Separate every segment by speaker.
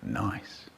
Speaker 1: Nice.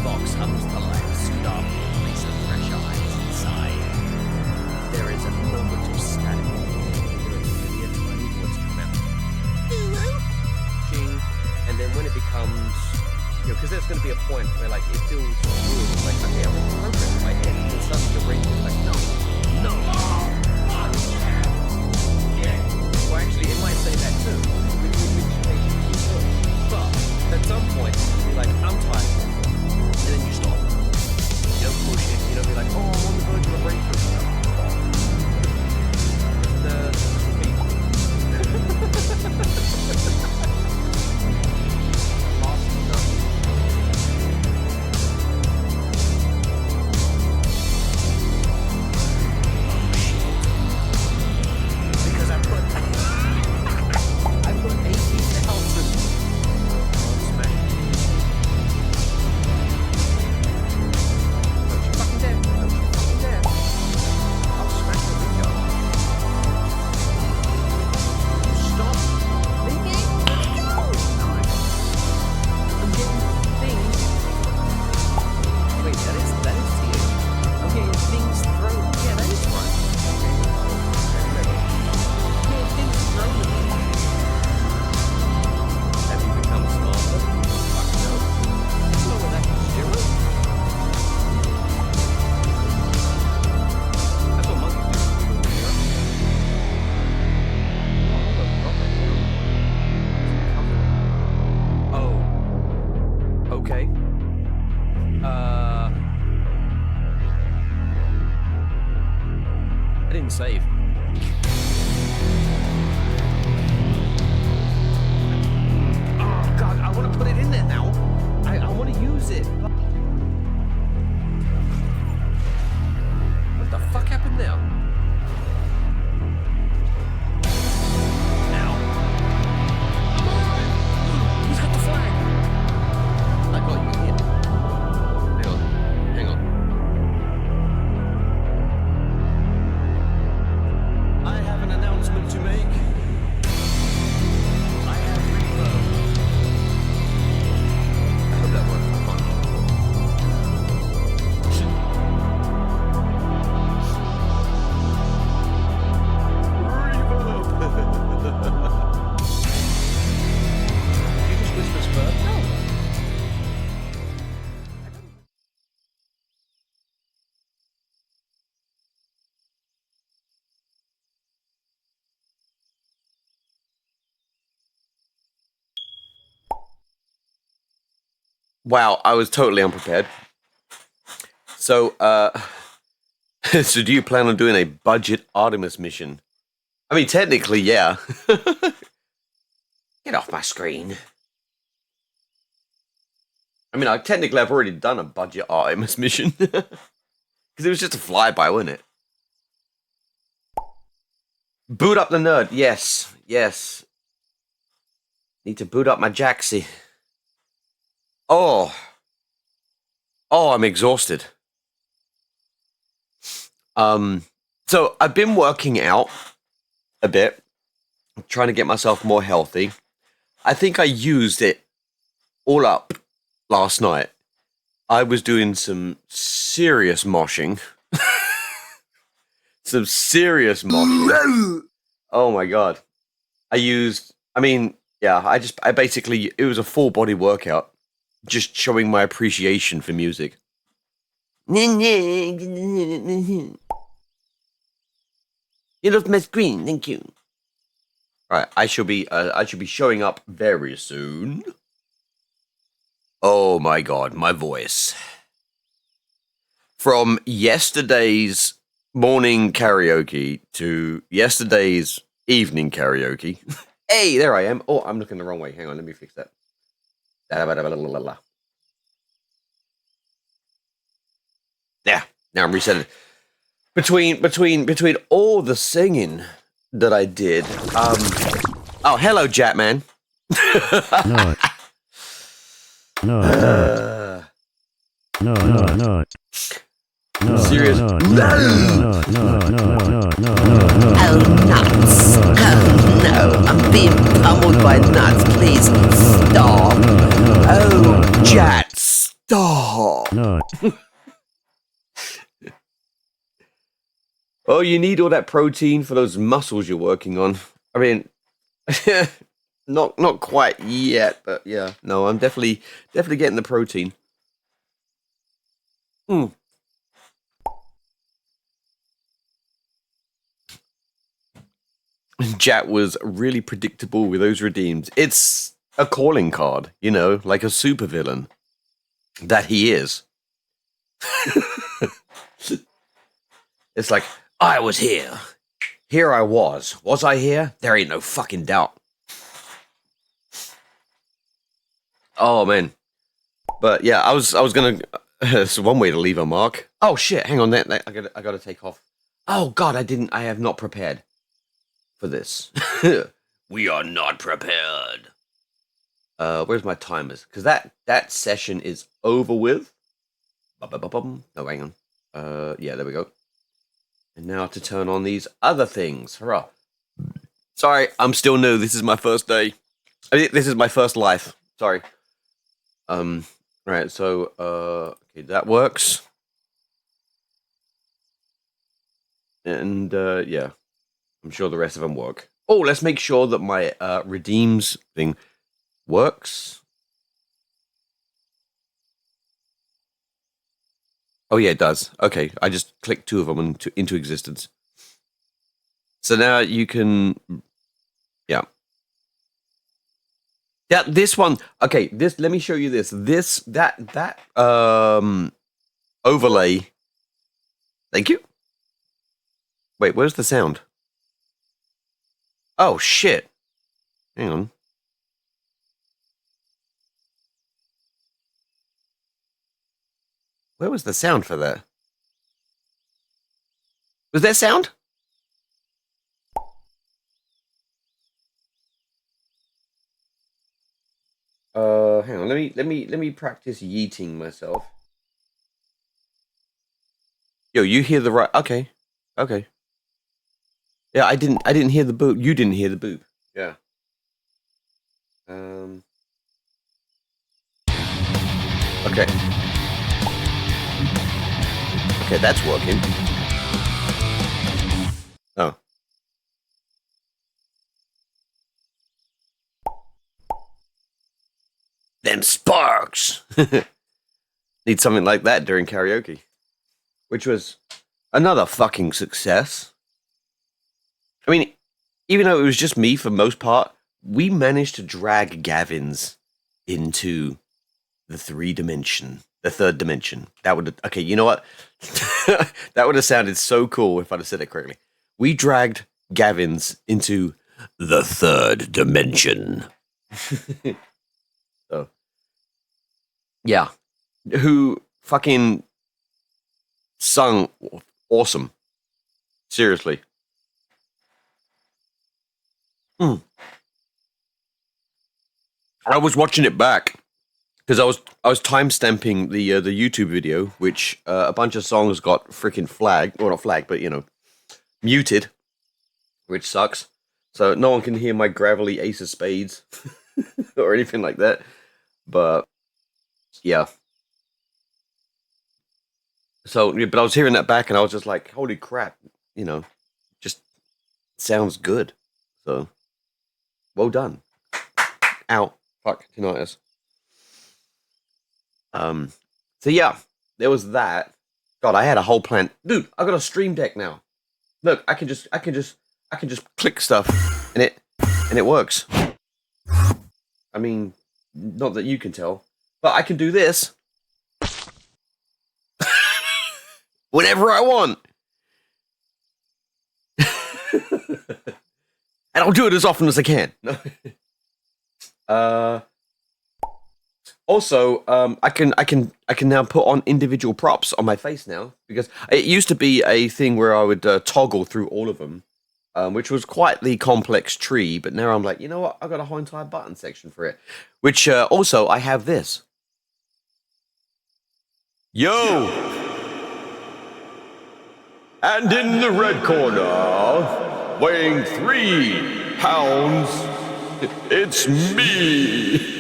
Speaker 1: box hums to life, startled place of fresh eyes inside. There is a moment of static. A tiny voice come out. Ching. And then when it becomes, because there's going to be a point where like it feels good, like okay, I'm in progress in my head, and suddenly your brain is like, no. Well, actually, it might say that too. But at some point, you'll be like, I'm tired, and then you stop. You don't push it. You don't be like, oh, I'm on the verge of a breakthrough. Save. Oh god, I want to put it in there now. I want to use it. What the fuck happened there? Now. He's got the flag. I got you here. Hang on. I have an announcement to make. I have reverb. I hope that works. Reverb. Did you just whisper spur? No. Wow, I was totally unprepared. So, so do you plan on doing a budget Artemis mission? I mean, technically, yeah. Get off my screen. I mean, technically, I've already done a budget Artemis mission. Because it was just a flyby, wasn't it? Boot up the nerd. Yes. Need to boot up my Jaxie. Oh, I'm exhausted. So I've been working out a bit, trying to get myself more healthy. I think I used it all up last night. I was doing some serious moshing. Some serious moshing. Oh my god. I basically, it was a full body workout. Just showing my appreciation for music. You love my screen, thank you. Right, I should be showing up very soon. Oh my god, my voice. From yesterday's morning karaoke to yesterday's evening karaoke. Hey, there I am. Oh, I'm looking the wrong way. Hang on, let me fix that. Yeah, now I'm resetting. Between all the singing that I did, oh, hello, Jatman. No. Serious.
Speaker 2: Oh, nuts. Oh, no. I'm being pummeled by nuts. Please stop. Oh, Jat, stop.
Speaker 1: Oh.
Speaker 3: No.
Speaker 1: Oh, you need all that protein for those muscles you're working on. I mean, not quite yet, but yeah. No, I'm definitely getting the protein. Jack was really predictable with those redeems. It's a calling card, you know, like a supervillain that he is. It's like, I was here. Here I was. Was I here? There ain't no fucking doubt. Oh man. But yeah, I was gonna. It's one way to leave a mark. Oh shit! Hang on, I gotta take off. Oh god, I have not prepared for this. We are not prepared. Where's my timers? Because that session is over with. No, hang on. Yeah, there we go. And now to turn on these other things. Hurrah! Sorry, I'm still new. This is my first day. This is my first life. Sorry. Right. So, okay, that works. And yeah, I'm sure the rest of them work. Oh, let's make sure that my redeems thing works. Oh yeah, it does. Okay, I just clicked 2 of them into existence. So now you can, yeah. Yeah, this one. Okay, this. Let me show you this. That overlay. Thank you. Wait, where's the sound? Oh shit! Hang on. Where was the sound for that? Was there sound? Hang on. Let me practice yeeting myself. Yo, you hear the right? Okay, okay. Yeah, I didn't hear the boop. You didn't hear the boop. Yeah. Okay. Okay, that's working. Oh. Them sparks. Need something like that during karaoke, which was another fucking success. I mean, even though it was just me for most part, we managed to drag Gavin's into the third dimension. That would, okay, you know what? That would have sounded so cool if I'd have said it correctly. We dragged Gavin's into the third dimension. So, yeah. Who fucking sung awesome. Seriously. I was watching it back because I was timestamping the YouTube video, which a bunch of songs got freaking flagged, or not flagged, but you know, muted, which sucks. So no one can hear my gravelly Ace of Spades or anything like that. But yeah. So, but I was hearing that back, and I was just like, "Holy crap!" You know, just sounds good. So, well done. Ow. Fuck, tinnitus. So yeah, there was that. God, I had a whole plan. Dude, I got a stream deck now. Look, I can just click stuff and it works. I mean, not that you can tell, but I can do this whenever I want. And I'll do it as often as I can. Also, I can now put on individual props on my face now, because it used to be a thing where I would toggle through all of them, which was quite the complex tree. But now I'm like, you know what? I've got a whole entire button section for it. Which also I have this. Yo, and in the red corner, weighing 3 pounds, it's me.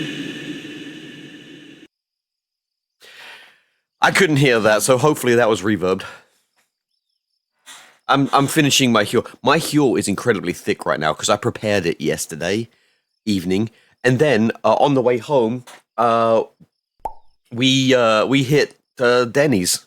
Speaker 1: I couldn't hear that, so hopefully that was reverbed. I'm finishing my Huel. My Huel is incredibly thick right now because I prepared it yesterday evening, and then on the way home, we hit Denny's.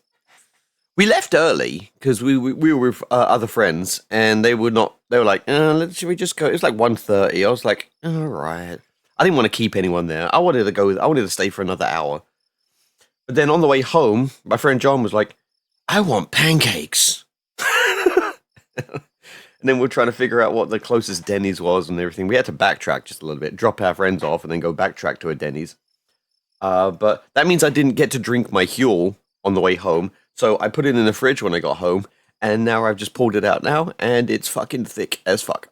Speaker 1: We left early because we were with other friends, and they were not. They were like, "Should we just go?" It was like 1:30. I was like, "All right." I didn't want to keep anyone there. I wanted to go. I wanted to stay for another hour. But then on the way home, my friend John was like, "I want pancakes." And then we're trying to figure out what the closest Denny's was and everything. We had to backtrack just a little bit, drop our friends off, and then go backtrack to a Denny's. But that means I didn't get to drink my Huel on the way home. So I put it in the fridge when I got home, and now I've just pulled it out now, and it's fucking thick as fuck.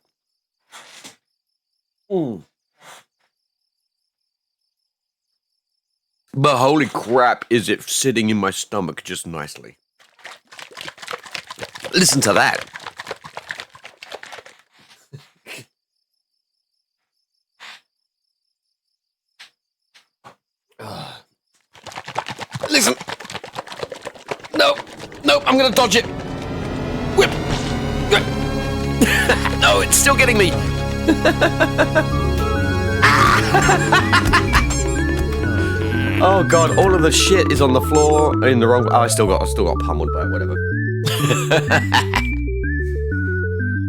Speaker 1: But holy crap, is it sitting in my stomach just nicely. Listen to that. Listen. Nope, I'm gonna dodge it. Whip. No, it's still getting me. Oh god, all of the shit is on the floor in the wrong. Oh, I still got pummeled by it, whatever.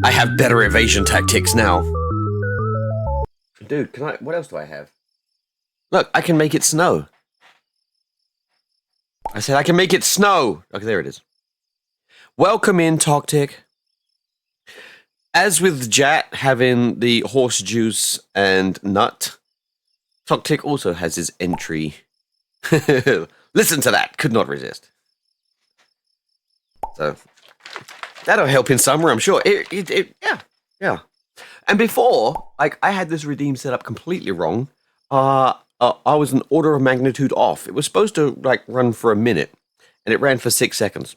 Speaker 1: I have better evasion tactics now. Dude, what else do I have? Look, I can make it snow. I said I can make it snow. Okay, there it is. Welcome in, Toctic. As with Jat having the horse juice and nut, Toctic also has his entry. Listen to that. Could not resist. So, that'll help in summer, I'm sure. Yeah. And before, like, I had this redeem set up completely wrong. I was an order of magnitude off. It was supposed to, like, run for a minute, and it ran for 6 seconds.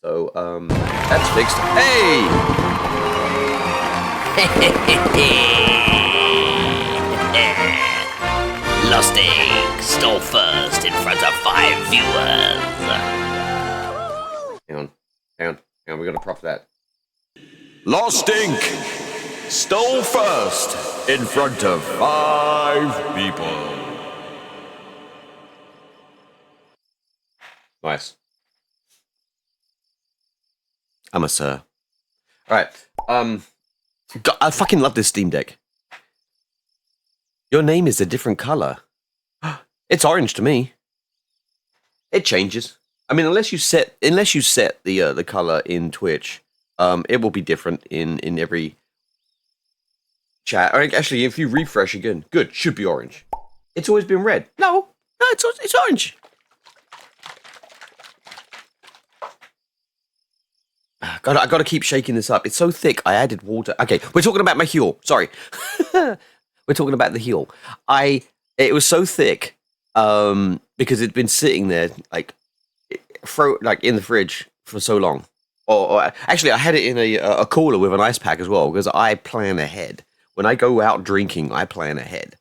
Speaker 1: So, that's fixed. Hey!
Speaker 2: Lost Egg stole first in front of 5 viewers.
Speaker 1: Hang on, we gotta prop that. Lost Ink stole first in front of 5 people. Nice. I'm a sir. Alright, God, I fucking love this Steam Deck. Your name is a different color. It's orange to me. It changes. I mean, unless you set the color in Twitch, it will be different in every chat. Or actually, if you refresh again, good, should be orange. It's always been red. No, it's orange. God, I gotta keep shaking this up. It's so thick. I added water. Okay, we're talking about my Huel. Sorry, we're talking about the Huel. It was so thick because it'd been sitting there like in the fridge for so long. Or actually, I had it in a cooler with an ice pack as well because I plan ahead. When I go out drinking, I plan ahead.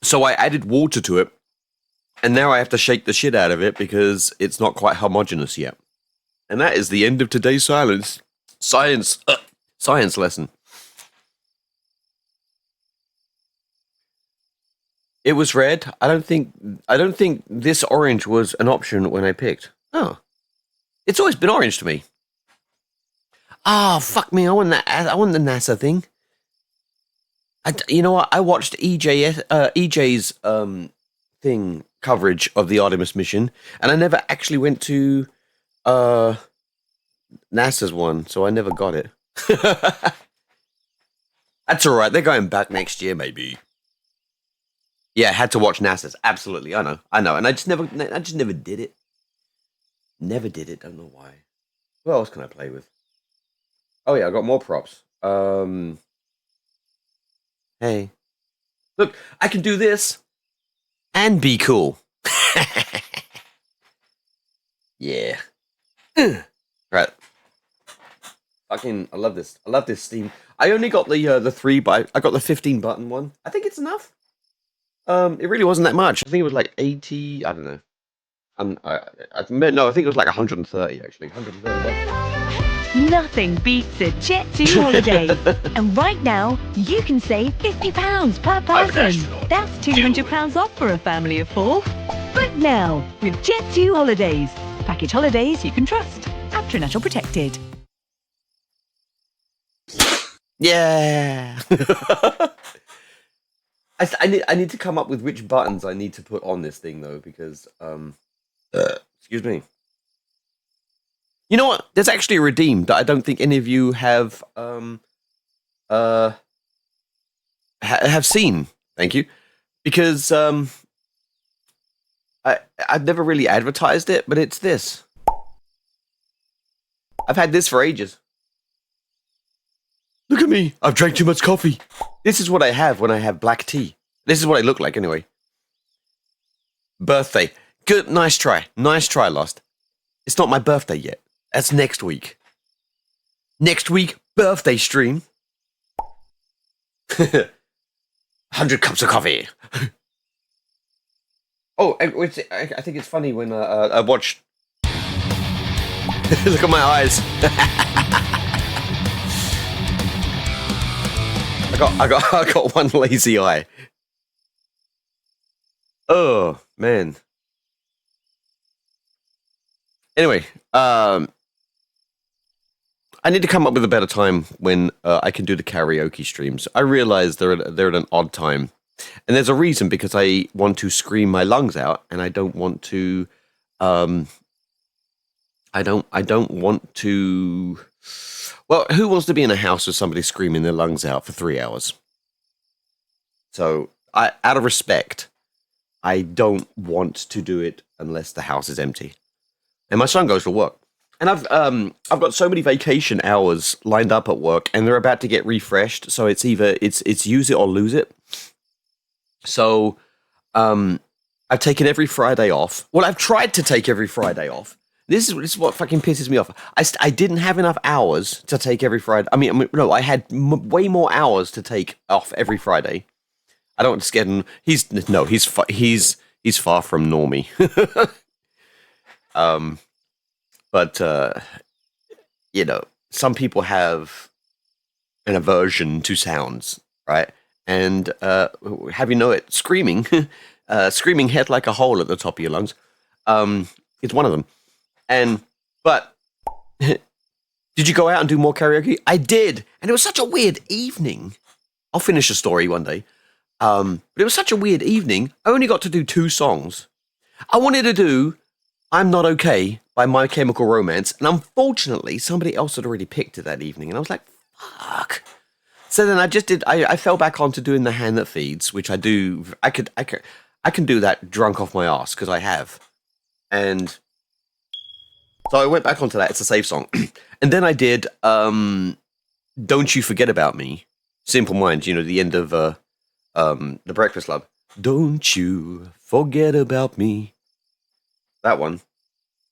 Speaker 1: So I added water to it, and now I have to shake the shit out of it because it's not quite homogeneous yet. And that is the end of today's science lesson. It was red. I don't think this orange was an option when I picked. Oh, it's always been orange to me. Ah, fuck me! I want that. I want the NASA thing. You know what? I watched EJ's thing coverage of the Artemis mission, and I never actually went to NASA's one, so I never got it. That's all right. They're going back next year, maybe. Yeah, had to watch NASA's. Absolutely, I know, and I just never did it. Never did it. Don't know why. What else can I play with? Oh yeah, I got more props. Hey, look, I can do this and be cool. Yeah. Right. Fucking, I love this. I love this Steam. I only got the 3 by. I got the 15 button one. I think it's enough. It really wasn't that much. I think it was like 80. I don't know. No, I think it was like 130 actually. 130.
Speaker 3: Nothing beats a Jet2 holiday. And right now, you can save £50 per person. That's £200 off for a family of 4. Book now with Jet2 Holidays. Package holidays you can trust. After National Protected.
Speaker 1: Yeah. I need to come up with which buttons I need to put on this thing though, because excuse me. You know what? There's actually a redeem that I don't think any of you have have seen. Thank you, because I've never really advertised it, but it's this. I've had this for ages. Look at me! I've drank too much coffee. This is what I have when I have black tea. This is what I look like anyway. Birthday. Good, nice try. Nice try, Lost. It's not my birthday yet. That's next week. Next week, birthday stream. 100 cups of coffee. Oh, I think it's funny when I watched... Look at my eyes. I got one lazy eye. Oh, man. Anyway, I need to come up with a better time when I can do the karaoke streams. I realize they're at an odd time, and there's a reason, because I want to scream my lungs out, and I don't want to. I don't want to. Well, who wants to be in a house with somebody screaming their lungs out for 3 hours? So, out of respect, I don't want to do it unless the house is empty. And my son goes to work. And I've got so many vacation hours lined up at work, and they're about to get refreshed, so it's either it's use it or lose it. So I've taken every Friday off. Well, I've tried to take every Friday off. This is what fucking pisses me off. I didn't have enough hours to take every Friday. I mean no, I had way more hours to take off every Friday. I don't want to scare him. He's far from normie. But you know, some people have an aversion to sounds, right? And have you know it, screaming, screaming head like a hole at the top of your lungs, it's one of them. But did you go out and do more karaoke? I did, and it was such a weird evening. I'll finish the story one day. But it was such a weird evening. I only got to do 2 songs. I wanted to do "I'm Not Okay" by My Chemical Romance, and unfortunately, somebody else had already picked it that evening, and I was like, "Fuck." So then I just did. I fell back onto doing "The Hand That Feeds," which I do. I can do that drunk off my ass because I have, and so I went back onto that. It's a safe song, and then I did "Don't You Forget About Me." Simple Minds, you know, the end of The Breakfast Club. Don't you forget about me. That one.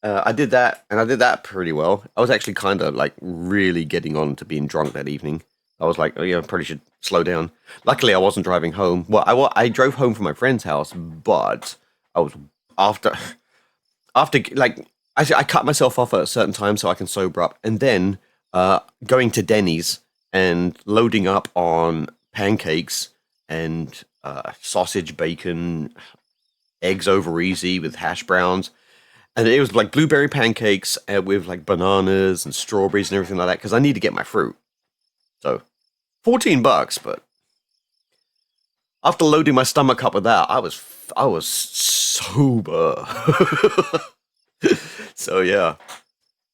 Speaker 1: I did that, and I did that pretty well. I was actually kind of like really getting on to being drunk that evening. I was like, oh yeah, I probably should slow down. Luckily, I wasn't driving home. Well, I drove home from my friend's house, but I was after like I cut myself off at a certain time so I can sober up, and then going to Denny's and loading up on pancakes and sausage, bacon, eggs over easy with hash browns. And it was like blueberry pancakes with like bananas and strawberries and everything like that, because I need to get my fruit. So, $14, but after loading my stomach up with that, I was sober. So yeah.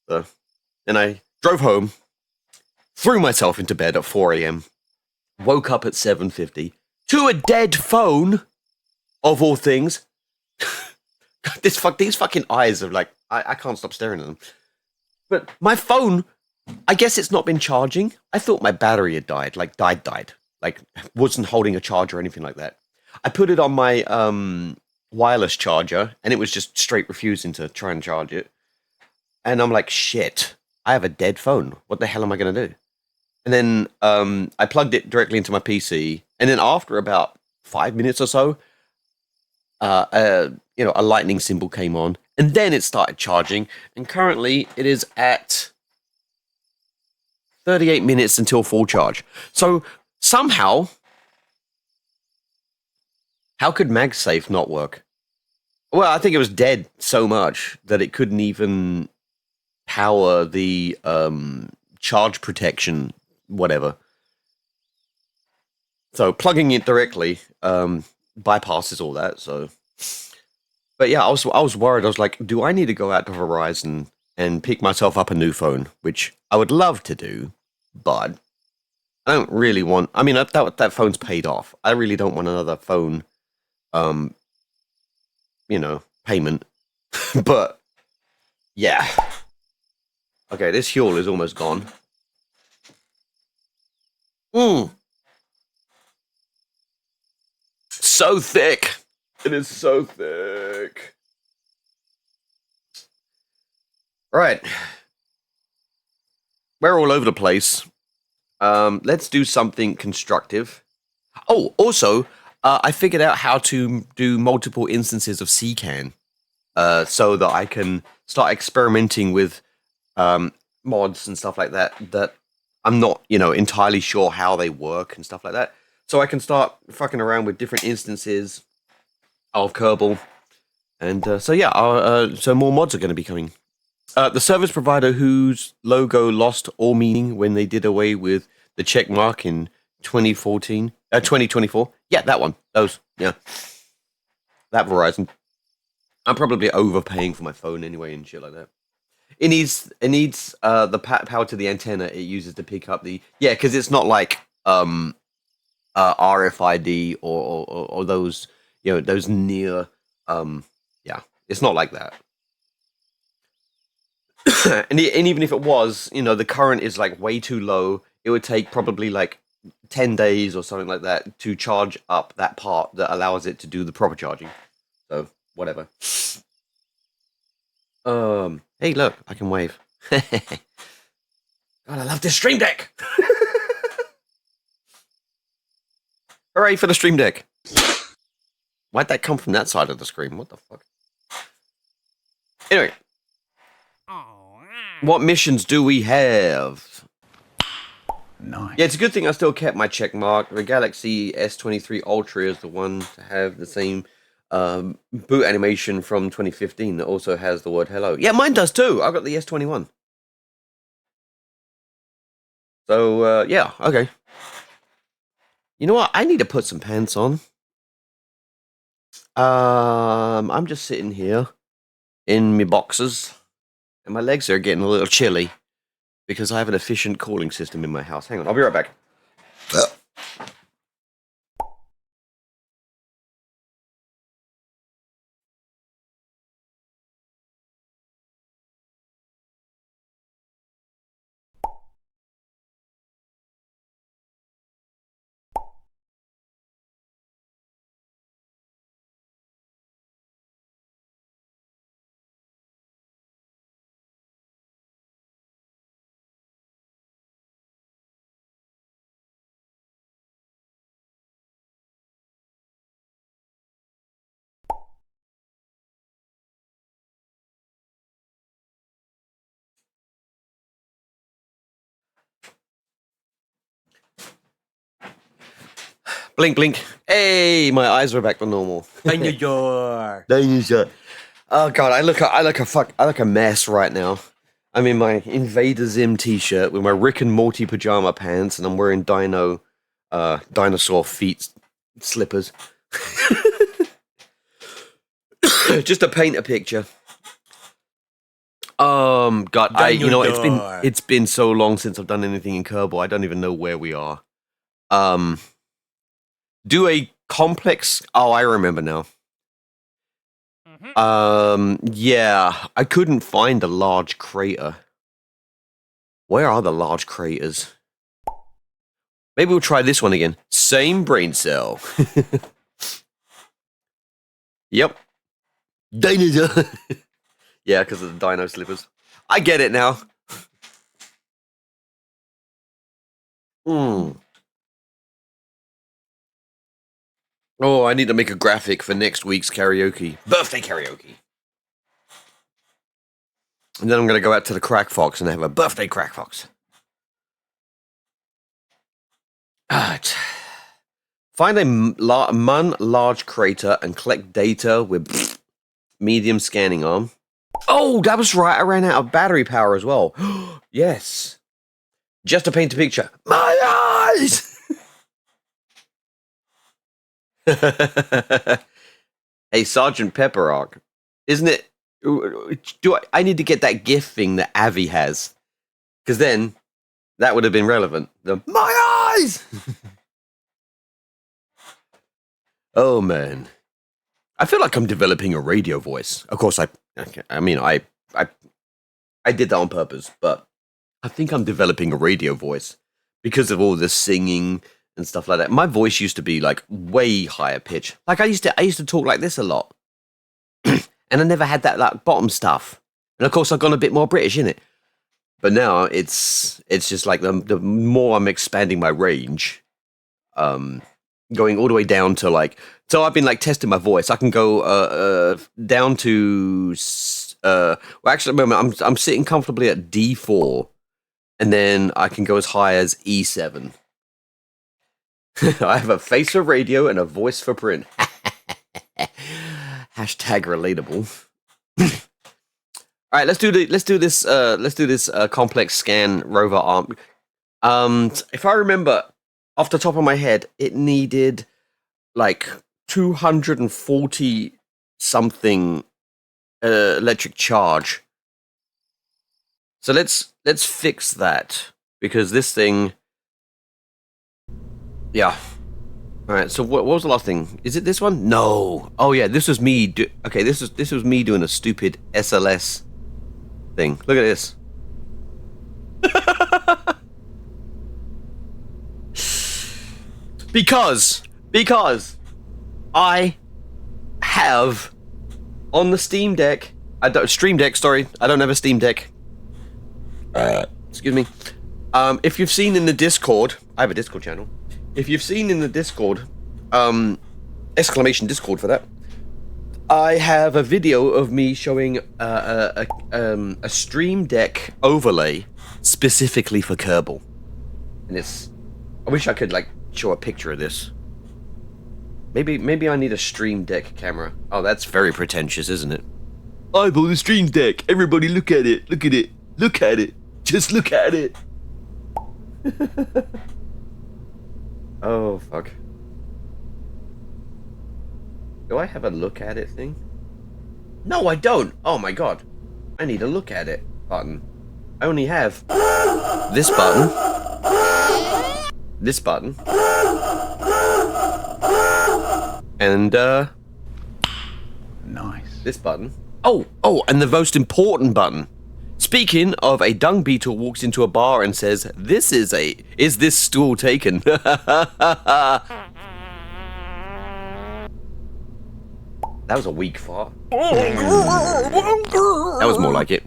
Speaker 1: Then I drove home, threw myself into bed at 4 a.m., woke up at 7:50 to a dead phone, of all things. These fucking eyes are like, I can't stop staring at them. But my phone, I guess it's not been charging. I thought my battery had died. Like, wasn't holding a charge or anything like that. I put it on my wireless charger, and it was just straight refusing to try and charge it. And I'm like, shit, I have a dead phone. What the hell am I going to do? and then I plugged it directly into my PC, and then after about 5 minutes or so, a lightning symbol came on, and then it started charging, and currently it is at 38 minutes until full charge. So somehow, how could MagSafe not work? Well, I think it was dead so much that it couldn't even power the charge protection, whatever. So plugging it directly bypasses all that. So, but yeah, I was worried. I was like, do I need to go out to Verizon and pick myself up a new phone? Which I would love to do, but I don't really want. I mean, that phone's paid off. I really don't want another phone. Payment. But yeah. Okay, this fuel is almost gone. So thick. It is so thick. Right. We're all over the place. Let's do something constructive. Oh, also, I figured out how to do multiple instances of CCAN, so that I can start experimenting with mods and stuff like that. That I'm not, entirely sure how they work and stuff like that. So I can start fucking around with different instances of Kerbal, and so more mods are going to be coming. The service provider whose logo lost all meaning when they did away with the check mark in 2024. Yeah, that one. Those. Yeah. That Verizon. I'm probably overpaying for my phone anyway and shit like that. It needs the power to the antenna it uses to pick up the because it's not like RFID or those those near it's not like that. and even if it was, the current is like way too low. It would take probably like 10 days or something like that to charge up that part that allows it to do the proper charging. So whatever. Hey, look, I can wave. God, I love this Stream Deck. Hooray for the Stream Deck. Why'd that come from that side of the screen? What the fuck? Anyway. What missions do we have?
Speaker 4: Nice.
Speaker 1: Yeah, it's a good thing I still kept my check mark. The Galaxy S23 Ultra is the one to have the same boot animation from 2015 that also has the word hello. Yeah, mine does too. I've got the S21. So, yeah, okay. You know what? I need to put some pants on. I'm just sitting here in my boxers, and my legs are getting a little chilly because I have an efficient cooling system in my house. Hang on, I'll be right back. Blink, blink. Hey, my eyes are back to normal.
Speaker 4: Dinosaur.
Speaker 1: Oh god, I look a mess right now. I'm in my Invader Zim t-shirt with my Rick and Morty pajama pants, and I'm wearing dinosaur feet slippers. Just to paint a picture. God, it's been so long since I've done anything in Kerbal. I don't even know where we are. Do a complex. Oh, I remember now. Yeah, I couldn't find a large crater. Where are the large craters? Maybe we'll try this one again. Same brain cell. Yep. Dinosaur. Yeah, because of the dino slippers. I get it now. Oh, I need to make a graphic for next week's karaoke. Birthday karaoke. And then I'm going to go out to the Crack Fox and have a birthday Crack Fox. Alright. Find a Mun Large Crater and collect data with medium scanning arm. Oh, that was right. I ran out of battery power as well. Yes. Just to paint a picture. My eyes! Hey, Sergeant Pepper arc. Isn't it? I need to get that GIF thing that Avi has. Because then, that would have been relevant. My eyes! Oh, man. I feel like I'm developing a radio voice. Of course, I did that on purpose, but I think I'm developing a radio voice because of all this singing and stuff like that. My voice used to be like way higher pitch. Like I used to talk like this a lot. And I never had that like bottom stuff. And of course I've gone a bit more British in it. But now it's just like the more I'm expanding my range, going all the way down to like, so I've been like testing my voice. I can go down to well actually at the moment I'm sitting comfortably at D4, and then I can go as high as E7. I have a face for radio and a voice for print. Hashtag relatable. All right, let's do this complex scan rover arm. If I remember off the top of my head, it needed like 240 something electric charge. So let's fix that, because this thing, yeah. All right, so what was the last thing? Is it this one? No. Oh yeah, this was me. Okay, this was me doing a stupid SLS thing. Look at this. because I have on the Stream Deck. I don't have a Steam Deck. Excuse me. If you've seen in the Discord, I have a Discord channel. If you've seen in the Discord, exclamation Discord for that, I have a video of me showing a Stream Deck overlay specifically for Kerbal. And I wish I could like show a picture of this. Maybe I need a Stream Deck camera. Oh, that's very pretentious, isn't it? I bought a Stream Deck. Everybody look at it. Look at it. Look at it. Just look at it. Oh, fuck. Do I have a look at it thing? No, I don't. Oh my god. I need a look at it button. I only have this button. This button. And,
Speaker 4: Nice.
Speaker 1: this button. Oh, and the most important button. Speaking of, a dung beetle walks into a bar and says, is this stool taken? That was a weak fart. That was more like it.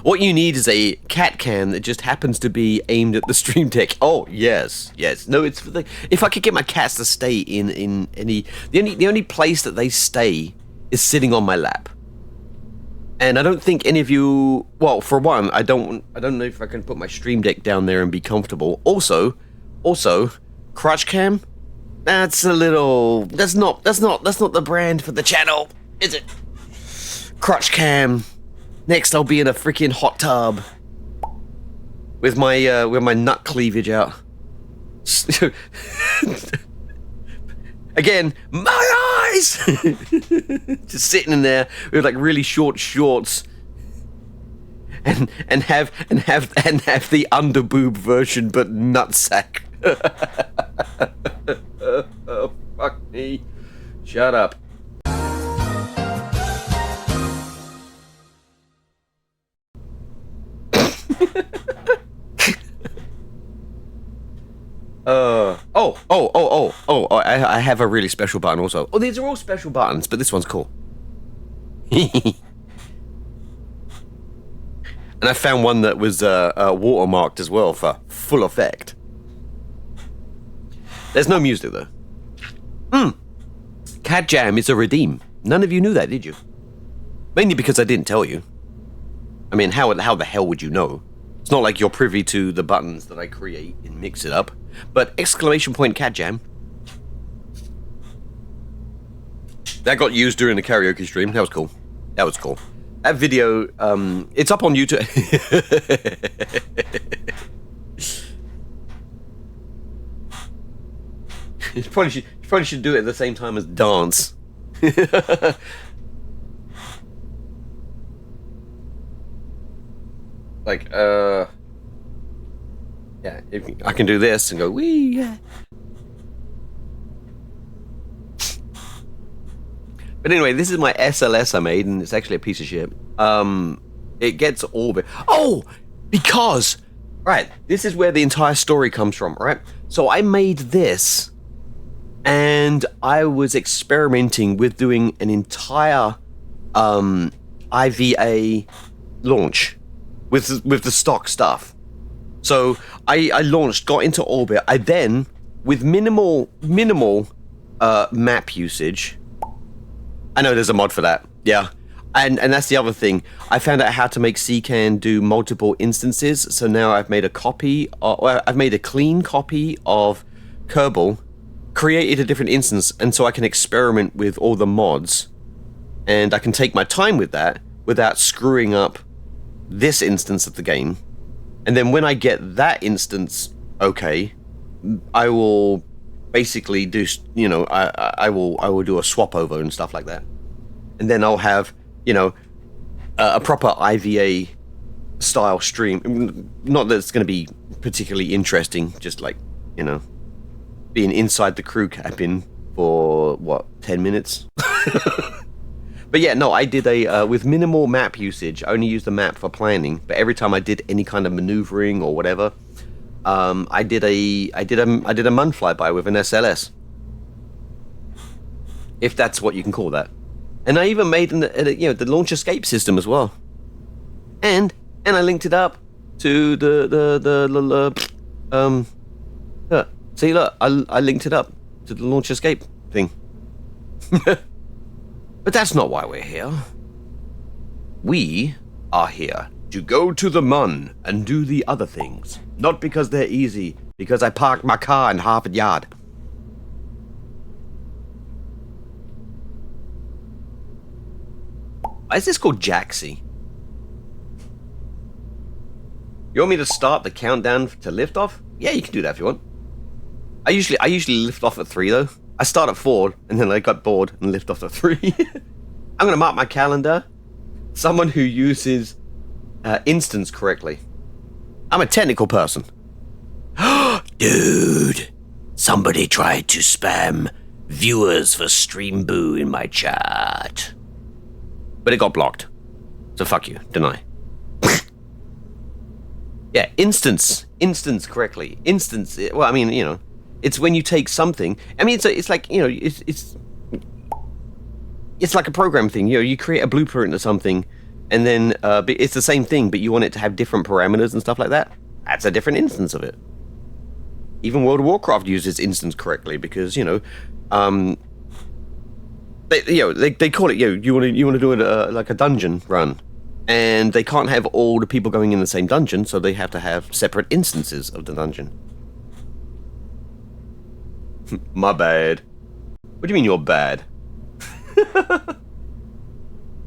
Speaker 1: What you need is a cat cam that just happens to be aimed at the Stream Deck. Oh, yes. No, it's for if I could get my cats to stay in any, the only place that they stay is sitting on my lap. And I don't think any of you, well, for one, I don't know if I can put my Stream Deck down there and be comfortable. Also, crotch cam, that's not the brand for the channel, is it? Crotch cam. Next, I'll be in a freaking hot tub with my nut cleavage out. Again, my eyes! Just sitting in there with like really short shorts, and have the underboob version, but nutsack. Oh, fuck me! Shut up. I have a really special button also. Oh, these are all special buttons, but this one's cool. And I found one that was watermarked as well for full effect. There's no music though. Cat Jam is a redeem. None of you knew that, did you? Mainly because I didn't tell you. I mean, how the hell would you know? It's not like you're privy to the buttons that I create and mix it up. But exclamation point Cat Jam. That got used during the karaoke stream. That was cool. That was cool. That video, it's up on YouTube. You probably should do it at the same time as dance. Like, yeah, if I can do this and go, wee, yeah. But anyway, this is my SLS I made, and it's actually a piece of shit. It gets orbit. Oh, because, right, this is where the entire story comes from, right? So I made this, and I was experimenting with doing an entire IVA launch with the stock stuff. So I launched, got into orbit. I then, with minimal map usage. I know there's a mod for that, yeah. And that's the other thing. I found out how to make CCAN do multiple instances, so now I've made a copy, I've made a clean copy of Kerbal, created a different instance, and so I can experiment with all the mods, and I can take my time with that without screwing up this instance of the game. And then when I get that instance okay, I will basically do, you know, I will do a swap over and stuff like that, and then I'll have, you know, a proper IVA style stream. Not that it's going to be particularly interesting, just like, you know, being inside the crew cabin for what, 10 minutes. But yeah, no, I did a with minimal map usage. I only used the map for planning, but every time I did any kind of maneuvering or whatever, I did a Mun flyby with an SLS, if that's what you can call that. And I even made the launch escape system as well, and I linked it up to see, look, I linked it up to the launch escape thing. But that's not why we're here. We are here to go to the Mun and do the other things. Not because they're easy, because I parked my car in Harvard Yard. Why is this called Jaxie? You want me to start the countdown to liftoff? Yeah, you can do that if you want. I usually lift off at 3 though. I start at 4 and then I got bored and lift off at 3. I'm gonna mark my calendar. Someone who uses instance correctly. I'm a technical person.
Speaker 2: Dude, somebody tried to spam viewers for Stream Boo in my chat.
Speaker 1: But it got blocked. So fuck you, deny. Yeah, instance correctly. Instance, well, I mean, you know, it's when you take something. I mean, it's like, you know, it's like a program thing. You know, you create a blueprint or something, and then it's the same thing, but you want it to have different parameters and stuff like that. That's a different instance of it. Even World of Warcraft uses instance correctly because, you know, they call it, you want to do it like a dungeon run, and they can't have all the people going in the same dungeon, so they have to have separate instances of the dungeon. My bad. What do you mean you're bad?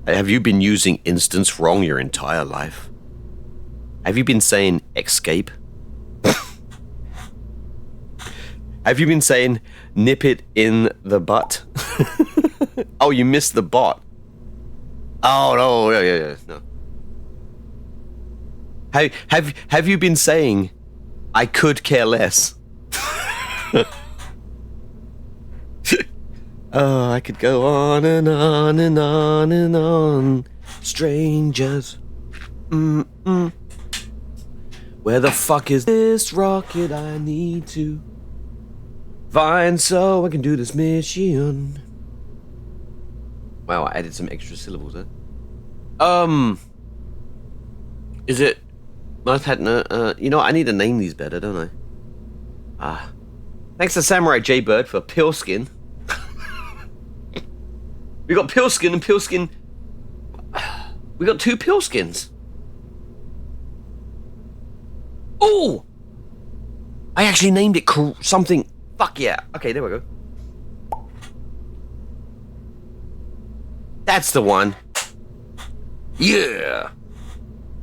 Speaker 1: Have you been using instance wrong your entire life? Have you been saying escape? Have you been saying nip it in the butt? Oh, you missed the bot. Oh no, yeah, no. Have you been saying I could care less? Oh, I could go on and on and on and on. Strangers. Where the fuck is this rocket I need to find so I can do this mission? Wow, I added some extra syllables there. Is it? You know, I need to name these better, don't I? Thanks to Samurai Jaybird for Pillskin. We got Pillskin and Pillskin. We got 2 Pillskins. Oh! I actually named it something. Fuck yeah. Okay, there we go. That's the one. Yeah.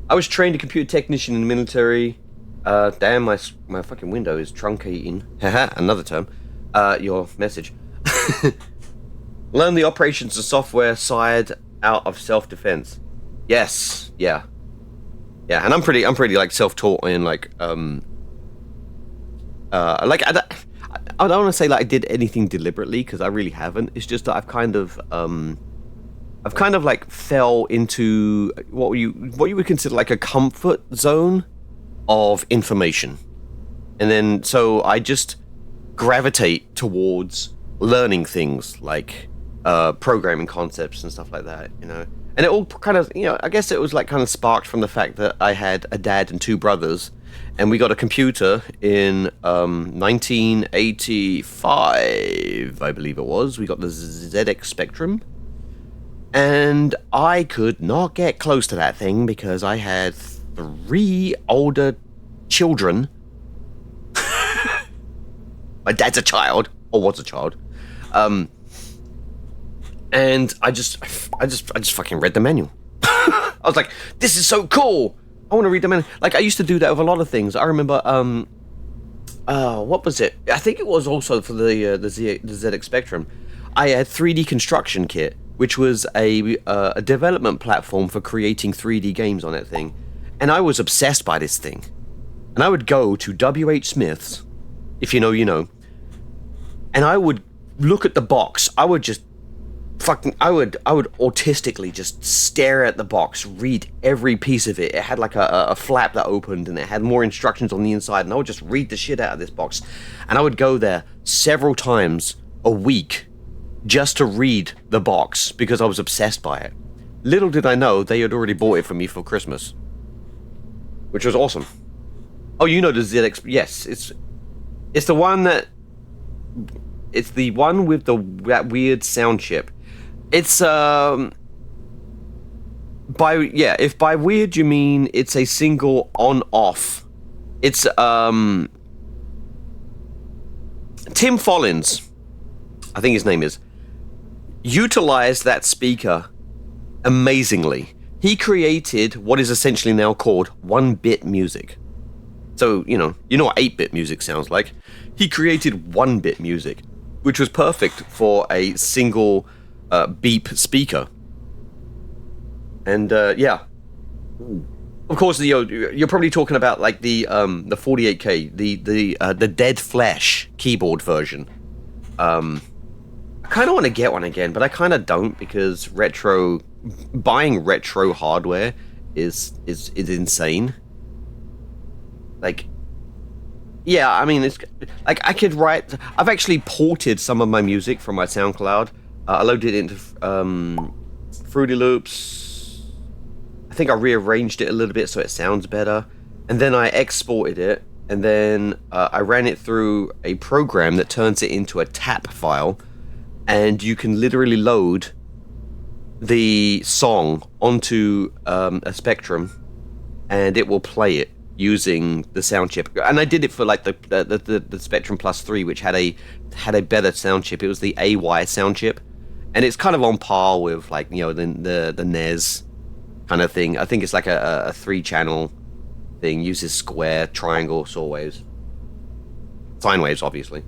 Speaker 1: I was trained a computer technician in the military. Damn, my fucking window is truncating. Haha, another term. Your message. Learn the operations and software side out of self-defense. Yes, yeah. Yeah, and I'm pretty like self-taught in like I don't want to say like I did anything deliberately, because I really haven't. It's just that I've kind of like fell into what you would consider like a comfort zone of information, and then so I just gravitate towards learning things like programming concepts and stuff like that, you know. And it all kind of, you know, I guess it was like kind of sparked from the fact that I had a dad and 2 brothers, and we got a computer in 1985, I believe it was. We got the ZX Spectrum. And I could not get close to that thing because I had 3 older children. My dad's a child, or was a child. And I just fucking read the manual. I was like, this is so cool. I want to read the manual. Like, I used to do that with a lot of things. I remember, what was it? I think it was also for the ZX Spectrum. I had 3D Construction Kit, which was a development platform for creating 3D games on that thing. And I was obsessed by this thing. And I would go to W.H. Smith's, if you know, you know, and I would look at the box. I would autistically just stare at the box, read every piece of it. It had like a flap that opened, and it had more instructions on the inside, and I would just read the shit out of this box. And I would go there several times a week just to read the box because I was obsessed by it. Little did I know they had already bought it for me for Christmas, which was awesome. Oh, you know the ZX? Yes, it's the one that. It's the one with that weird sound chip. It's if by weird you mean it's a single on-off. It's Tim Follins, I think his name is, utilized that speaker amazingly. He created what is essentially now called 1-bit music. So, you know what 8-bit music sounds like. He created 1-bit music, which was perfect for a single beep speaker. And yeah, of course, you're probably talking about like the 48K, the Dead Flesh keyboard version. I kind of want to get one again, but I kind of don't, because buying retro hardware is insane. Like, yeah, I mean, it's like I've actually ported some of my music from my SoundCloud. I loaded it into Fruity Loops. I think I rearranged it a little bit so it sounds better, and then I exported it, and then I ran it through a program that turns it into a TAP file, and you can literally load the song onto a Spectrum, and it will play it using the sound chip. And I did it for like the Spectrum Plus 3, which had a better sound chip. It was the AY sound chip, and it's kind of on par with like, you know, the NES kind of thing. I think it's like a 3-channel thing, uses square, triangle, saw waves, sine waves, obviously.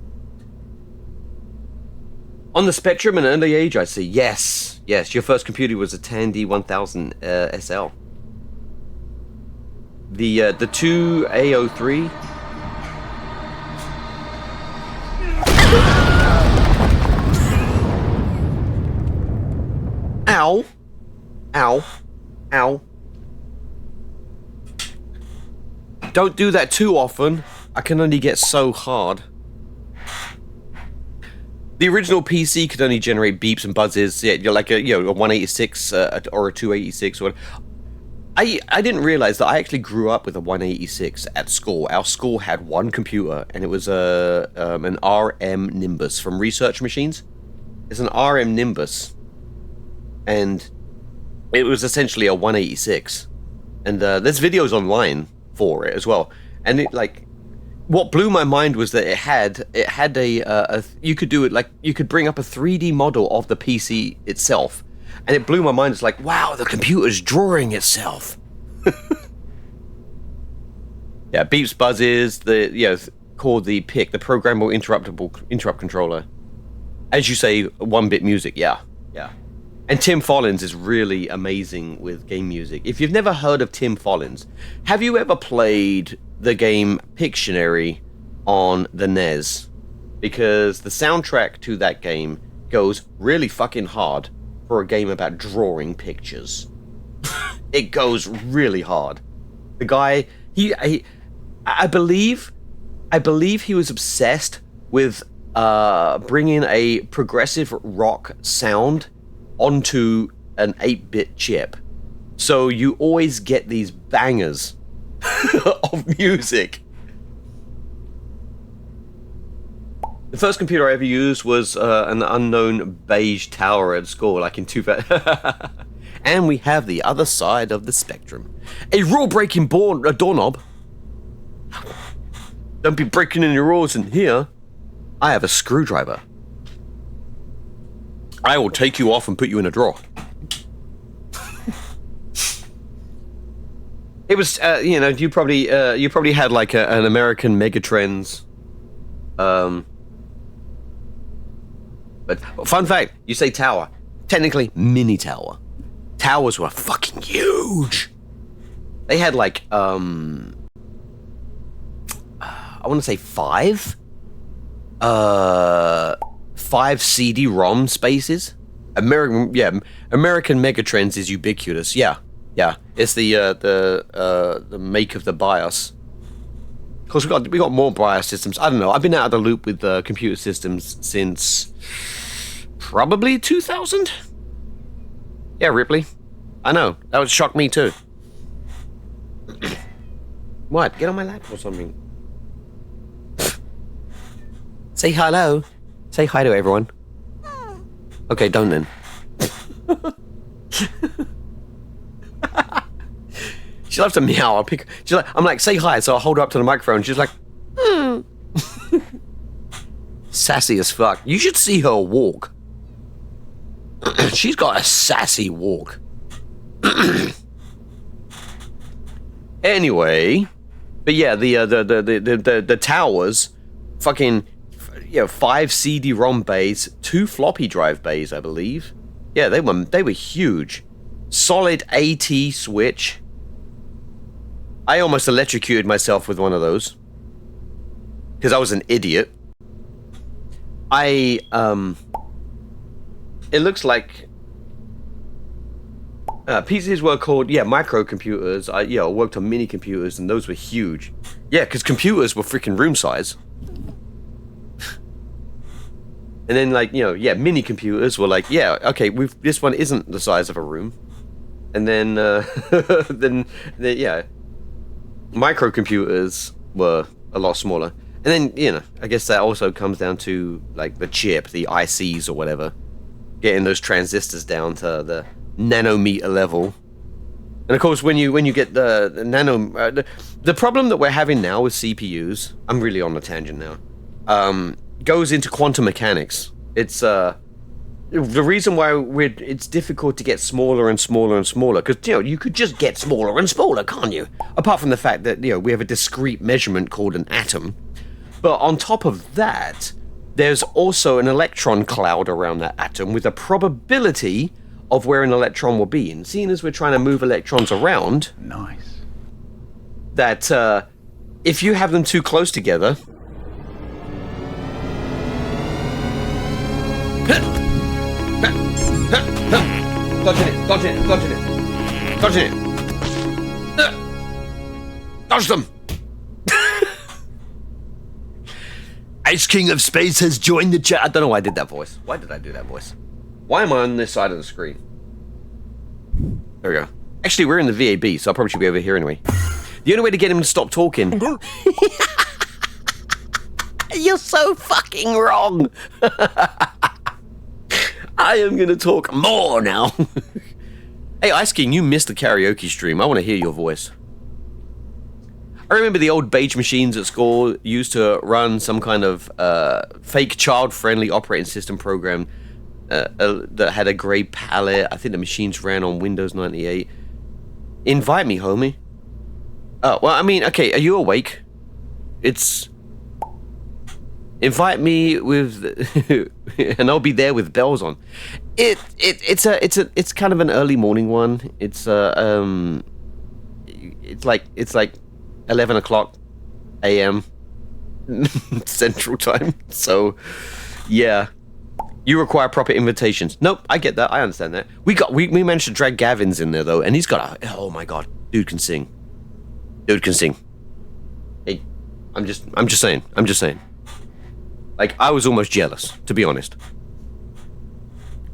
Speaker 1: On the Spectrum, an early age, I see. Yes, your first computer was a Tandy 1000 SL. The 2A03. Ow. Ow. Ow. Don't do that too often. I can only get so hard. The original PC could only generate beeps and buzzes. Yeah, you're like a 186 or a 286 or whatever. I didn't realize that I actually grew up with a 186 at school. Our school had one computer, and it was an RM Nimbus from Research Machines. It's an RM Nimbus, and it was essentially a 186. And there's videos online for it as well. And it like, what blew my mind was that it had a you could do it like you could bring up a 3D model of the PC itself. And it blew my mind. It's like, wow, the computer's drawing itself. Yeah, beeps, buzzes, called the PIC, the programmable interrupt controller. As you say, 1-bit music, yeah. And Tim Follins is really amazing with game music. If you've never heard of Tim Follins, have you ever played the game Pictionary on the NES? Because the soundtrack to that game goes really fucking hard for a game about drawing pictures. It goes really hard. The guy, I believe he was obsessed with bringing a progressive rock sound onto an 8-bit chip. So you always get these bangers of music. The first computer I ever used was an unknown beige tower at school, like in 2000. And we have the other side of the spectrum. A rule-breaking doorknob. Don't be breaking any rules in here. I have a screwdriver. I will take you off and put you in a drawer. It was, you probably had like an American Megatrends. But fun fact, you say tower. Technically, mini tower. Towers were fucking huge. They had like, I want to say 5 CD-ROM spaces. American Megatrends is ubiquitous. Yeah. It's the make of the BIOS. Of course, we got more BIOS systems. I don't know. I've been out of the loop with computer systems since probably 2000. Yeah, Ripley. I know. That would shock me too. What? Get on my lap or something. Say hello. Say hi to everyone. Okay, don't then. She loves to meow. I'm like, say hi, so I'll hold her up to the microphone. She's like, sassy as fuck. You should see her walk. She's got a sassy walk. Anyway, but yeah, the towers, fucking, 5 CD-ROM bays, 2 floppy drive bays, I believe. Yeah, they were huge. Solid AT switch. I almost electrocuted myself with one of those because I was an idiot. It looks like PCs were called microcomputers. I worked on mini computers, and those were huge. Yeah, because computers were freaking room size. And then mini computers were like, okay, this one isn't the size of a room. And then microcomputers were a lot smaller. And then, I guess that also comes down to like the chip, the ICs or whatever, getting those transistors down to the nanometer level. And of course, when you get the nano, the problem that we're having now with CPUs, I'm really on a tangent now, goes into quantum mechanics. It's the reason why it's difficult to get smaller and smaller and smaller, because you could just get smaller and smaller, can't you? Apart from the fact that we have a discrete measurement called an atom. But on top of that, there's also an electron cloud around that atom with a probability of where an electron will be. And seeing as we're trying to move electrons around,
Speaker 4: nice,
Speaker 1: that if you have them too close together, dodging it. Dodge them. Ice King of Space has joined the chat. I don't know why I did that voice. Why did I do that voice? Why am I on this side of the screen? There we go. Actually, we're in the VAB, so I probably should be over here anyway. The only way to get him to stop talking... You're so fucking wrong! I am gonna talk more now. Hey, Ice King, you missed the karaoke stream. I want to hear your voice. I remember the old beige machines at school used to run some kind of fake child-friendly operating system program that had a grey palette. I think the machines ran on Windows 98. Invite me, homie. Oh, well, I mean, okay, are you awake? Invite me with, and I'll be there with bells on. It's kind of an early morning one. It's like 11 o'clock a.m. Central Time. So, yeah, you require proper invitations. Nope, I get that. I understand that. We managed to drag Gavin's in there though, and he's got a, oh my god, dude can sing. Dude can sing. Hey, I'm just saying. Like, I was almost jealous, to be honest.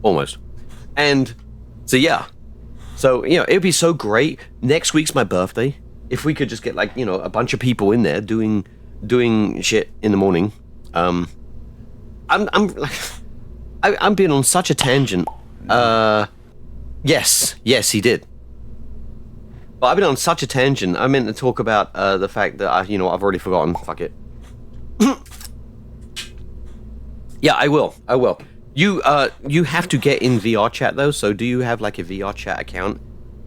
Speaker 1: Almost. And, so yeah. So, you know, it'd be so great. Next week's my birthday. If we could just get, like, you know, a bunch of people in there doing shit in the morning. I'm being on such a tangent. Yes, he did. But I've been on such a tangent. I meant to talk about the fact that I've already forgotten. Fuck it. Yeah, I will. You have to get in VR chat though. So do you have like a VR chat account?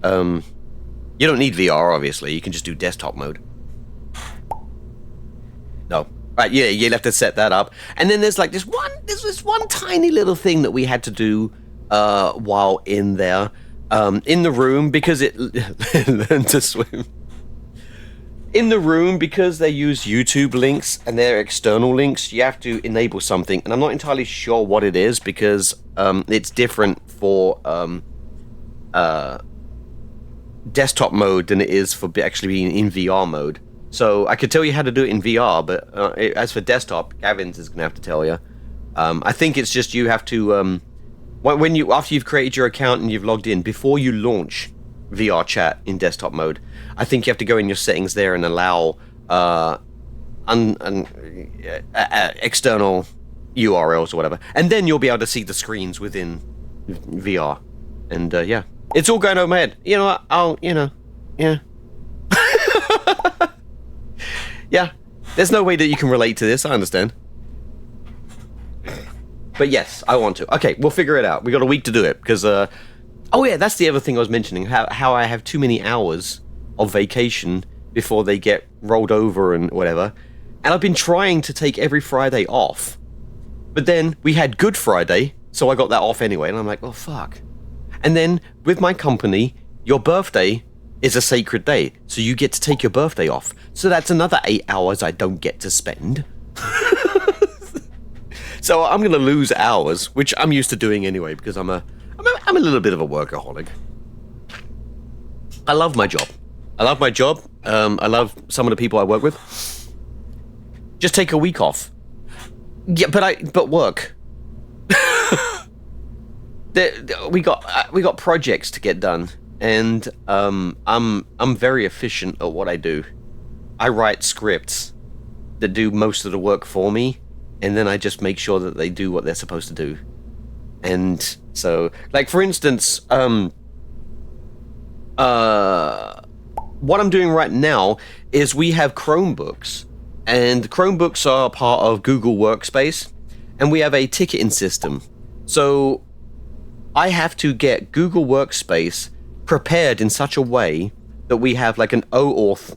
Speaker 1: You don't need VR, obviously. You can just do desktop mode. No. Right, yeah, you'll have to set that up. And then there's this one tiny little thing that we had to do while in there. In the room, because it learn to swim. In the room, because they use YouTube links and they're external links, you have to enable something. And I'm not entirely sure what it is, because it's different for desktop mode than it is for actually being in VR mode. So I could tell you how to do it in VR, but as for desktop, Gavin's is going to have to tell you. I think it's just you have to... after you've created your account and you've logged in, before you launch VR chat in desktop mode, I think you have to go in your settings there and allow external URLs or whatever, and then you'll be able to see the screens within VR. And yeah, it's all going over my head. You know what? Yeah. Yeah, there's no way that you can relate to this. I understand. But yes, I want to. Okay, we'll figure it out. We got a week to do it, because, oh yeah, that's the other thing I was mentioning, how I have too many hours of vacation before they get rolled over and whatever. And I've been trying to take every Friday off. But then we had Good Friday, so I got that off anyway, and I'm like, oh fuck. And then, with my company, your birthday is a sacred day, so you get to take your birthday off. So that's another 8 hours I don't get to spend. So I'm going to lose hours, which I'm used to doing anyway, because I'm a little bit of a workaholic. I love my job. I love some of the people I work with. Just take a week off. Yeah, but work. We got projects to get done, and I'm very efficient at what I do. I write scripts that do most of the work for me, and then I just make sure that they do what they're supposed to do. And so, like, for instance, what I'm doing right now is we have Chromebooks, and Chromebooks are part of Google Workspace, and we have a ticketing system. So I have to get Google Workspace prepared in such a way that we have like an OAuth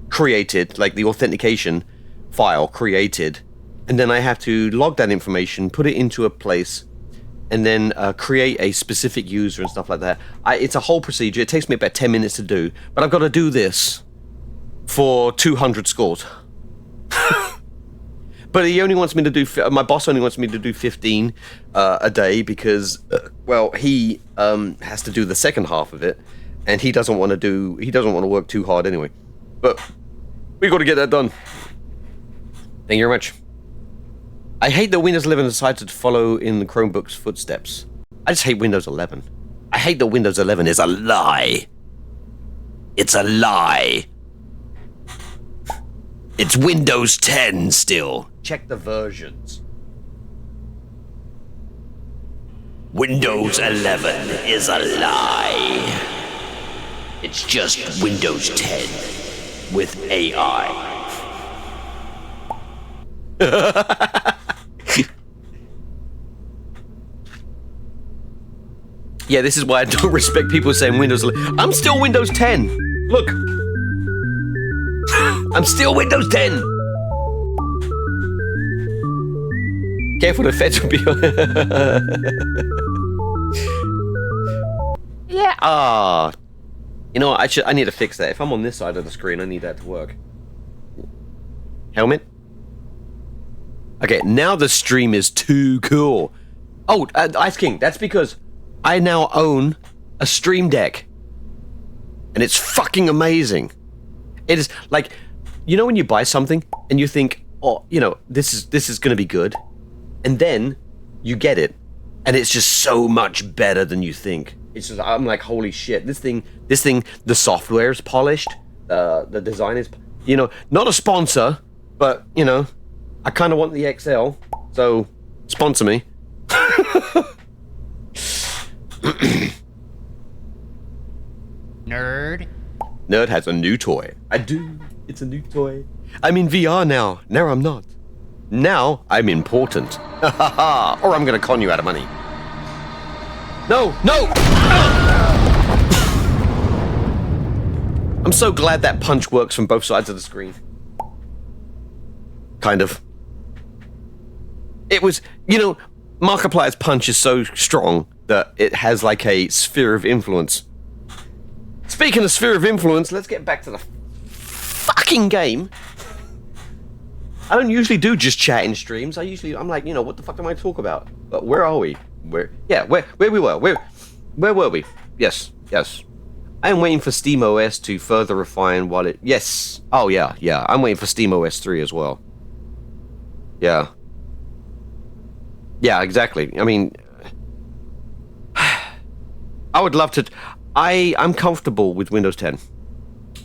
Speaker 1: created, like the authentication file created, and then I have to log that information, put it into a place, and then create a specific user and stuff like that. It's a whole procedure. It takes me about 10 minutes to do, but I've got to do this for 200 scores. But he only wants me to do, my boss only wants me to do 15 a day, because, well, he has to do the second half of it, and he doesn't want to work too hard anyway. But we got to get that done. Thank you very much. I hate that Windows 11 decided to follow in the Chromebook's footsteps. I just hate Windows 11.
Speaker 2: I hate that Windows 11 is a lie. It's a lie. It's Windows 10 still.
Speaker 1: Check the versions.
Speaker 2: Windows 11 is a lie. It's just Windows 10 with AI.
Speaker 1: Yeah, this is why I don't respect people saying Windows 11. I'm still Windows 10. Look. I'm still Windows 10. Careful, the feds will be on. Yeah. You know what? I need to fix that. If I'm on this side of the screen, I need that to work. Helmet. Okay, now the stream is too cool. Oh, Ice King, that's because I now own a Stream Deck. And it's fucking amazing. It is like, you know when you buy something and you think, oh, you know, this is gonna be good. And then you get it. And it's just so much better than you think. It's just, I'm like, holy shit, this thing, the software is polished. The design is, you know, not a sponsor, but, you know, I kind of want the XL, so sponsor me.
Speaker 5: Nerd.
Speaker 1: Nerd has a new toy. I do. It's a new toy. I'm in VR now. Now I'm not. Now I'm important. Or I'm gonna con you out of money. No! No! I'm so glad that punch works from both sides of the screen. Kind of. It was, you know, Markiplier's punch is so strong that it has like a sphere of influence. Speaking of sphere of influence, let's get back to the fucking game. I don't usually do just chat in streams. I'm like, you know, what the fuck am I talk about? But where are we? Where we were. Where were we? Yes. I am waiting for SteamOS to further refine what it... Yes. Oh, yeah. I'm waiting for SteamOS 3 as well. Yeah. Yeah, exactly. I mean... I would love to... I'm comfortable with Windows 10.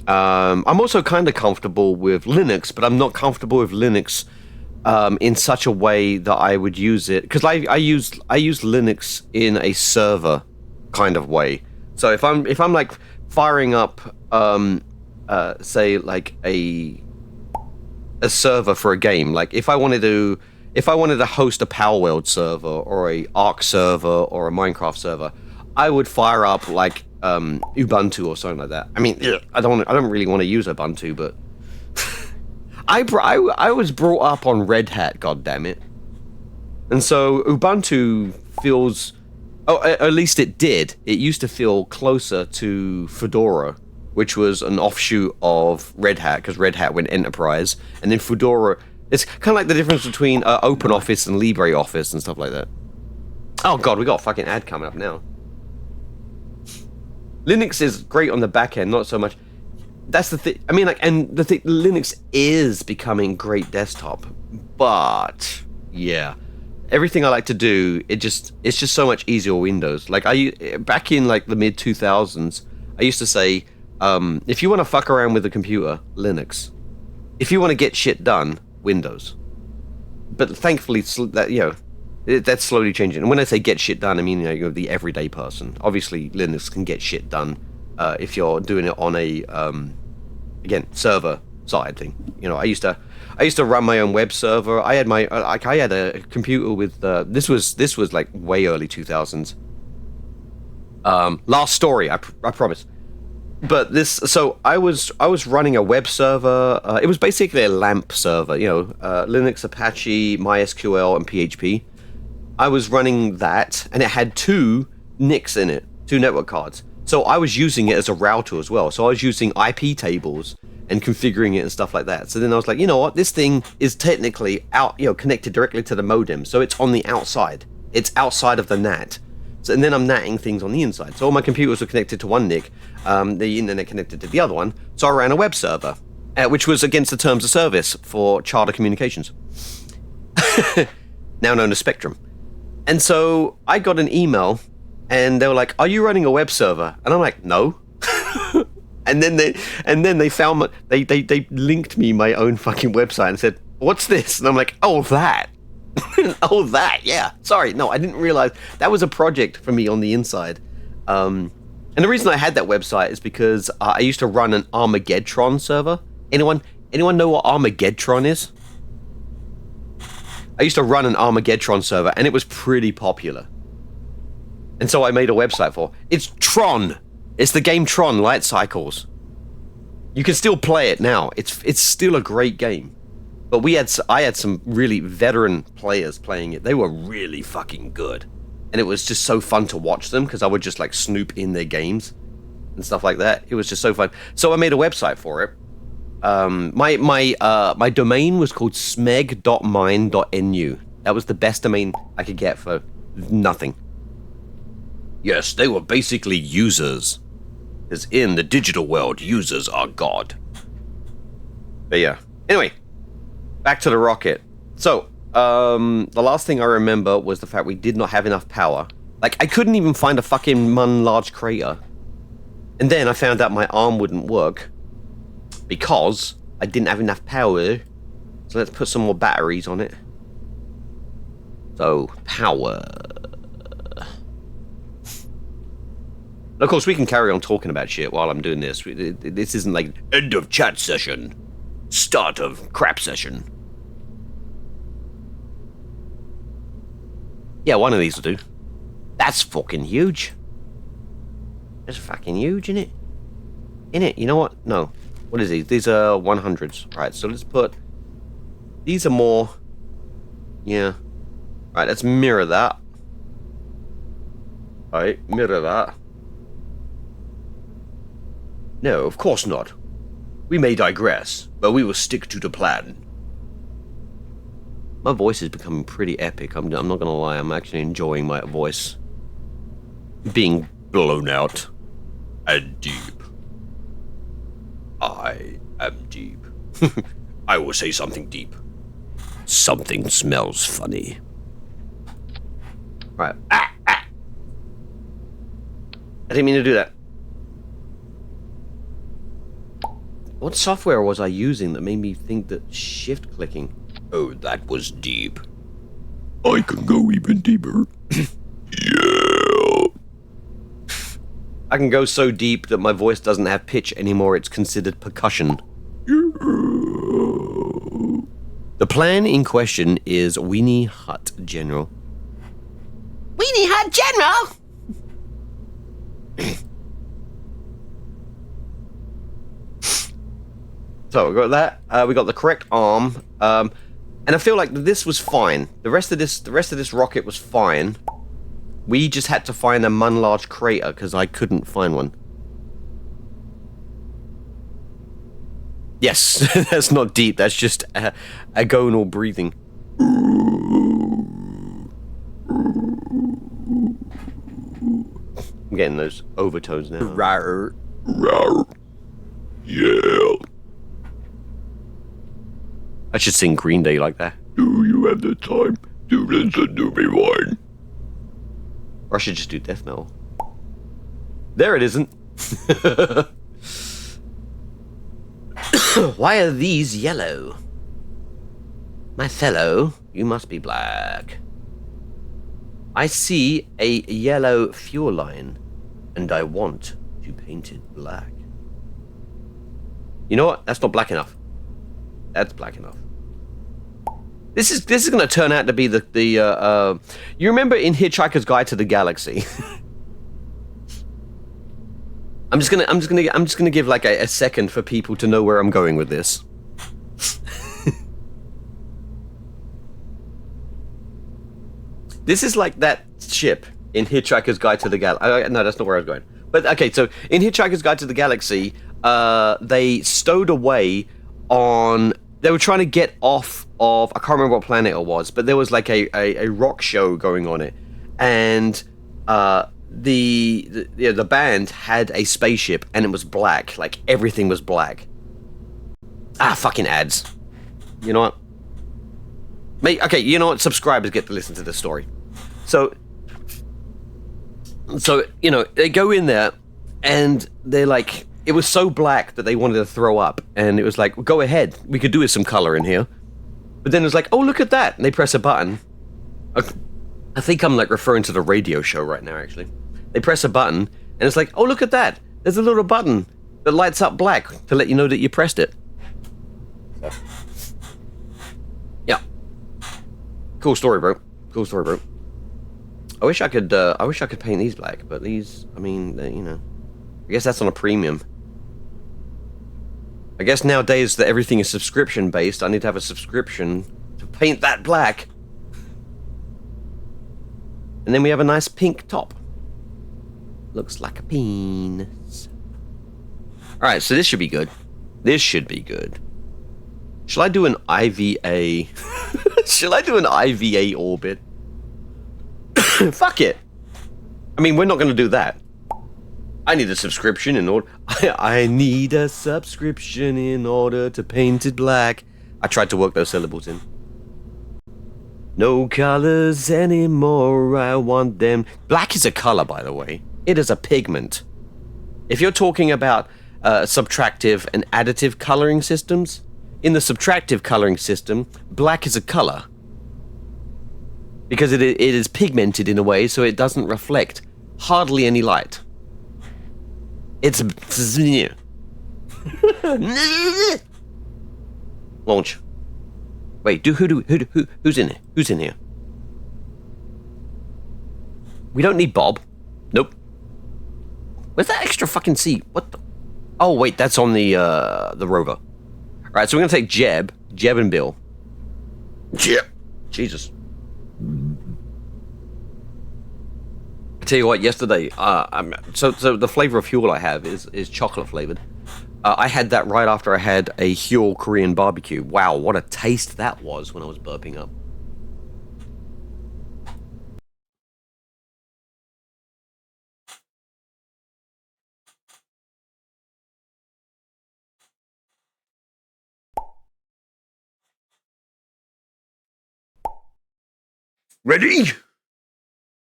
Speaker 1: I'm also kind of comfortable with Linux, but I'm not comfortable with Linux in such a way that I would use it... Because I use Linux in a server kind of way. So if I'm like firing up, say like a server for a game, like if I wanted to host a PowerWorld server or a Arc server or a Minecraft server, I would fire up like Ubuntu or something like that. I mean, I don't really want to use Ubuntu, but I was brought up on Red Hat, goddammit. And so Ubuntu feels... Oh, at least it did. It used to feel closer to Fedora, which was an offshoot of Red Hat, because Red Hat went enterprise, and then Fedora... It's kind of like the difference between OpenOffice and LibreOffice and stuff like that. Oh god, we got a fucking ad coming up now. Linux is great on the back end, not so much... That's the thing. I mean, like, and the thing, Linux is becoming great desktop, but yeah, everything I like to do, it's just so much easier with Windows. Like back in like the mid 2000s, I used to say, if you want to fuck around with the computer, Linux. If you want to get shit done, Windows. But thankfully, that, you know, that's slowly changing. And when I say get shit done, I mean, you know, you're the everyday person. Obviously, Linux can get shit done if you're doing it on a again, server side thing. You know, I used to run my own web server. I had a computer with this was like way early 2000s. Last story, I promise. But so I was running a web server. It was basically a LAMP server, you know, Linux, Apache, MySQL, and PHP. I was running that, and it had 2 NICs in it, 2 network cards. So I was using it as a router as well. So I was using IP tables and configuring it and stuff like that. So then I was like, you know what? This thing is technically connected directly to the modem. So it's on the outside. It's outside of the NAT. So, and then I'm NATing things on the inside. So all my computers were connected to one NIC, the internet connected to the other one. So I ran a web server, which was against the terms of service for Charter Communications, now known as Spectrum. And so I got an email, and they were like, "Are you running a web server?" And I'm like, "No." and then they found they linked me my own fucking website and said, "What's this?" And I'm like, "Oh, that." Oh, that. Yeah. Sorry. No, I didn't realize that was a project for me on the inside. And the reason I had that website is because I used to run an Armageddon server. Anyone know what Armageddon is? I used to run an Armageddon server, and it was pretty popular. And so I made a website for it. It's Tron. It's the game Tron Light Cycles. You can still play it now. It's still a great game. But I had some really veteran players playing it. They were really fucking good. And it was just so fun to watch them because I would just like snoop in their games and stuff like that. It was just so fun. So I made a website for it. My domain was called smeg.mine.nu. That was the best domain I could get for nothing.
Speaker 2: Yes, they were basically users. Because in the digital world, users are God.
Speaker 1: But yeah. Anyway, back to the rocket. So, the last thing I remember was the fact we did not have enough power. Like, I couldn't even find a fucking Mun Large Crater. And then I found out my arm wouldn't work because I didn't have enough power. So let's put some more batteries on it. So, power. Of course, we can carry on talking about shit while I'm doing this. This isn't like
Speaker 2: End of chat session. Start of crap session.
Speaker 1: Yeah, one of these will do. That's fucking huge. That's fucking huge, innit? Innit? You know what? No. What is these? These are 100s. Right, so let's put... These are more... Yeah. Right, let's mirror that. Alright, mirror that.
Speaker 2: No, of course not. We may digress, but we will stick to the plan.
Speaker 1: My voice is becoming pretty epic. I'm not gonna lie. I'm actually enjoying my voice being
Speaker 2: Blown out and deep. I am deep. I will say something deep. Something smells funny.
Speaker 1: right. I didn't mean to do that. What software was I using that made me think that shift clicking?
Speaker 2: Oh, that was deep. I can go even deeper. Yeah.
Speaker 1: I can go so deep that my voice doesn't have pitch anymore. It's considered percussion. The plan in question is Weenie Hut General.
Speaker 3: Weenie Hut General!
Speaker 1: So we got that. We got the correct arm, and I feel like this was fine. The rest of this rocket was fine. We just had to find a Mun Large Crater because I couldn't find one. Yes, that's not deep. That's just agonal breathing. I'm getting those overtones now.
Speaker 2: Rawr. Rawr. Yeah.
Speaker 1: I should sing Green Day like that.
Speaker 2: Do you have the time to listen to me whine?
Speaker 1: Or I should just do death metal. There it isn't. Why are these yellow? My fellow, you must be black. I see a yellow fuel line, and I want to paint it black. You know what? That's not black enough. That's black enough. This is going to turn out to be the you remember in Hitchhiker's Guide to the Galaxy? I'm just gonna give like a second for people to know where I'm going with this. This is like that ship in Hitchhiker's Guide to the Galaxy. No, that's not where I was going. But okay, so in Hitchhiker's Guide to the Galaxy, they stowed away on. They were trying to get off of, I can't remember what planet it was, but there was like a rock show going on it, and the band had a spaceship and it was black, like everything was black. Ah, fucking ads. You know what? Okay, you know what? Subscribers get to listen to this story. So So, you know, they go in there and they're like, it was so black that they wanted to throw up. And it was like, well, go ahead. We could do with some color in here. But then it was like, oh, look at that. And they press a button. I think I'm like referring to the radio show right now, actually. They press a button and it's like, oh, look at that. There's a little button that lights up black to let you know that you pressed it. So. Yeah. Cool story, bro. Cool story, bro. I wish I could paint these black, but these, I mean, you know, I guess that's on a premium. I guess nowadays that everything is subscription based, I need to have a subscription to paint that black. And then we have a nice pink top. Looks like a penis. Alright, so this should be good. This should be good. Shall I do an IVA? Shall I do an IVA orbit? Fuck it. I mean, we're not going to do that. I need a subscription in order... I need a subscription in order to paint it black. I tried to work those syllables in. No colors anymore, I want them... Black is a color, by the way. It is a pigment. If you're talking about subtractive and additive coloring systems, in the subtractive coloring system, black is a color. Because it is pigmented in a way, so it doesn't reflect hardly any light. It's... Launch. Wait, who's in here? Who's in here? We don't need Bob. Nope. Where's that extra fucking seat? What the... Oh, wait, that's on the rover. Alright, so we're gonna take Jeb and Bill. Jeb. Jesus. I tell you what, yesterday, so the flavor of Huel I have is chocolate flavored. I had that right after I had a Huel Korean barbecue. Wow, what a taste that was when I was burping up.
Speaker 2: Ready?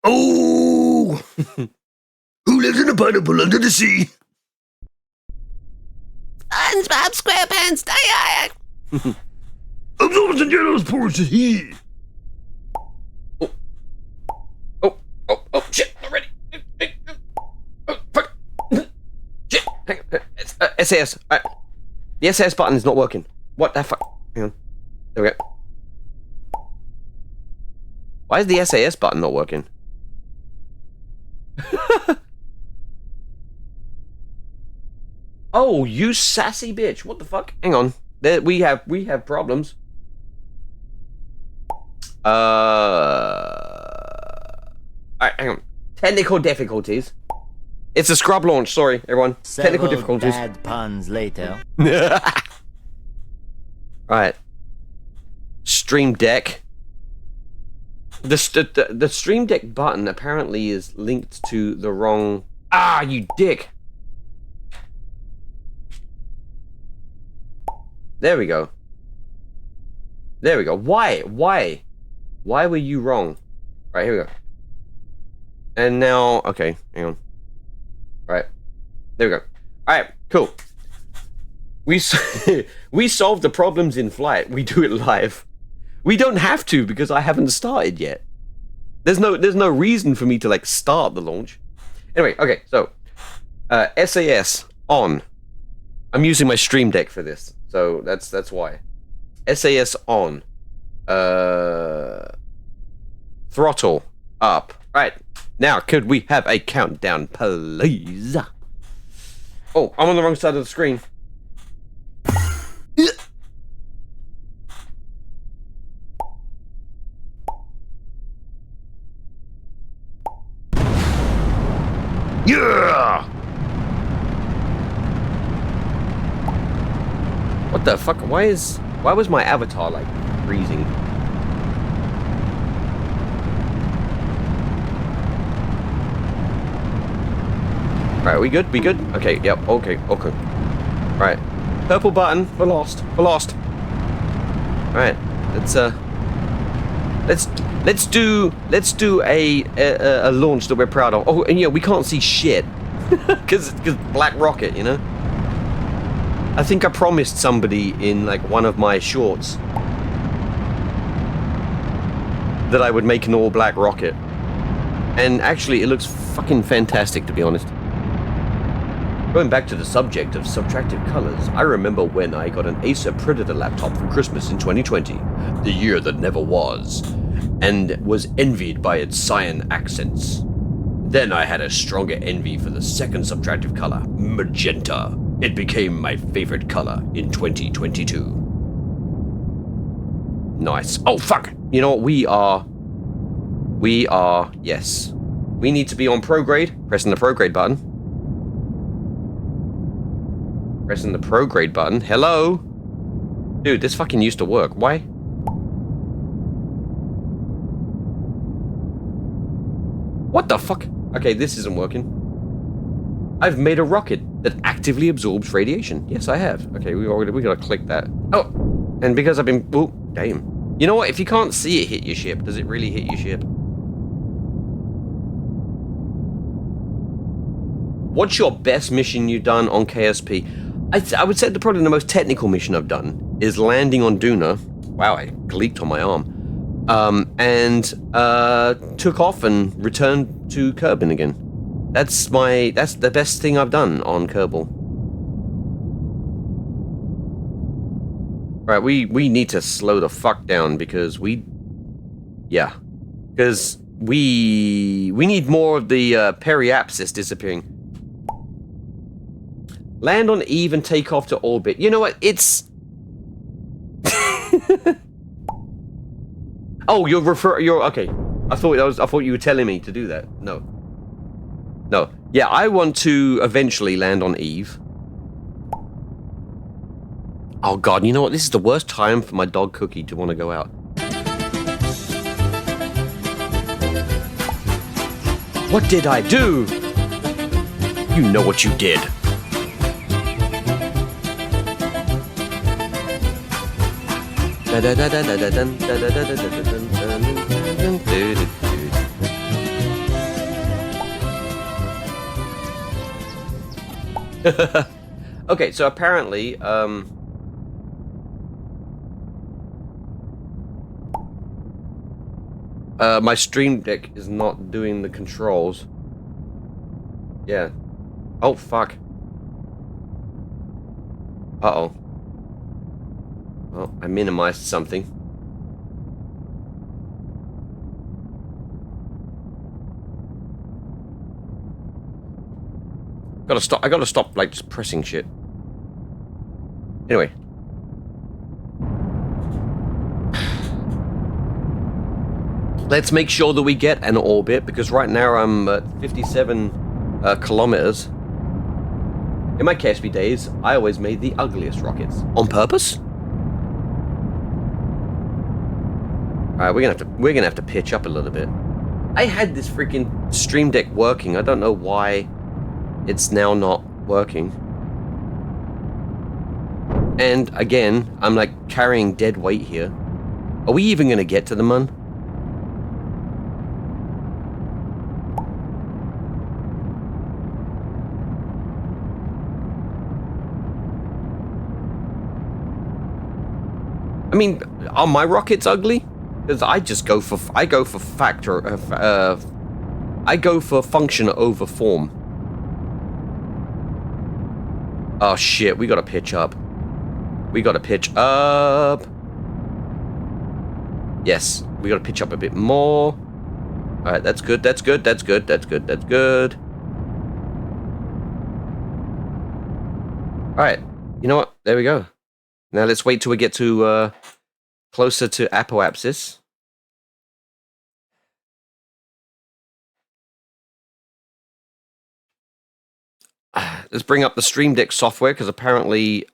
Speaker 2: Oh! Who lives in a pineapple under the sea? SpongeBob SquarePants, Absorbs and yellows porous heat.
Speaker 1: Oh, shit, I'm ready. Oh, fuck. Shit, hang on. SAS. The SAS button is not working. What the fuck? Hang on. There we go. Why is the SAS button not working? Oh, you sassy bitch. What the fuck? Hang on. There, we have problems. Alright, hang on. Technical difficulties. It's a scrub launch, sorry, everyone. Technical difficulties.
Speaker 5: Bad puns later.
Speaker 1: Right. Stream Deck. The Stream Deck button apparently is linked to the wrong... Ah, you dick! There we go. There we go. Why? Why were you wrong? Right, here we go. And now... Okay, hang on. Right. There we go. Alright, cool. We solved the problems in flight. We do it live. We don't have to because I haven't started yet. There's no reason for me to like start the launch. Anyway, okay, so SAS on. I'm using my Stream Deck for this, so that's why. SAS on. Throttle up. Right. Now, could we have a countdown, please? Oh, I'm on the wrong side of the screen.
Speaker 2: Yeah!
Speaker 1: What the fuck? Why was my avatar like freezing? Right, we good? We good? Okay, yep, okay. Right. Purple button, we're lost. Right, let's let's do a launch that we're proud of. Oh, and yeah, we can't see shit because black rocket, you know. I think I promised somebody in like one of my shorts that I would make an all black rocket, and actually it looks fucking fantastic, to be honest. Going back to the subject of subtractive colors, I remember when I got an Acer Predator laptop for Christmas in 2020, the year that never was, and was envied by its cyan accents. Then I had a stronger envy for the second subtractive color, magenta. It became my favorite color in 2022. Nice. Oh, fuck! You know what? We are, yes. We need to be on prograde. Pressing the prograde button. Pressing the prograde button. Hello? Dude, this fucking used to work. Why? What the fuck? Okay, this isn't working. I've made a rocket that actively absorbs radiation. Yes, I have. Okay, we gotta click that. Oh, and because I've been... Oh, damn. You know what? If you can't see it hit your ship, does it really hit your ship? What's your best mission you've done on KSP? I would say probably the most technical mission I've done is landing on Duna. Wow, I gleeked on my arm. And took off and returned to Kerbin again. That's the best thing I've done on Kerbal. Right, we need to slow the fuck down because we need more of the periapsis disappearing. Land on Eve and take off to orbit. You know what? It's... Oh, you're okay. I thought you were telling me to do that. No. Yeah, I want to eventually land on Eve. Oh god, you know what? This is the worst time for my dog Cookie to want to go out. What did I do? You know what you did. Okay, so apparently, my Stream Deck is not doing the controls. Yeah. Oh, fuck. Uh-oh. Well, I minimized something. I gotta stop, like, just pressing shit. Anyway. Let's make sure that we get an orbit, because right now I'm at 57 kilometers. In my KSP days, I always made the ugliest rockets. On purpose? Alright, we're gonna have to pitch up a little bit. I had this freaking Stream Deck working. I don't know why it's now not working. And again, I'm like carrying dead weight here. Are we even gonna get to the Mun? I mean, are my rockets ugly? Because I go for function over form. Oh shit, we gotta pitch up. We gotta pitch up. Yes, we gotta pitch up a bit more. Alright, that's good, that's good, that's good, that's good, that's good. Alright, you know what? There we go. Now let's wait till we get to closer to apoapsis. Let's bring up the Stream Deck software, because apparently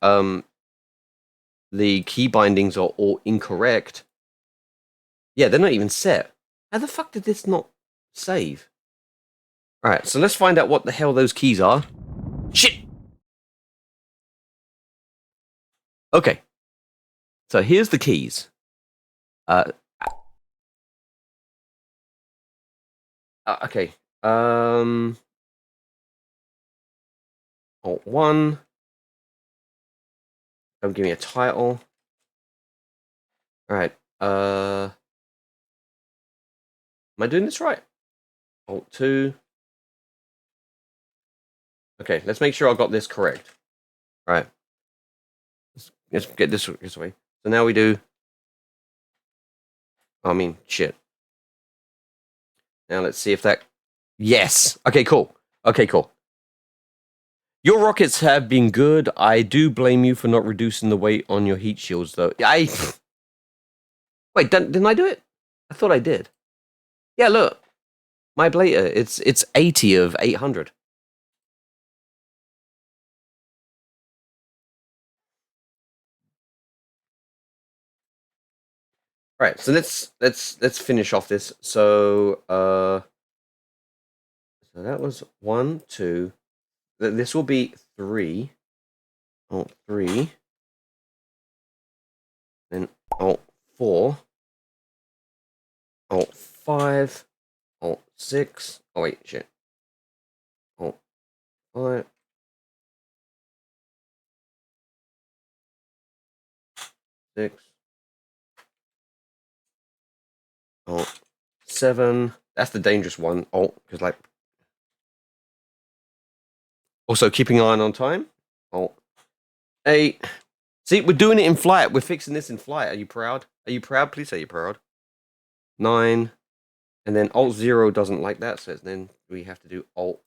Speaker 1: the key bindings are all incorrect. Yeah, they're not even set. How the fuck did this not save? Alright, so let's find out what the hell those keys are. Shit! Okay. So here's the keys. Okay. Alt 1. Don't give me a title. All right. Am I doing this right? Alt 2. Okay, let's make sure I got this correct. All right. Let's get this way. So now we do. I mean, shit. Now let's see if that. Yes. Okay, cool. Okay, cool. Your rockets have been good. I do blame you for not reducing the weight on your heat shields, though. Wait, didn't I do it? I thought I did. Yeah, look. My blader, it's 80 of 800. All right, so let's finish off this. So so that was 1, 2. This will be 3. Alt 3. Then Alt 4. Alt 5. Alt 6. Oh wait, shit. Alt 5. 6. Alt 7. That's the dangerous one. Alt, because like. Also keeping an eye on time. Alt 8. See, we're doing it in flight. We're fixing this in flight. Are you proud? Are you proud? Please say you're proud. 9. And then Alt 0 doesn't like that, so then we have to do Alt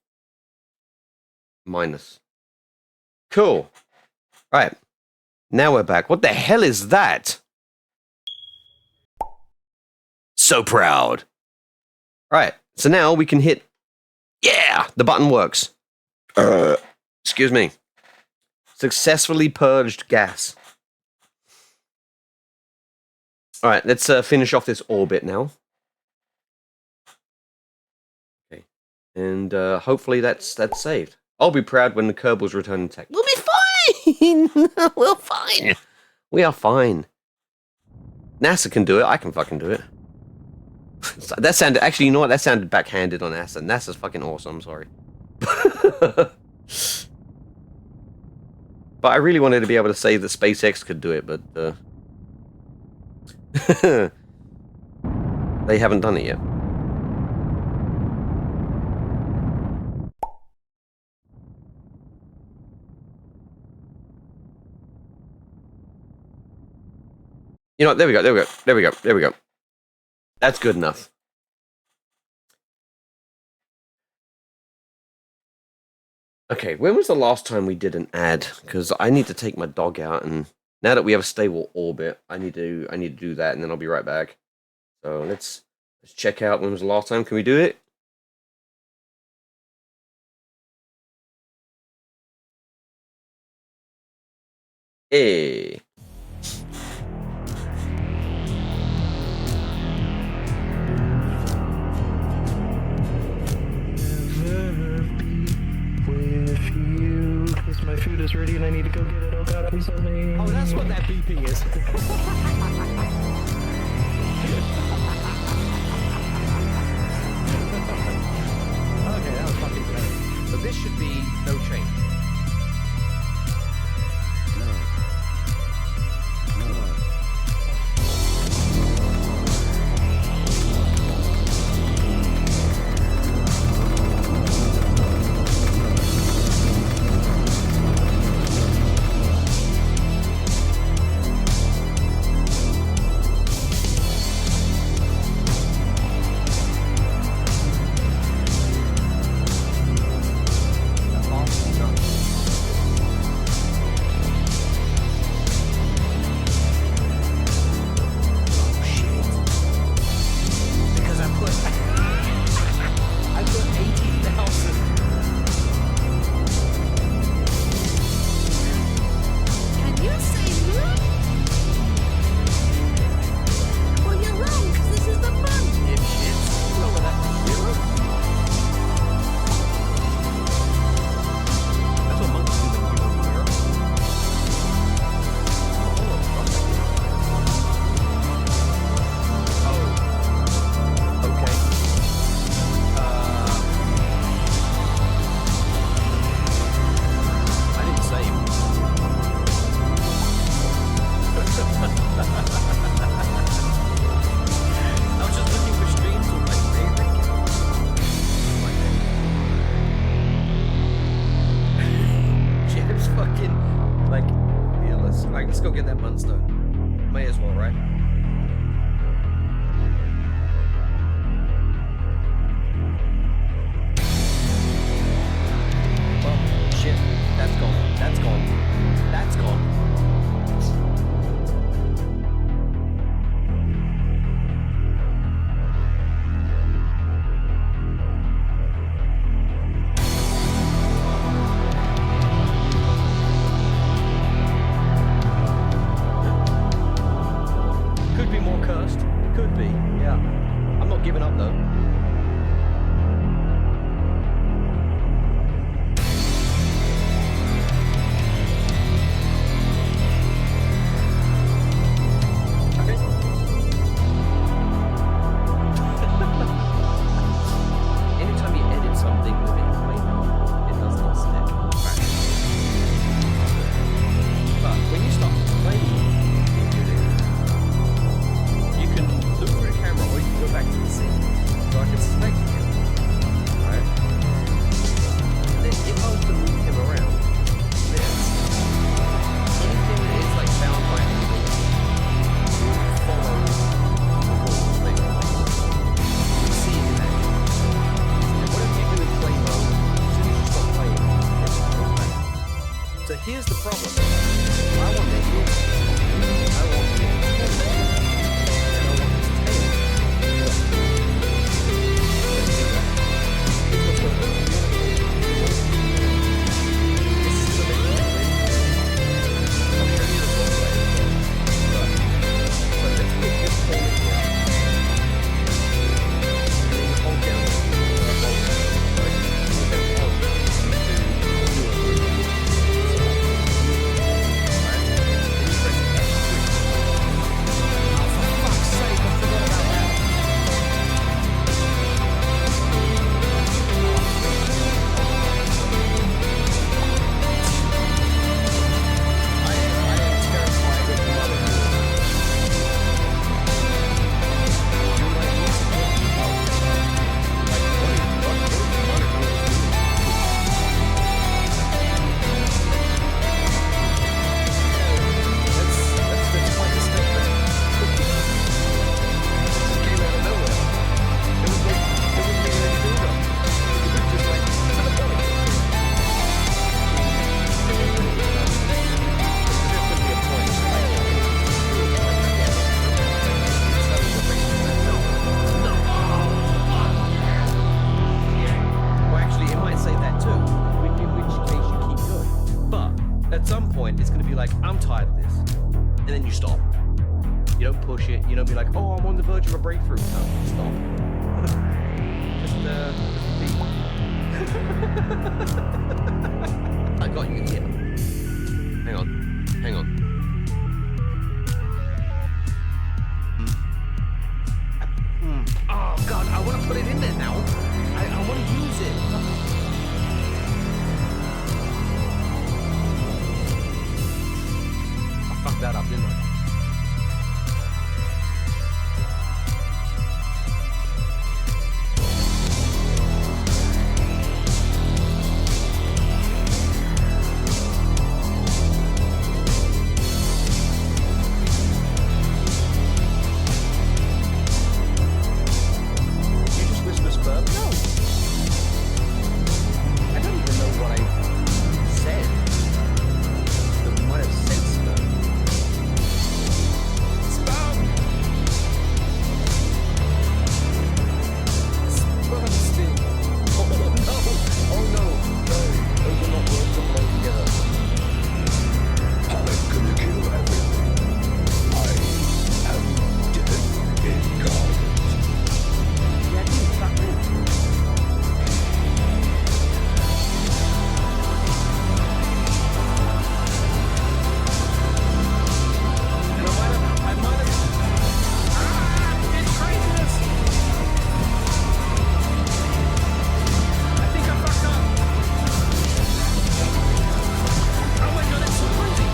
Speaker 1: minus. Cool. Right. Now we're back. What the hell is that?
Speaker 2: So proud.
Speaker 1: Right. So now we can hit. Yeah, the button works. Excuse me. Successfully purged gas. All right, let's finish off this orbit now. Okay, and hopefully that's saved. I'll be proud when the Kerbals return intact. We'll be fine. We're fine. We are fine. NASA can do it. I can fucking do it. That sounded actually. You know what? That sounded backhanded on NASA. NASA's fucking awesome. I'm sorry. But I really wanted to be able to say that SpaceX could do it, but they haven't done it yet. You know what? There we go. There we go. There we go. There we go. That's good enough. Okay, when was the last time we did an ad? Because I need to take my dog out, and now that we have a stable orbit, I need to do that, and then I'll be right back. So let's check out when was the last time. Can we do it? Hey.
Speaker 5: My food is ready and I need to go get it. Oh God, please help me.
Speaker 4: Oh, that's what that beeping is.
Speaker 5: Okay,
Speaker 1: that was fucking great. So this should be no change. giving up though. Anytime you edit something within Playmo, it does not snap. Right. But when you start playing, you can look through the camera or you can go back to the scene. So I can select him. Right? And then if I was to move him around, this, anything that is like bound by anything will follow the rules, basically. You can see it in action. And whatever you do in play mode, as soon as you stop playing, it's goes back. So here's the problem. I want this look. I want this tail. And I want this tail. Let's do that. Because we're going to this is the big thing. I'll show you the full way. So let's put this tail in here. And then you hold down the hold down L to do a move. Alright? Then you press F3. Oh, for fuck's sake, I forgot about that. I am terrified of the mother. You might need to get out. Like, what is the mother doing? Let's find this thing then. Just came out of nowhere. It was like, it wasn't even any build-up. It was just like, and then when it was done, there's going to be a point where I can do it like again. That's how the thing is. No. Well, actually, it might say that too, in which case you keep going. But at some point, it's going to be like, I'm tired of this. And then you stop. You don't push it. You don't be like, oh, I'm on the verge of a breakthrough. No, stop. just be. I got you here. Hang on. Oh God, I want to put it in there now. I want to use it. I fucked that up, didn't I? You just whisper sperm? No. I don't even know what I said. That might have said sperm. Sperm! Sperm sting. Oh no! Oh no! No, those are not words that belong together.
Speaker 4: I'm gonna kill everything. I am dead incarnate.
Speaker 1: Yeah, dude, fuck me. And I might have. Ah! It's craziness! I think I fucked up. Oh my God, it's so crazy.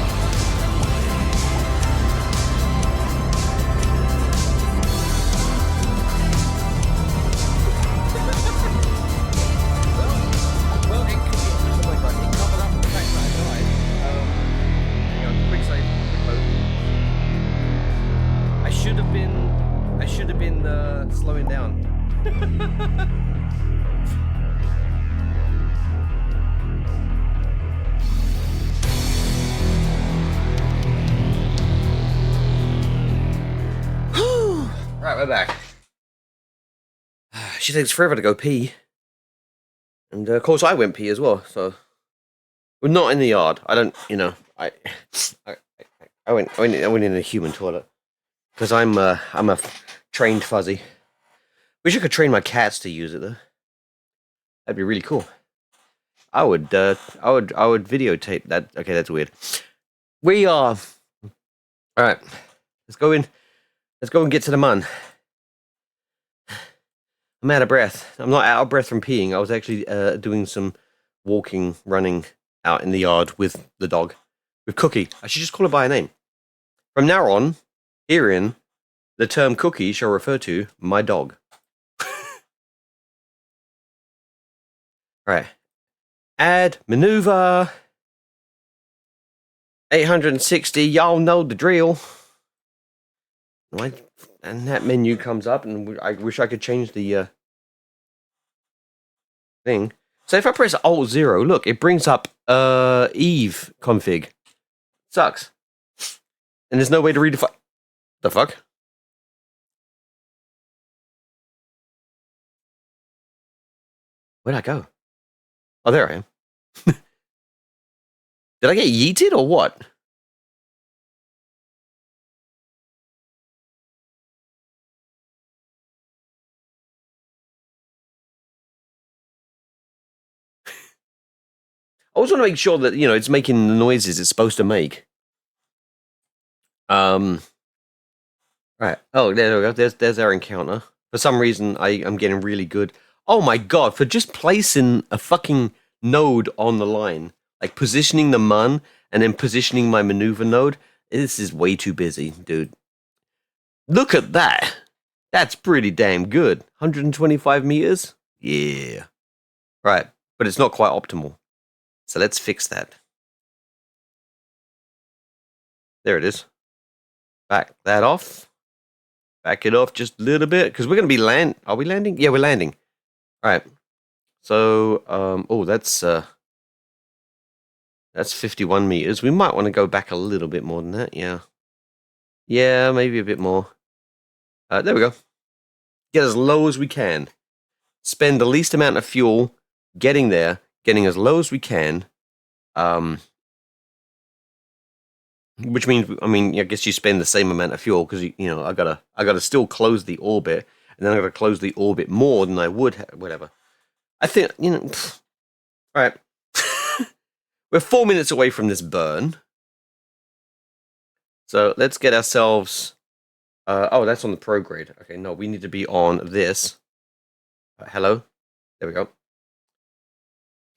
Speaker 1: Well, it could be. Oh my God, it covered up the fact that I died. Hang on, quick save, quick load. I should have been slowing down. Right, we're back. She takes forever to go pee. And of course I went pee as well, so we're not in the yard. I don't, I went in a human toilet because I'm a trained fuzzy. Wish I could train my cats to use it though. That'd be really cool. I would videotape that. Okay, that's weird. We are. All right. Let's go in. Let's go and get to the mun. I'm out of breath. I'm not out of breath from peeing. I was actually doing some walking, running out in the yard with the dog, with Cookie. I should just call her by a name. From now on, herein, the term Cookie shall refer to my dog. Right. Add maneuver. 860. Y'all know the drill. And that menu comes up, and I wish I could change the thing. So if I press Alt-0, look, it brings up Eve config. Sucks. And there's no way to redefine. The fuck? Where'd I go? Oh, there I am. Did I get yeeted or what? I always want to make sure that, you know, it's making the noises it's supposed to make. Right. Oh, there we go. There's our encounter. For some reason, I'm getting really good. Oh my god, for just placing a fucking node on the line, like positioning the mun and then positioning my maneuver node, this is way too busy, dude. Look at that. That's pretty damn good. 125 meters? Yeah. Right, but it's not quite optimal. So let's fix that. There it is. Back that off. Back it off just a little bit, because we're going to be Are we landing? Yeah, we're landing. All right. So, oh, that's 51 meters. We might want to go back a little bit more than that. Yeah. Yeah, maybe a bit more. There we go. Get as low as we can. Spend the least amount of fuel getting there, getting as low as we can. Which means, I mean, I guess you spend the same amount of fuel because you know I gotta still close the orbit, and then I gotta close the orbit more than I would whatever. I think, you know, all right. We're 4 minutes away from this burn, so let's get ourselves. Oh, that's on the prograde. Okay, no, we need to be on this. Hello, there we go.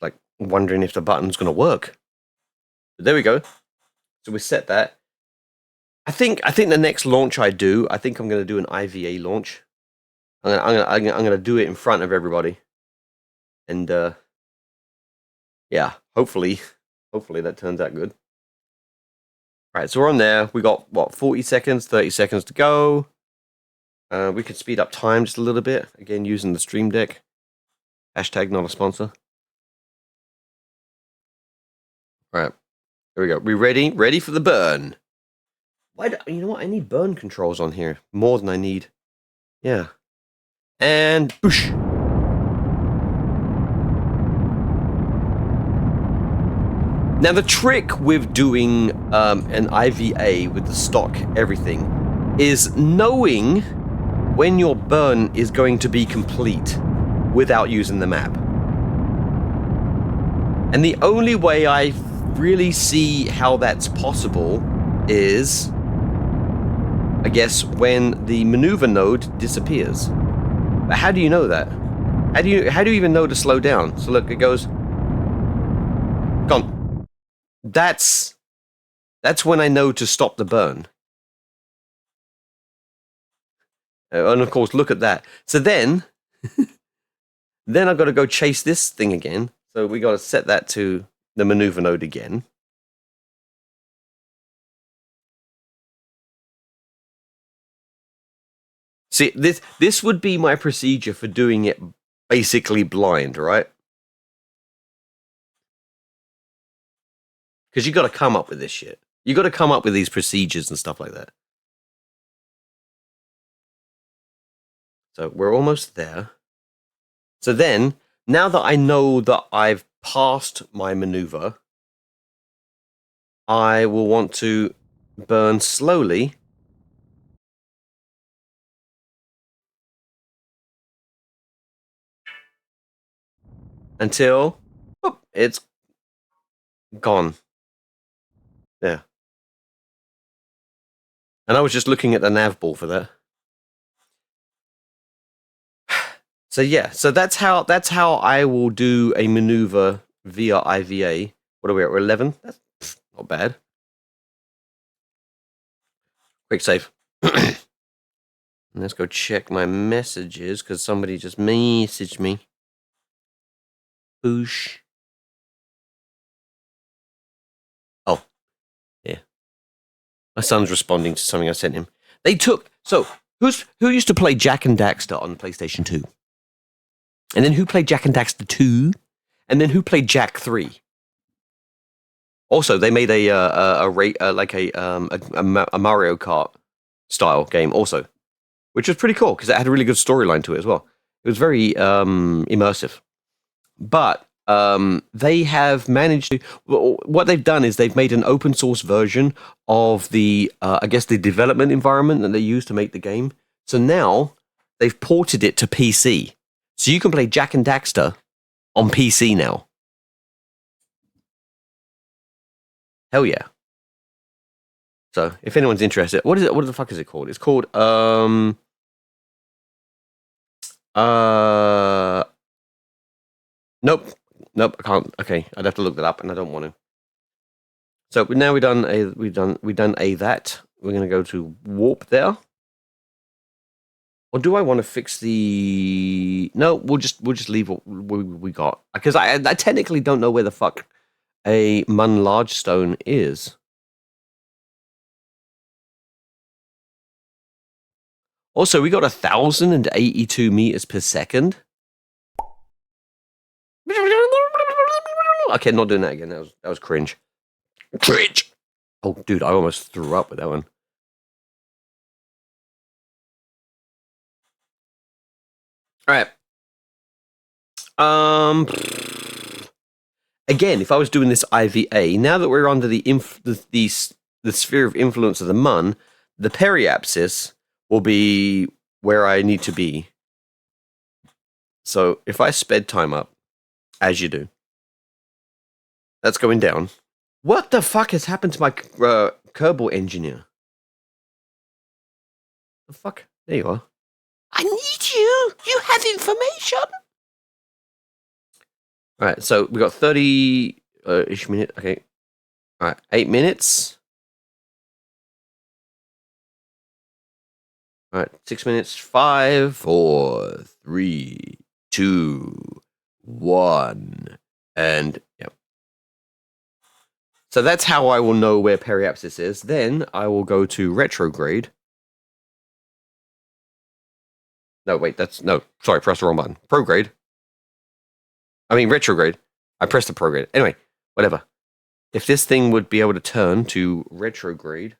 Speaker 1: Like wondering if the button's gonna work. But there we go. So we set that. I think the next launch I do, I think I'm going to do an IVA launch. I'm gonna do it in front of everybody, and yeah, hopefully that turns out good. All right, so we're on there. We got what, 40 seconds, 30 seconds to go. We could speed up time just a little bit again using the Stream Deck. Hashtag not a sponsor. All right. There we go. We ready? Ready for the burn. You know what? I need burn controls on here. More than I need. Yeah. And boosh. Now the trick with doing an IVA with the stock everything is knowing when your burn is going to be complete without using the map. And the only way I really see how that's possible is, I guess, when the maneuver node disappears. But how do you know that? How do you even know to slow down? So look, it goes gone. That's when I know to stop the burn. And of course, look at that. So then I've got to go chase this thing again. So we got to set that to the maneuver node again. See, this would be my procedure for doing it basically blind, right? Because you got to come up with this shit. You got to come up with these procedures and stuff like that. So we're almost there. So then, now that I know that I've passed my maneuver, I will want to burn slowly. until whoop, it's gone. Yeah. And I was just looking at the nav ball for that. So yeah, so that's how I will do a maneuver via IVA. What are we at? We're 11. That's not bad. Quick save. Let's go check my messages because somebody just messaged me. Boosh. Oh, yeah. My son's responding to something I sent him. They took who used to play Jack and Daxter on PlayStation 2? And then who played Jack and Daxter 2? And then who played Jack 3? Also, they made a Mario Kart style game also, which was pretty cool because it had a really good storyline to it as well. It was very immersive. But they have managed to. What they've done is they've made an open source version of the, I guess, the development environment that they used to make the game. So now they've ported it to PC. So you can play Jack and Daxter on PC now. Hell yeah. So if anyone's interested, what is it? What the fuck is it called? It's called nope, I can't. Okay, I'd have to look that up, and I don't want to. So now we've done that. We're gonna go to warp there. Or do I want to fix the? No, we'll just leave what we got because I technically don't know where the fuck a Mun Large Stone is. Also, we got 1,082 meters per second. Okay, not doing that again. That was cringe. Cringe. Oh, dude, I almost threw up with that one. All right. Again, if I was doing this IVA, now that we're under the sphere of influence of the Mun, the periapsis will be where I need to be. So if I sped time up, as you do, that's going down. What the fuck has happened to my Kerbal engineer? The fuck? There you are. I need you. You have information. All right, so we got 30-ish minutes. Okay. All right, 8 minutes. All right, 6 minutes. 5, 4, 3, 2, 1, and yep. So that's how I will know where periapsis is. Then I will go to retrograde. No, wait, sorry, press the wrong button. Prograde. I mean, retrograde. I pressed the prograde. Anyway, whatever. If this thing would be able to turn to retrograde.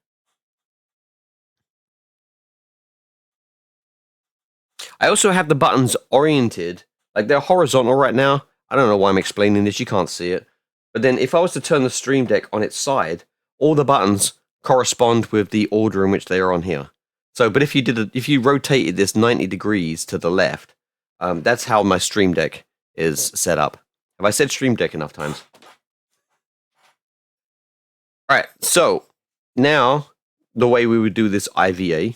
Speaker 1: I also have the buttons oriented. Like, they're horizontal right now. I don't know why I'm explaining this. You can't see it. But then if I was to turn the Stream Deck on its side, all the buttons correspond with the order in which they are on here. So, but if you rotated this 90 degrees to the left, that's how my Stream Deck is set up. Have I said Stream Deck enough times? All right, so now the way we would do this IVA,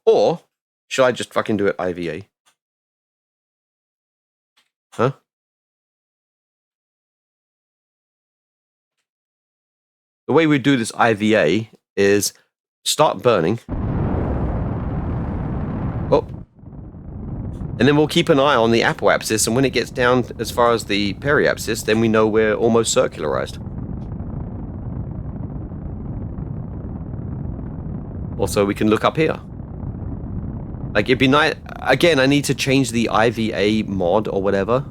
Speaker 1: or should I just fucking do it IVA? Huh? The way we do this IVA is start burning. Oh. And then we'll keep an eye on the apoapsis, and when it gets down as far as the periapsis, then we know we're almost circularized. Also, we can look up here. Like, it'd be nice. Again, I need to change the IVA mod or whatever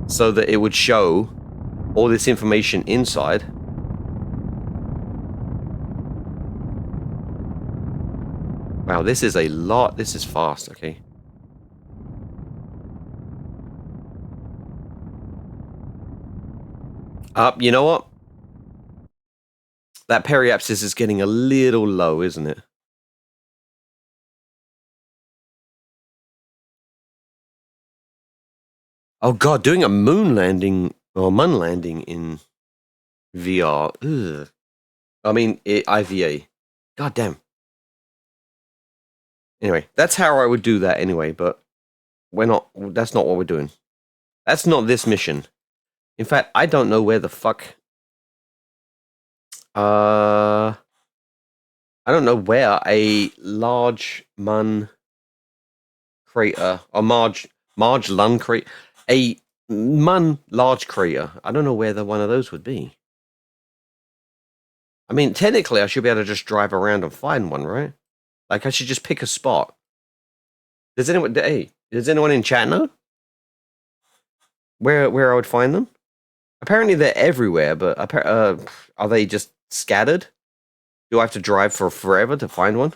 Speaker 1: so that it would show all this information inside. Wow, this is a lot. This is fast, okay. You know what? That periapsis is getting a little low, isn't it? Oh god, doing a moon landing or Mun landing in VR. Ugh. I mean, IVA. God damn. Anyway, that's how I would do that anyway, but we're not. That's not what we're doing. That's not this mission. In fact, I don't know where the fuck. I don't know where a large Mun crater or Marge Lun crater, a Mun Large Crater. I don't know where the one of those would be. I mean, technically, I should be able to just drive around and find one, right? Like, I should just pick a spot. Does anyone in chat know where I would find them? Apparently, they're everywhere, but are they just scattered? Do I have to drive for forever to find one?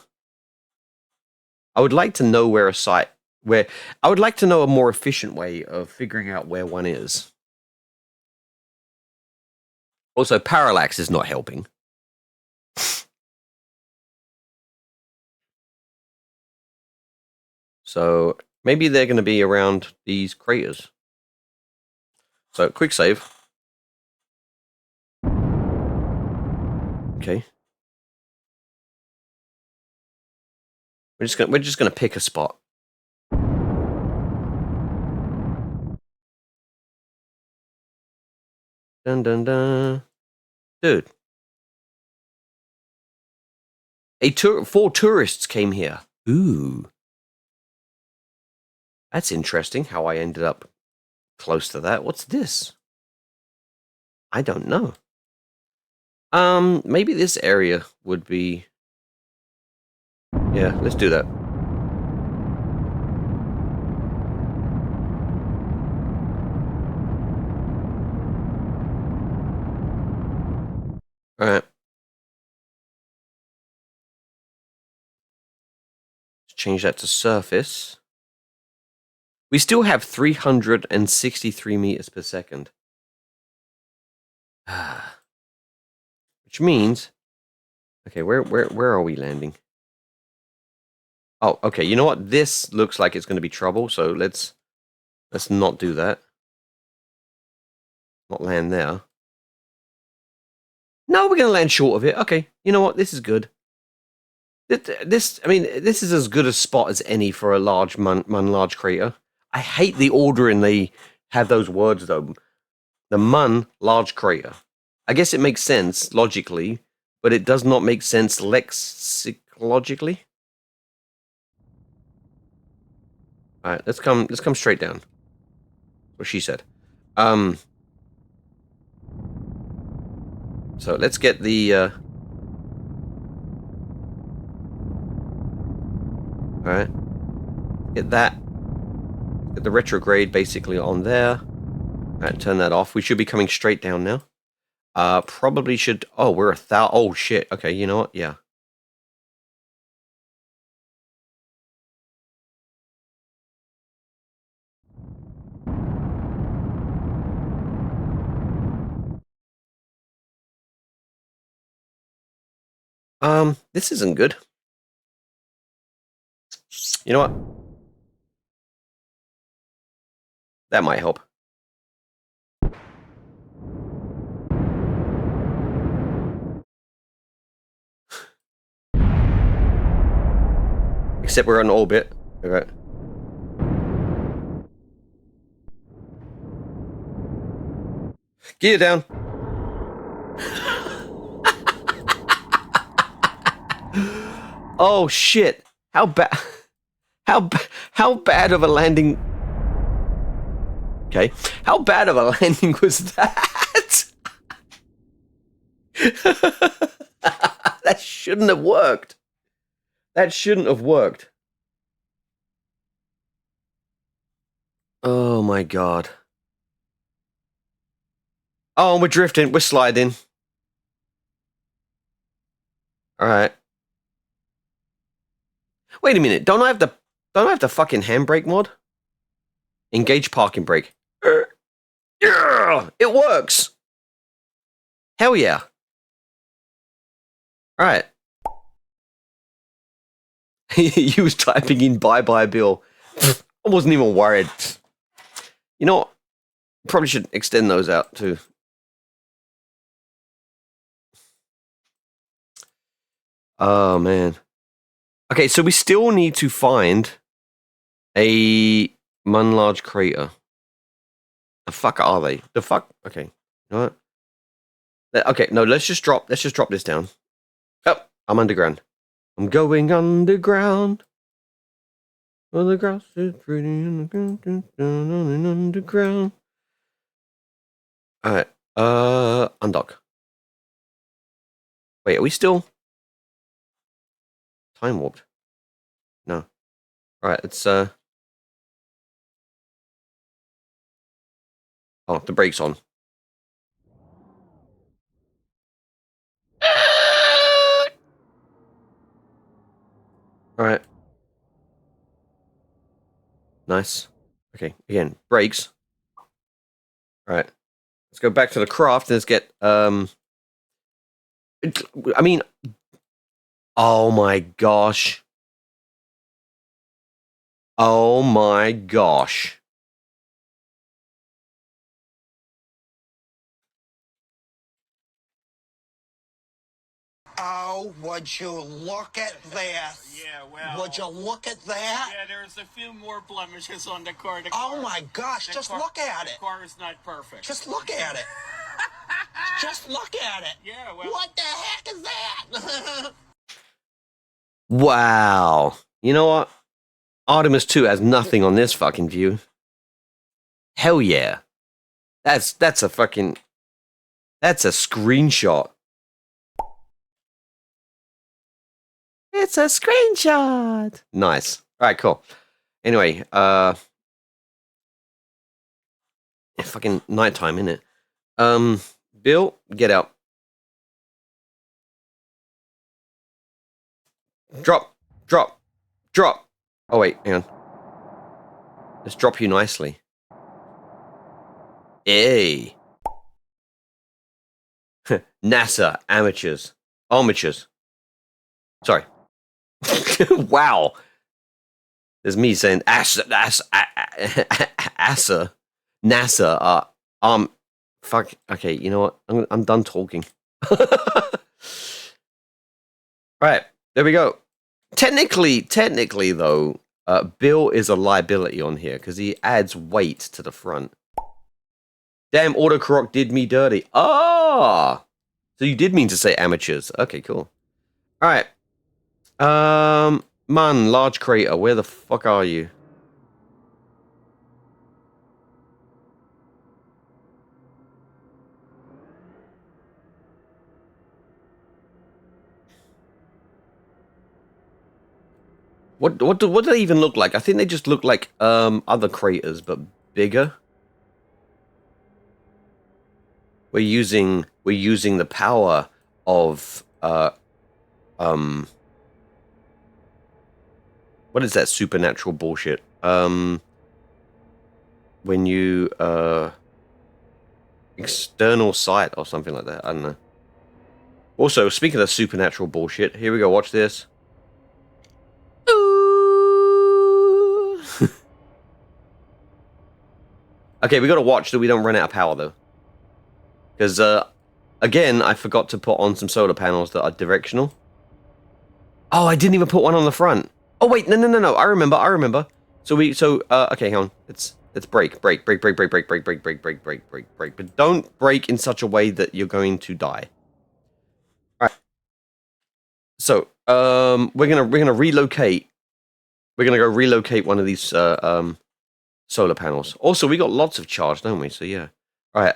Speaker 1: I would like to know I would like to know a more efficient way of figuring out where one is. Also, parallax is not helping. So maybe they're going to be around these craters. So quick save. Okay. We're just gonna pick a spot. Dun dun dun. Dude. 4 tourists came here. Ooh. That's interesting how I ended up close to that. What's this? I don't know. Maybe this area would be... Yeah, let's do that. Alright. Let's change that to surface. We still have 363 meters per second. Which means... Okay, where are we landing? Oh, okay, you know what? This looks like it's going to be trouble, so let's not do that. Not land there. No, we're going to land short of it. Okay, you know what? This is good. This is as good a spot as any for a large Mun Large Crater. I hate the ordering they have those words, though. The Mun Large Crater. I guess it makes sense, logically, but it does not make sense lexicologically. Alright, let's come straight down. What she said. So let's get the alright. Get that. Get the retrograde basically on there. Alright, turn that off. We should be coming straight down now. Probably should... Oh, we're 1,000... Oh, shit. Okay, you know what? Yeah. This isn't good. You know what? That might help. Except we're on orbit. Okay. Gear down. Oh shit! How bad? How bad of a landing? Okay, how bad of a landing was that? That shouldn't have worked. That shouldn't have worked. Oh my god. Oh, we're drifting. We're sliding. All right. Wait a minute. Don't I have the fucking handbrake mod? Engage parking brake. Yeah, it works. Hell yeah. All right. He was typing in bye-bye Bill. I wasn't even worried. You know, Probably should extend those out too. Oh man. Okay, so we still need to find a Mun Large Crater. The fuck are they? The fuck? Okay. You know what? Okay, no, let's just drop this down. Oh, I'm underground. I'm going underground. Well, the grass is pretty underground. Alright. Undock. Wait, are we still time warped? No. Alright, it's oh, the brake's on. Alright. Nice. Okay, again, brakes. Alright. Let's go back to the craft and let's get I mean, oh my gosh. Oh my gosh.
Speaker 6: Oh, would you look at this?
Speaker 7: Yeah, well.
Speaker 6: Would you look at that?
Speaker 7: Yeah, there's a few more blemishes on the car.
Speaker 6: Oh my gosh, just look at it.
Speaker 7: The car is not perfect.
Speaker 6: Just look at it. Just look at it.
Speaker 7: Yeah, well.
Speaker 6: What the heck is that?
Speaker 1: Wow. You know what? Artemis 2 has nothing on this fucking view. Hell yeah. That's a fucking... That's a screenshot. It's a screenshot. Nice. Alright, cool. Anyway, fucking nighttime, innit? Bill, get out. Drop. Oh wait, hang on. Let's drop you nicely. Hey. NASA, amateurs. Armatures. Sorry. Wow. There's me saying NASA. Fuck. Okay, you know what? I'm done talking. Right, there we go. Technically though, Bill is a liability on here because he adds weight to the front. Damn, autocorrect did me dirty. Ah, so you did mean to say amateurs. Okay, cool. All right. Mun Large Crater, where the fuck are you? What do they even look like? I think they just look like other craters but bigger. We're using the power of what is that supernatural bullshit? When you external sight or something like that. I don't know. Also, speaking of supernatural bullshit, here we go. Watch this. Okay, we gotta watch that we don't run out of power though. Because again, I forgot to put on some solar panels that are directional. Oh, I didn't even put one on the front. Oh wait, no. I remember. So okay, hang on. Let's brake. But don't brake in such a way that you're going to die. All right. So we're gonna relocate. We're gonna go relocate one of these solar panels. Also, we got lots of charge, don't we? So yeah. All right.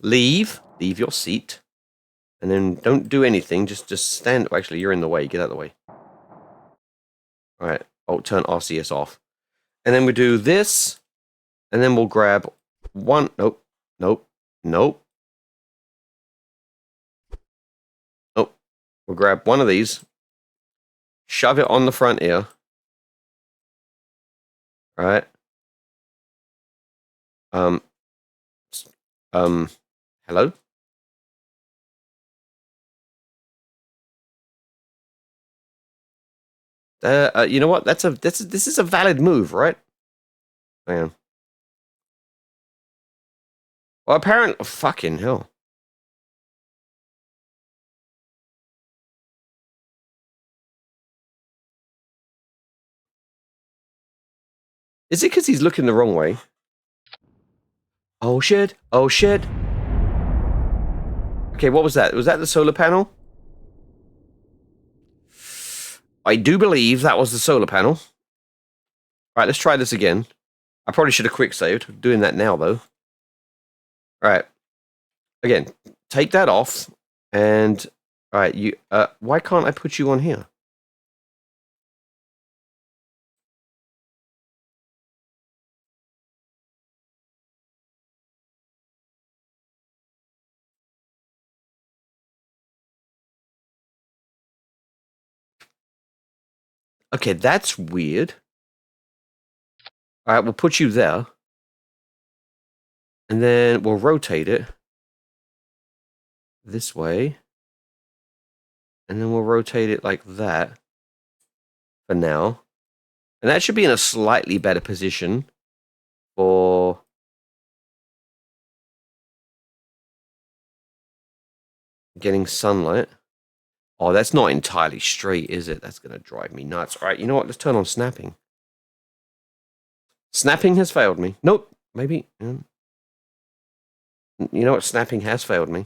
Speaker 1: Leave your seat, and then don't do anything. Just stand. Actually, you're in the way. Get out of the way. All right. Oh, turn RCS off, and then we do this, and then we'll grab one. Nope. We'll grab one of these, shove it on the front ear. All right. Hello? You know what? This is a valid move, right? Hang on. Well, apparently, fucking hell. Is it because he's looking the wrong way? Oh shit! Oh shit! Okay, what was that? Was that the solar panel? I do believe that was the solar panel. All right, let's try this again. I probably should have quick saved. Doing that now, though. All right. Again, take that off. And, all right, you. Why can't I put you on here? Okay, that's weird. All right, we'll put you there. And then we'll rotate it this way. And then we'll rotate it like that for now. And that should be in a slightly better position for getting sunlight. Oh, that's not entirely straight, is it? That's going to drive me nuts. All right, you know what? Let's turn on snapping. Snapping has failed me. Nope, maybe. You know what? Snapping has failed me.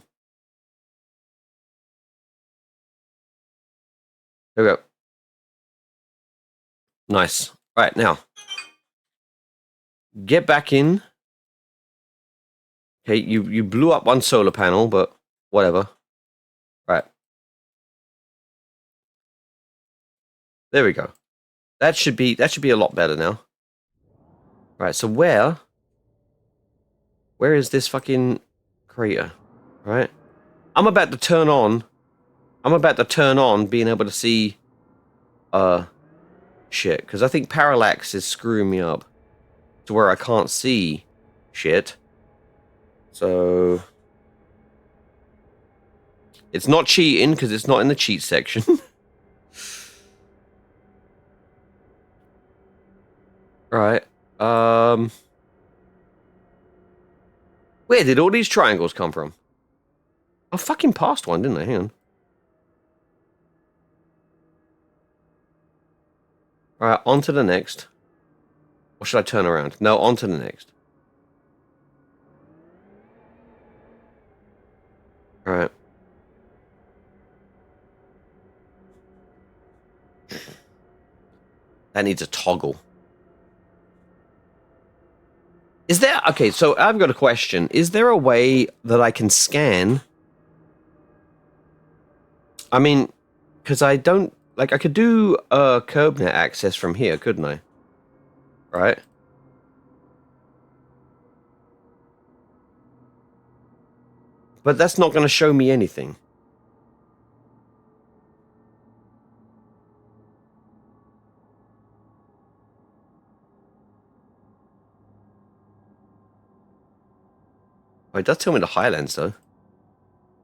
Speaker 1: Here we go. Nice. All right, now. Get back in. Okay, you blew up one solar panel, but whatever. Right. There we go. That should be a lot better now. Right, so where is this fucking crater? Right? I'm about to turn on being able to see shit, because I think parallax is screwing me up to where I can't see shit. So it's not cheating because it's not in the cheat section. Right. Where did all these triangles come from? I fucking passed one, didn't I? Hang on. Alright, on to the next. Or should I turn around? No, on to the next. Alright. That needs a toggle. Is there... Okay, so I've got a question. Is there a way that I can scan... I mean, because I don't... Like, I could do KerbNet access from here, couldn't I? Right? But that's not going to show me anything. Oh, it does tell me the highlands, though.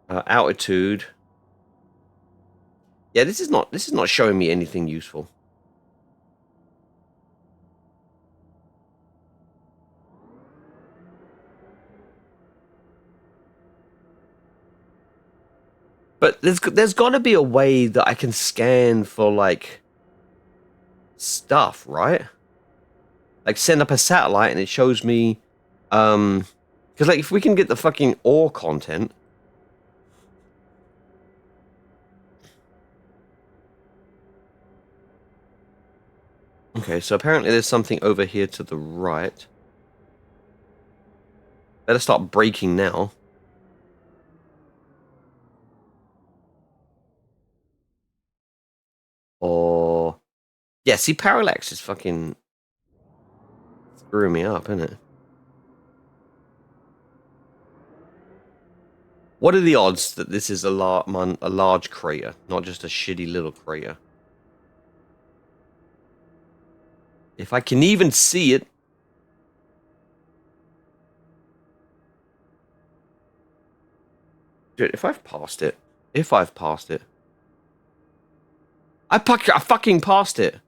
Speaker 1: Altitude. Yeah, this is not showing me anything useful. But there's got to be a way that I can scan for, like, stuff, right? Like, send up a satellite and it shows me, because, like, if we can get the fucking ore content... Okay, so apparently there's something over here to the right. Better start braking now. Or... Yeah, see, parallax is fucking... screwing me up, isn't it? What are the odds that this is a large crater, not just a shitty little crater? If I can even see it... Dude, if I've passed it... I fucking passed it.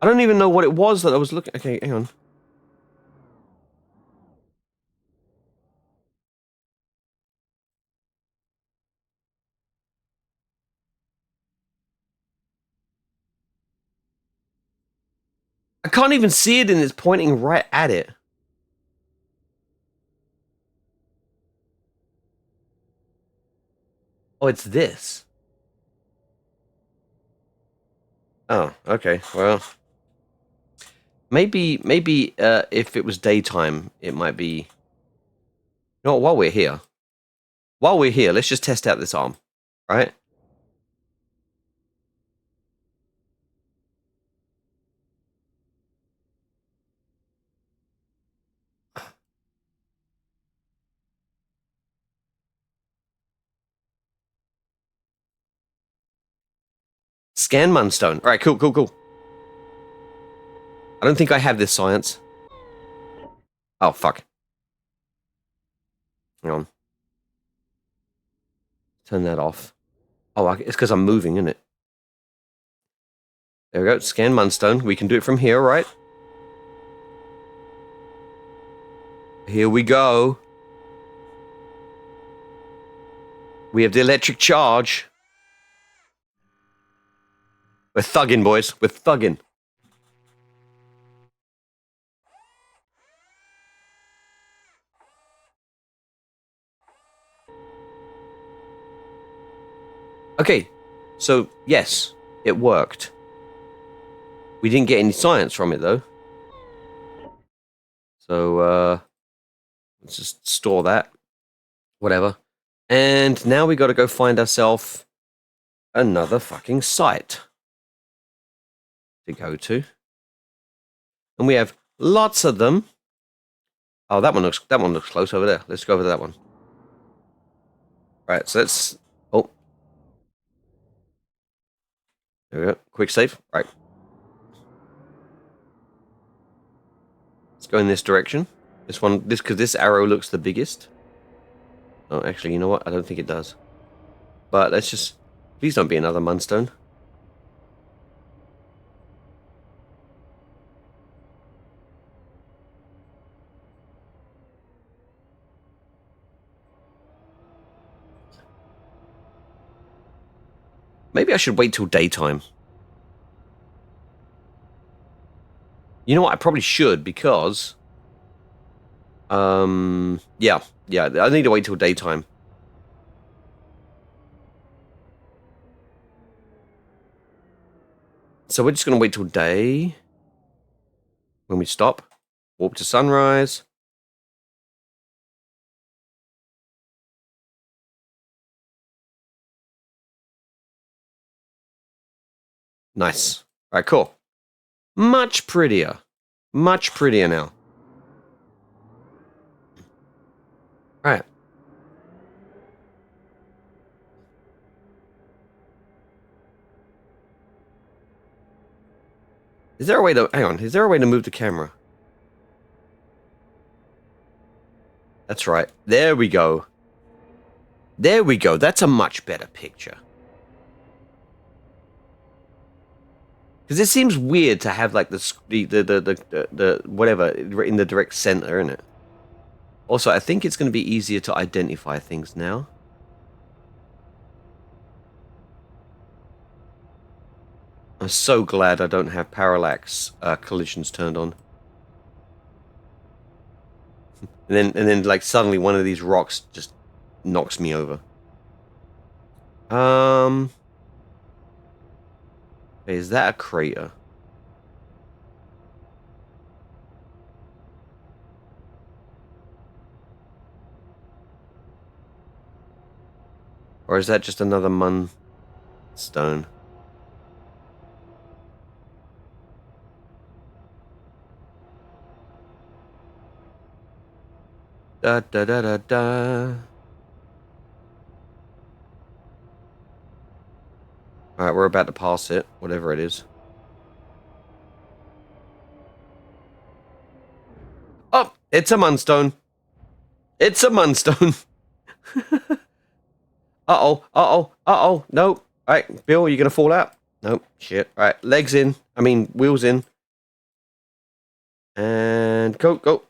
Speaker 1: I don't even know what it was that I was looking... Okay, hang on. I can't even see it and it's pointing right at it. Oh, it's this. Oh, okay. Well, maybe if it was daytime, it might be. No, while we're here, let's just test out this arm, right? Scan Munstone. All right, cool. I don't think I have this science. Oh, fuck. Hang on. Turn that off. Oh, it's because I'm moving, isn't it? There we go. Scan Munstone. We can do it from here, right? Here we go. We have the electric charge. We're thugging, boys. We're thugging. Okay, so yes, it worked. We didn't get any science from it though. So let's just store that. Whatever. And now we got to go find ourselves another fucking site to go to. And we have lots of them. Oh, that one looks close over there. Let's go over to that one. Right, so let's there we go. Quick save. Right. Let's go in this direction. Because this arrow looks the biggest. Oh, actually, you know what? I don't think it does. But let's just... Please don't be another Munstone. Maybe I should wait till daytime. You know what? I probably should because... Yeah, I need to wait till daytime. So we're just going to wait till day. When we stop. Warp to sunrise. Nice. All right, cool. Much prettier. Much prettier now. All right. Is there a way to... Hang on. Is there a way to move the camera? That's right. There we go. There we go. That's a much better picture. Because it seems weird to have like the whatever in the direct center, isn't it? Also, I think it's going to be easier to identify things now. I'm so glad I don't have parallax collisions turned on. and then like suddenly one of these rocks just knocks me over. Is that a crater? Or is that just another Mun stone? Da da da da da. Alright, we're about to pass it, whatever it is. Oh, it's a Munstone. It's a Munstone. Uh-oh. No. Alright, Bill, you gonna fall out? Nope. Shit. Alright, legs in. I mean, wheels in. And go.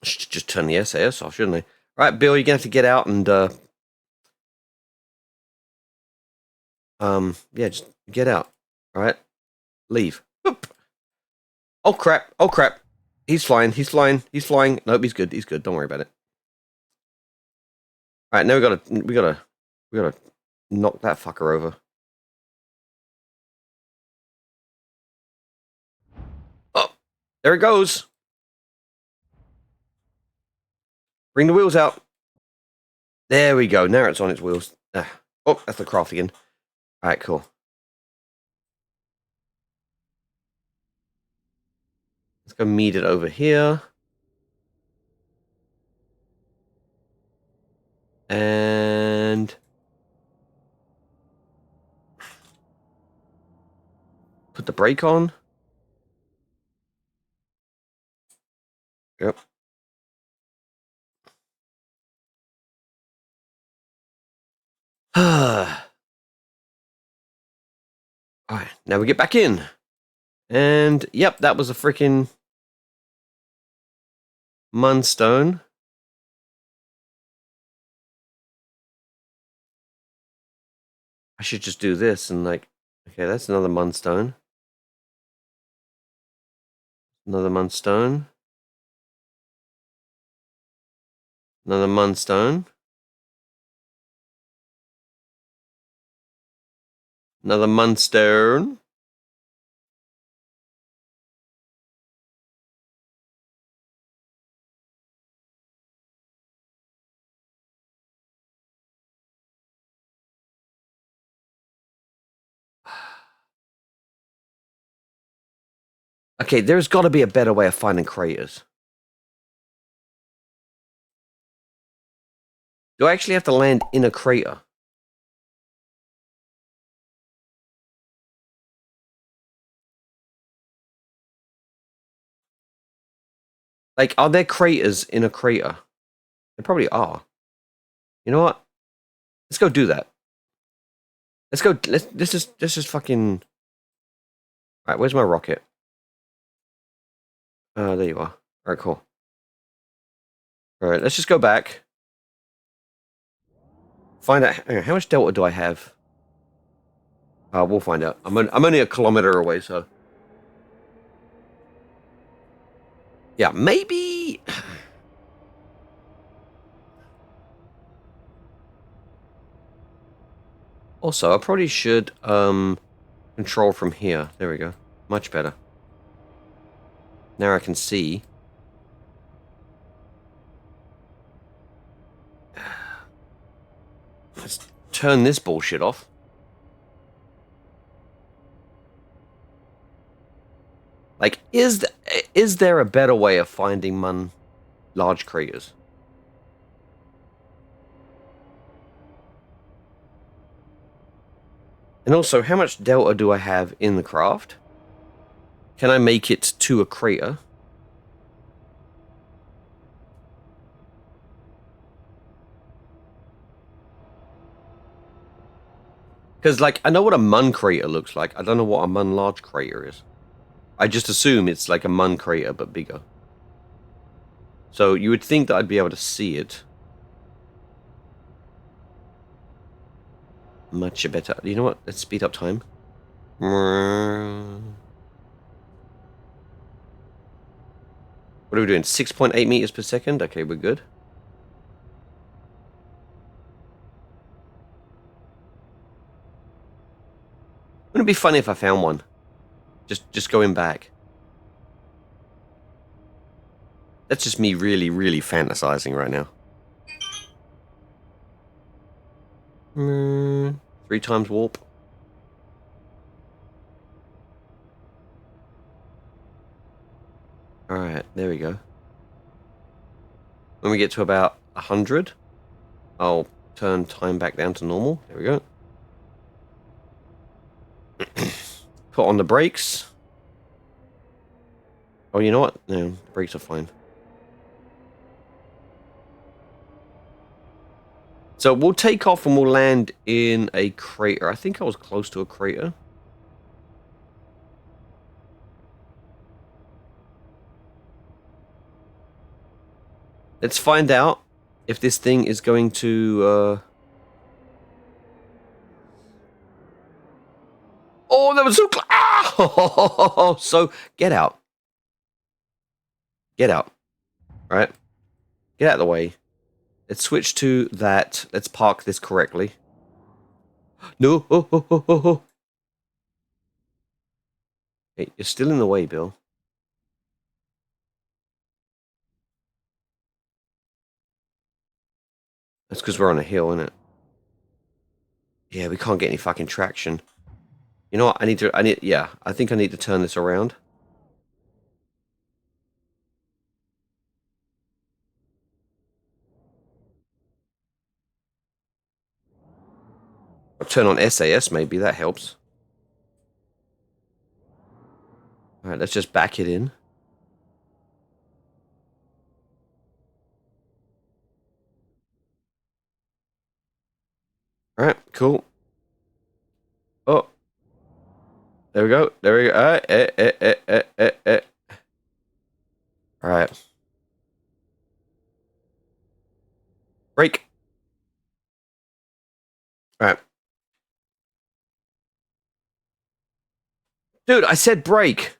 Speaker 1: Should just turn the SAS off, shouldn't I? Right, Bill, you're gonna have to get out and Yeah, just get out. All right, leave. Boop. Oh crap! Oh crap! He's flying. He's flying. He's flying. Nope, he's good. He's good. Don't worry about it. All right, now we gotta knock that fucker over. Oh, there it goes. Bring the wheels out. There we go. Now it's on its wheels. Oh, that's the craft again. All right, cool. Let's go meet it over here. And put the brake on. Yep. Alright, now we get back in. And yep, that was a freaking Munstone. I should just do this and like, okay, that's another Munstone. Another Munstone. Another Munstone. Another Munstone. Okay, there's got to be a better way of finding craters. Do I actually have to land in a crater? Like, are there craters in a crater? There probably are. You know what? Let's go do that. Let's go. This is fucking. All right, where's my rocket? There you are. All right, cool. All right, let's just go back. Find out how much delta do I have. We'll find out. I'm only a kilometer away, so yeah, maybe. Also, I probably should control from here. There we go. Much better. Now I can see. Let's turn this bullshit off. Like, is there a better way of finding Mun Large Craters? And also, how much delta do I have in the craft? Can I make it to a crater? Because, like, I know what a Mun crater looks like. I don't know what a Mun Large Crater is. I just assume it's like a Mun crater, but bigger. So you would think that I'd be able to see it. Much better. You know what? Let's speed up time. What are we doing? 6.8 meters per second? Okay, we're good. Wouldn't it be funny if I found one? Just going back. That's just me really, really fantasizing right now. 3 times warp. Alright, there we go. When we get to about 100, I'll turn time back down to normal. There we go. Put on the brakes. Oh, you know what? No, the brakes are fine. So we'll take off and we'll land in a crater. I think I was close to a crater. Let's find out if this thing is going to Oh, that was so close. Ah! So, get out. Get out. All right? Get out of the way. Let's switch to that. Let's park this correctly. No. Oh. Hey, you're still in the way, Bill. That's because we're on a hill, isn't it? Yeah, we can't get any fucking traction. You know what? I think I need to turn this around. Or turn on SAS, maybe. That helps. Alright, let's just back it in. Alright, cool. Oh. There we go. There we go. Alright. Brake. Alright. Dude, I said brake.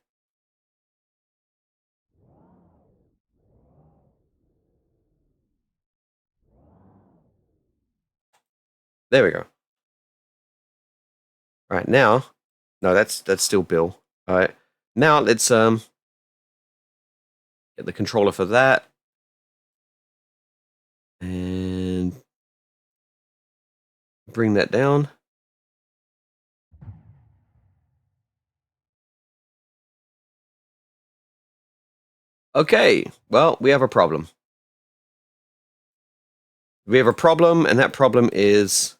Speaker 1: There we go. Alright, now. No, that's still Bill. Alright. Now let's get the controller for that. And bring that down. Okay, well, we have a problem. We have a problem, and that problem is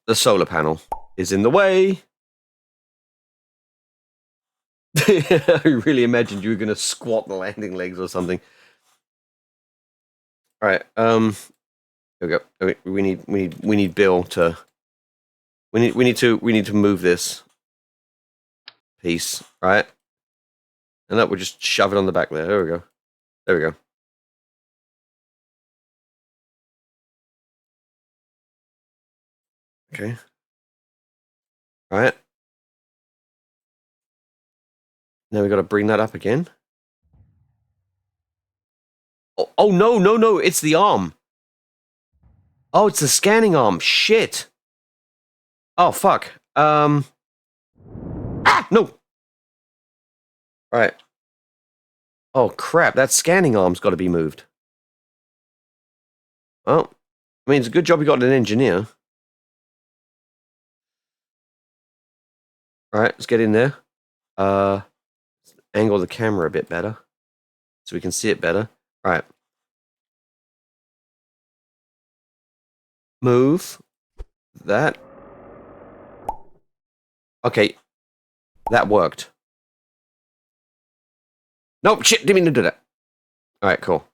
Speaker 1: the solar panel is in the way. I really imagined you were going to squat the landing legs or something. All right, here we go. We need Bill to. We need to move this piece, right? And that we'll just shove it on the back there. There we go. There we go. Okay. All right. Now we got to bring that up again. Oh no! It's the arm. Oh, it's the scanning arm. Shit. Oh fuck. Ah, no. All right. Oh crap! That scanning arm's got to be moved. Well, I mean, it's a good job we got an engineer. All right, let's get in there. Angle the camera a bit better so we can see it better. All right. Move that. Okay. That worked. Nope, shit, didn't mean to do that. All right, cool.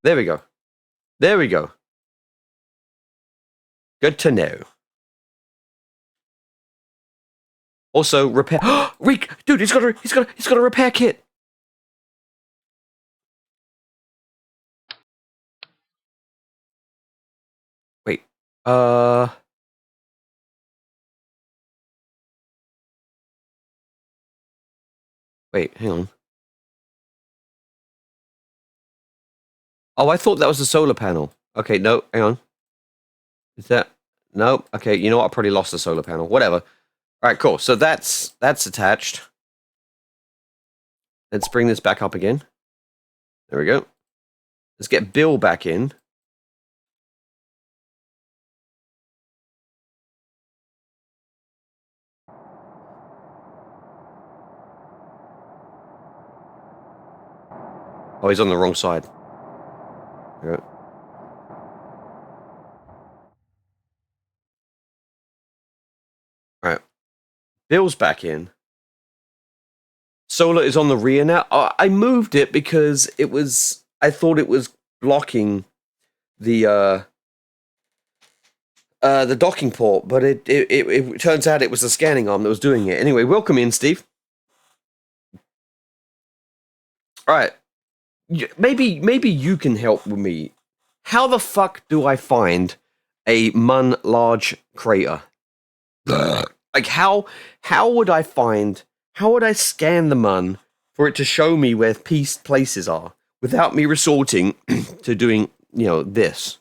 Speaker 1: There we go. There we go. Good to know. Also, repair. Reek, dude, he's got a repair kit. Wait. Wait, hang on. Oh, I thought that was the solar panel. Okay, no, hang on. Is that? No. Okay, you know what? I probably lost the solar panel. Whatever. All right, cool. So that's attached. Let's bring this back up again. There we go. Let's get Bill back in. Oh, he's on the wrong side. There we go. All right. Bill's back in. Solar is on the rear now. I moved it because I thought it was blocking the docking port, but it turns out it was the scanning arm that was doing it. Anyway, welcome in, Steve. All right. Maybe you can help with me. How the fuck do I find a Mun Large Crater? Like how would I scan the Mun for it to show me where places are without me resorting to doing, this?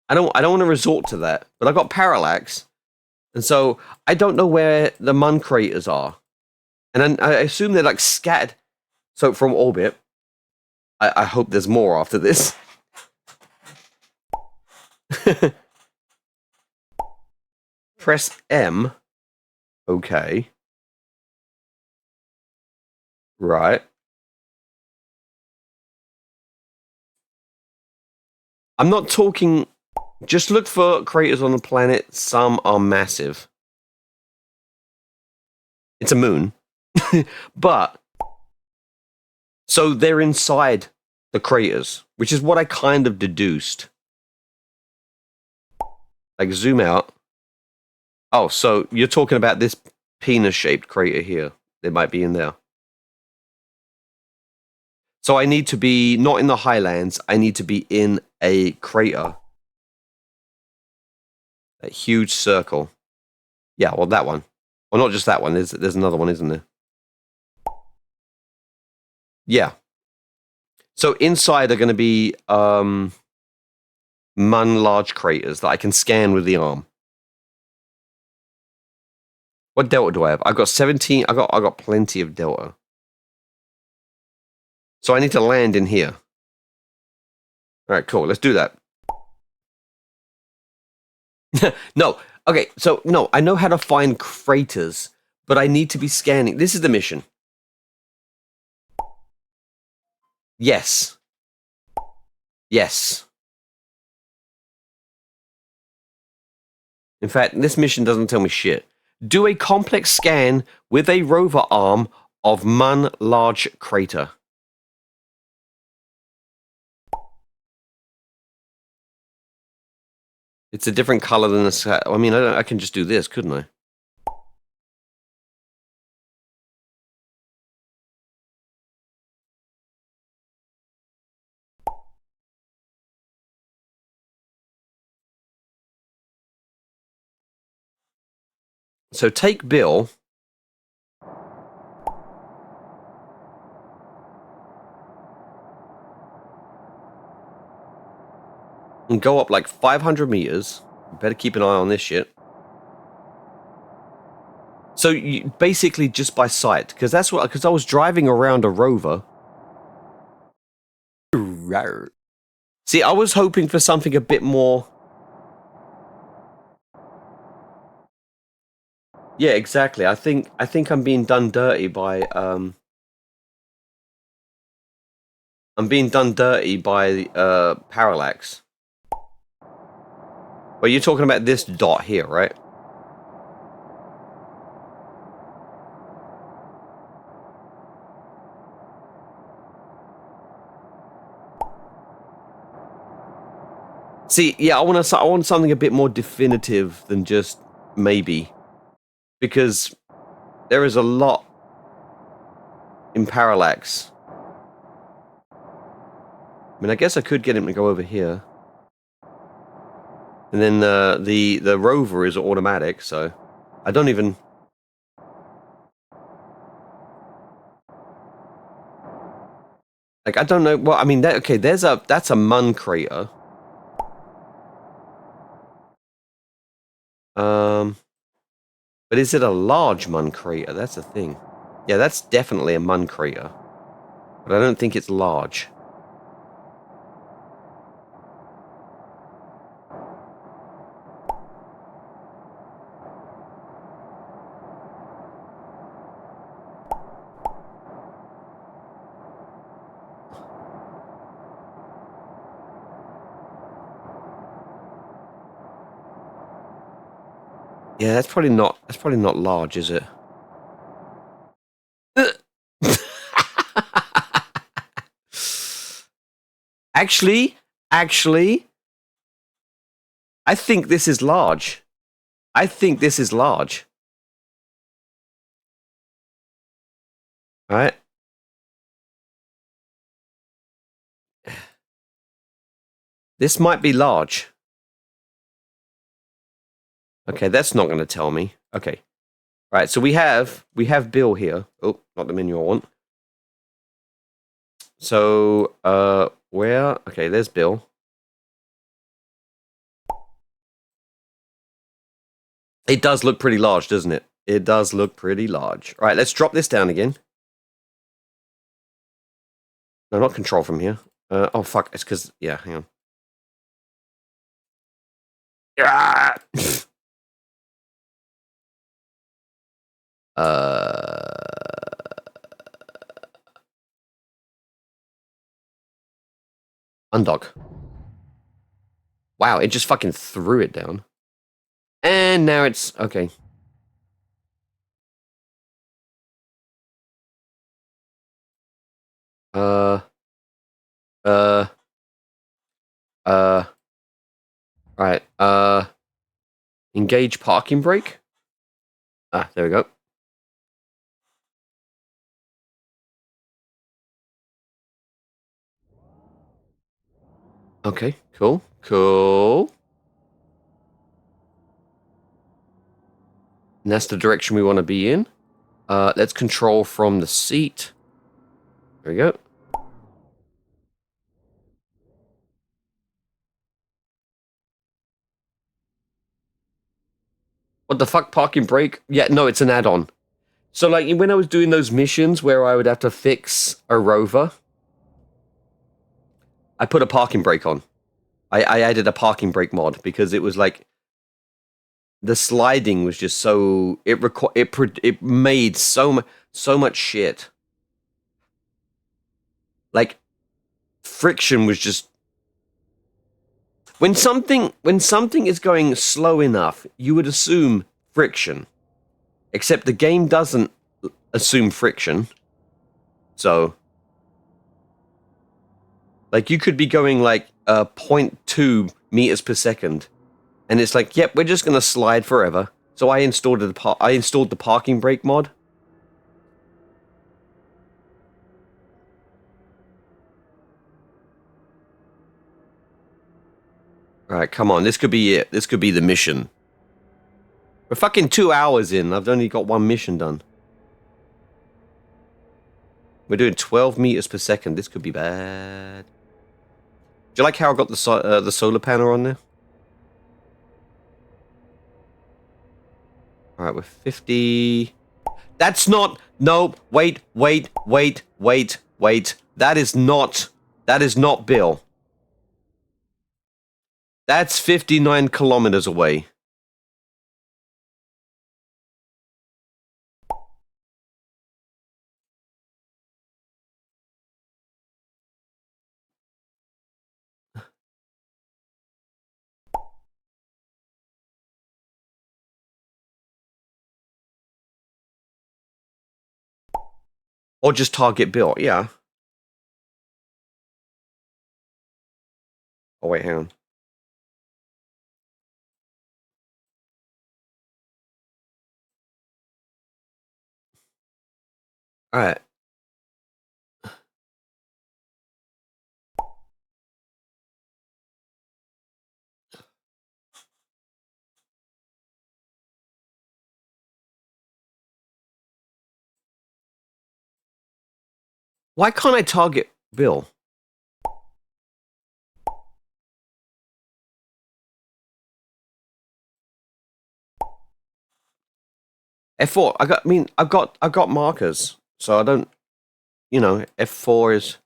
Speaker 1: I don't want to resort to that, but I got parallax, and so I don't know where the Mun craters are, and then I assume they're like scattered. So from orbit, I hope there's more after this. Press M. Okay. Right. I'm not talking. Just look for craters on the planet. Some are massive. It's a moon. But, so they're inside the craters, which is what I kind of deduced. Like, zoom out. Oh, so you're talking about this penis-shaped crater here. It might be in there. So I need to be not in the highlands. I need to be in a crater. That huge circle. Yeah, well, that one. Well, not just that one. There's another one, isn't there? Yeah. So inside are going to be Mun Large Craters that I can scan with the arm. What delta do I have? I've got 17. I got plenty of delta. So I need to land in here. All right, cool. Let's do that. No. Okay, so no, I know how to find craters, but I need to be scanning. This is the mission. Yes. Yes. In fact, this mission doesn't tell me shit. Do a complex scan with a rover arm of Mun Large Crater. It's a different color than the sky. I mean, I can just do this, couldn't I? So take Bill. And go up like 500 meters. Better keep an eye on this shit. So you, basically just by sight, because I was driving around a rover. See, I was hoping for something a bit more. Yeah, exactly. I think I'm being done dirty by parallax. Well, you're talking about this dot here, right? See, yeah, I want something a bit more definitive than just maybe, because there is a lot in parallax. I mean, I guess I could get him to go over here, and then the rover is automatic, so I don't even. Like, I don't know. Well, I mean, okay, that's a Mun crater. But is it a large Mun crater? That's the thing. Yeah, that's definitely a Mun crater. But I don't think it's large. Yeah, that's probably not large, is it? Actually, I think this is large. I think this is large. All right. This might be large. Okay, that's not going to tell me. Okay. Right, so we have Bill here. Oh, not the menu I want. So, where? Okay, there's Bill. It does look pretty large, doesn't it? It does look pretty large. All right, let's drop this down again. No, not control from here. Oh, fuck. It's because... Yeah, hang on. Ah! Undock. Wow, it just fucking threw it down. And now it's... Okay. Right, engage parking brake? Ah, there we go. Okay, cool, cool. And that's the direction we want to be in. Let's control from the seat. There we go. What the fuck, parking brake? Yeah, no, it's an add-on. So, like, when I was doing those missions where I would have to fix a rover, I put a parking brake on. I added a parking brake mod because it was like the sliding was just so it made so much shit. Like friction was just when something is going slow enough, you would assume friction. Except the game doesn't assume friction. So like you could be going like 0.2 meters per second. And it's like, yep, we're just going to slide forever. So I installed the parking brake mod. Alright, come on. This could be it. This could be the mission. We're fucking 2 hours in. I've only got one mission done. We're doing 12 meters per second. This could be bad. Do you like how I got the solar panel on there? Alright, we're 50... That's not... No, wait. That is not Bill. That's 59 kilometers away. Or just target Bill, yeah. Oh, wait, hang on. Alright. Why can't I target Bill? F4. I've got markers, so I don't. You know, F4 is.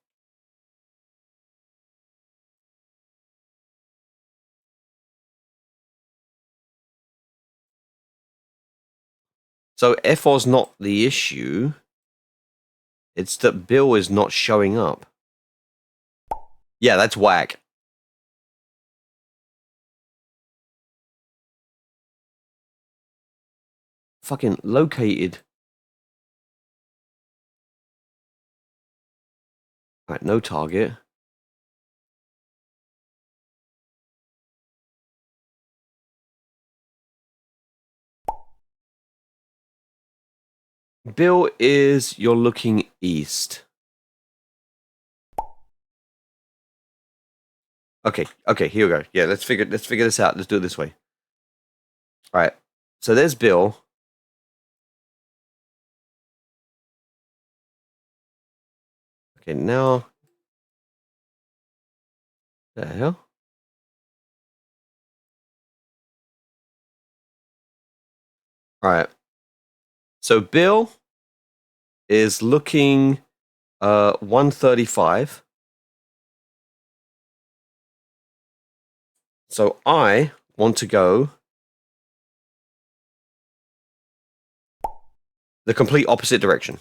Speaker 1: So F4's not the issue. It's that Bill is not showing up. Yeah, that's whack. Fucking located. Right, no target. Bill is you're looking east. Okay, here we go. Yeah, let's figure this out. Let's do it this way. Right. So there's Bill. Okay, now. The hell? Alright. So Bill is looking 135. So I want to go the complete opposite direction.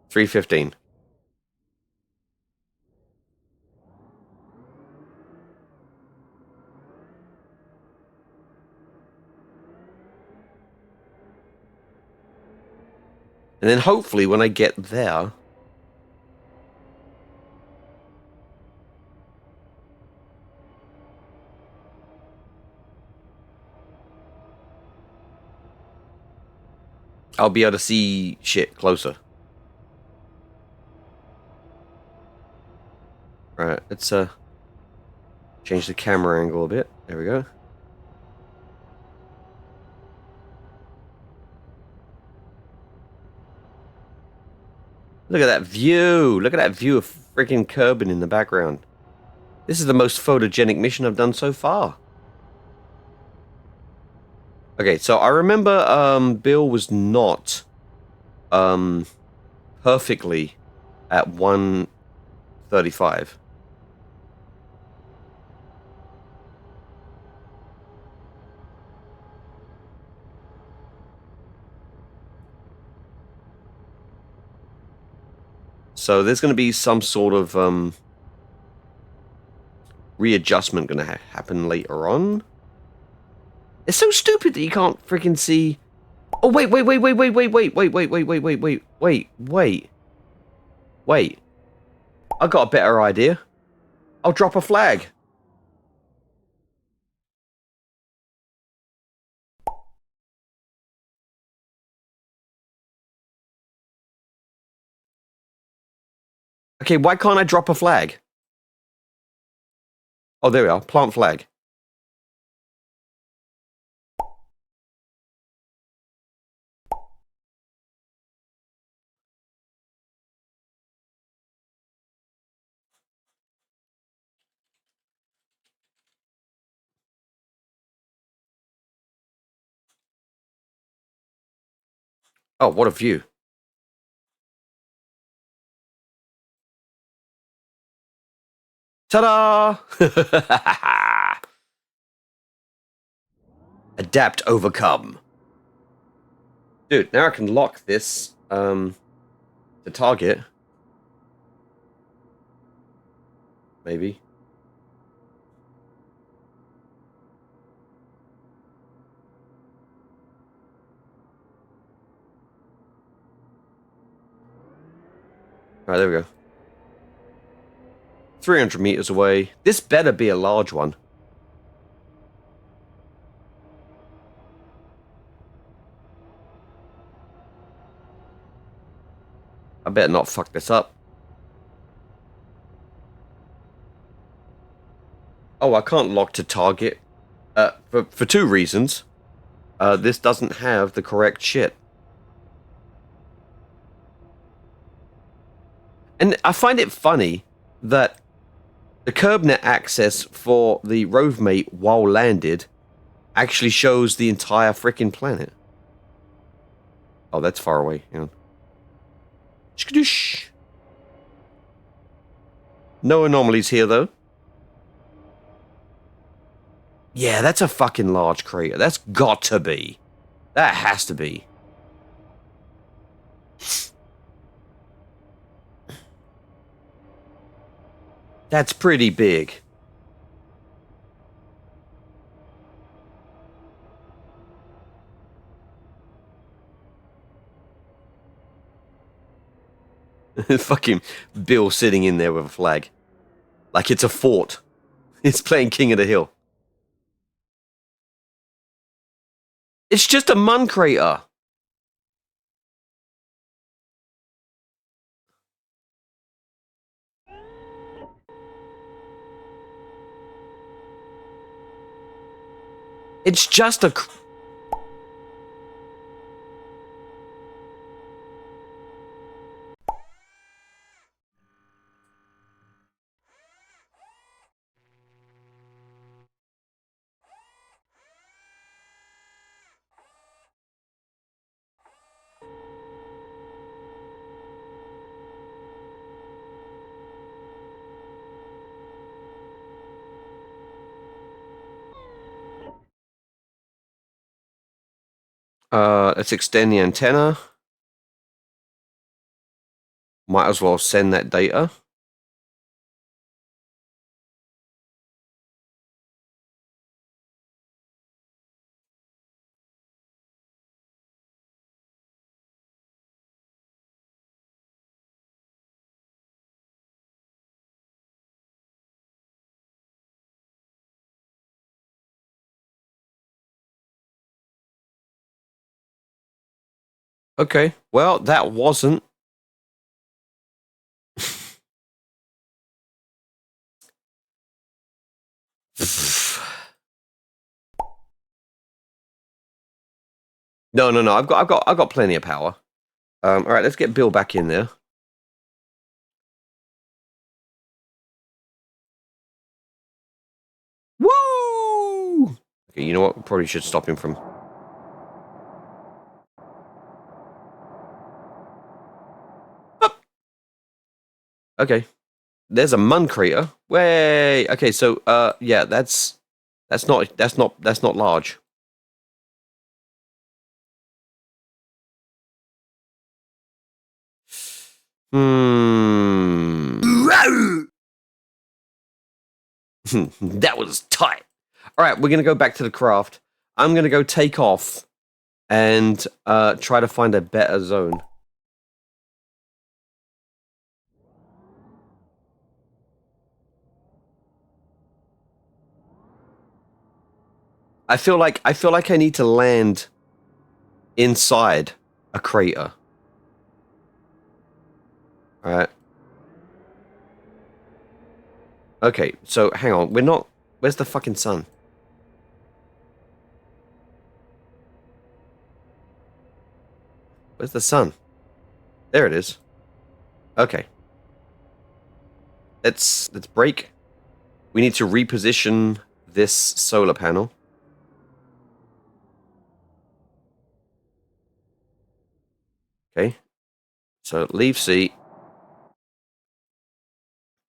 Speaker 1: $3.15. And then hopefully when I get there, I'll be able to see shit closer. Right, let's change the camera angle a bit. There we go. Look at that view. Look at that view of freaking Kerbin in the background. This is the most photogenic mission I've done so far. Okay, so I remember Bill was not perfectly at 135. So there's going to be some sort of readjustment going to happen later on. It's so stupid that you can't freaking see. Oh wait. I got a better idea. I'll drop a flag. Okay, why can't I drop a flag? Oh, there we are. Plant flag. Oh, what a view. Ta-da! Adapt, overcome. Dude, now I can lock this to target. Maybe. Alright, there we go. 300 meters away. This better be a large one. I better not fuck this up. Oh, I can't lock to target. For two reasons. This doesn't have the correct shit. And I find it funny that the KerbNet access for the rovemate while landed actually shows the entire freaking planet. Oh, that's far away. Hang on. Skadoosh. No anomalies here, though. Yeah, that's a fucking large crater. That's got to be. That has to be. That's pretty big. Fucking Bill sitting in there with a flag. Like it's a fort. He's playing King of the Hill. It's just a Mun crater. It's just a... Let's extend the antenna. Might as well send that data. Okay, well, that wasn't... No. I've got plenty of power. All right, let's get Bill back in there. Woo! Okay, you know what? We probably should stop him from... Up. Okay, there's a Mun crater. Way. Okay, so yeah, that's not large. That was tight. All right, we're going to go back to the craft. I'm going to go take off and try to find a better zone. I feel like I need to land inside a crater. All right. Okay, so hang on. We're not... Where's the fucking sun? Where's the sun? There it is. Okay. Let's break. We need to reposition this solar panel. Okay. So leave C.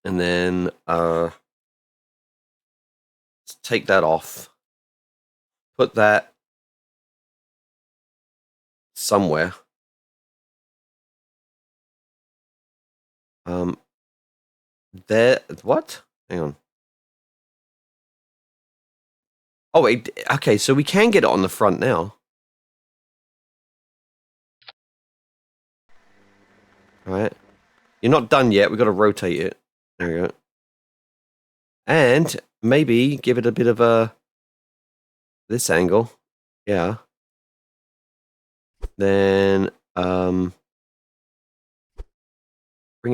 Speaker 1: And then let's take that off. Put that somewhere. There. What? Hang on. Oh wait. Okay, so we can get it on the front now. All right. You're not done yet. We've got to rotate it. There we go. And maybe give it a bit of a... This angle. Yeah. Then, bring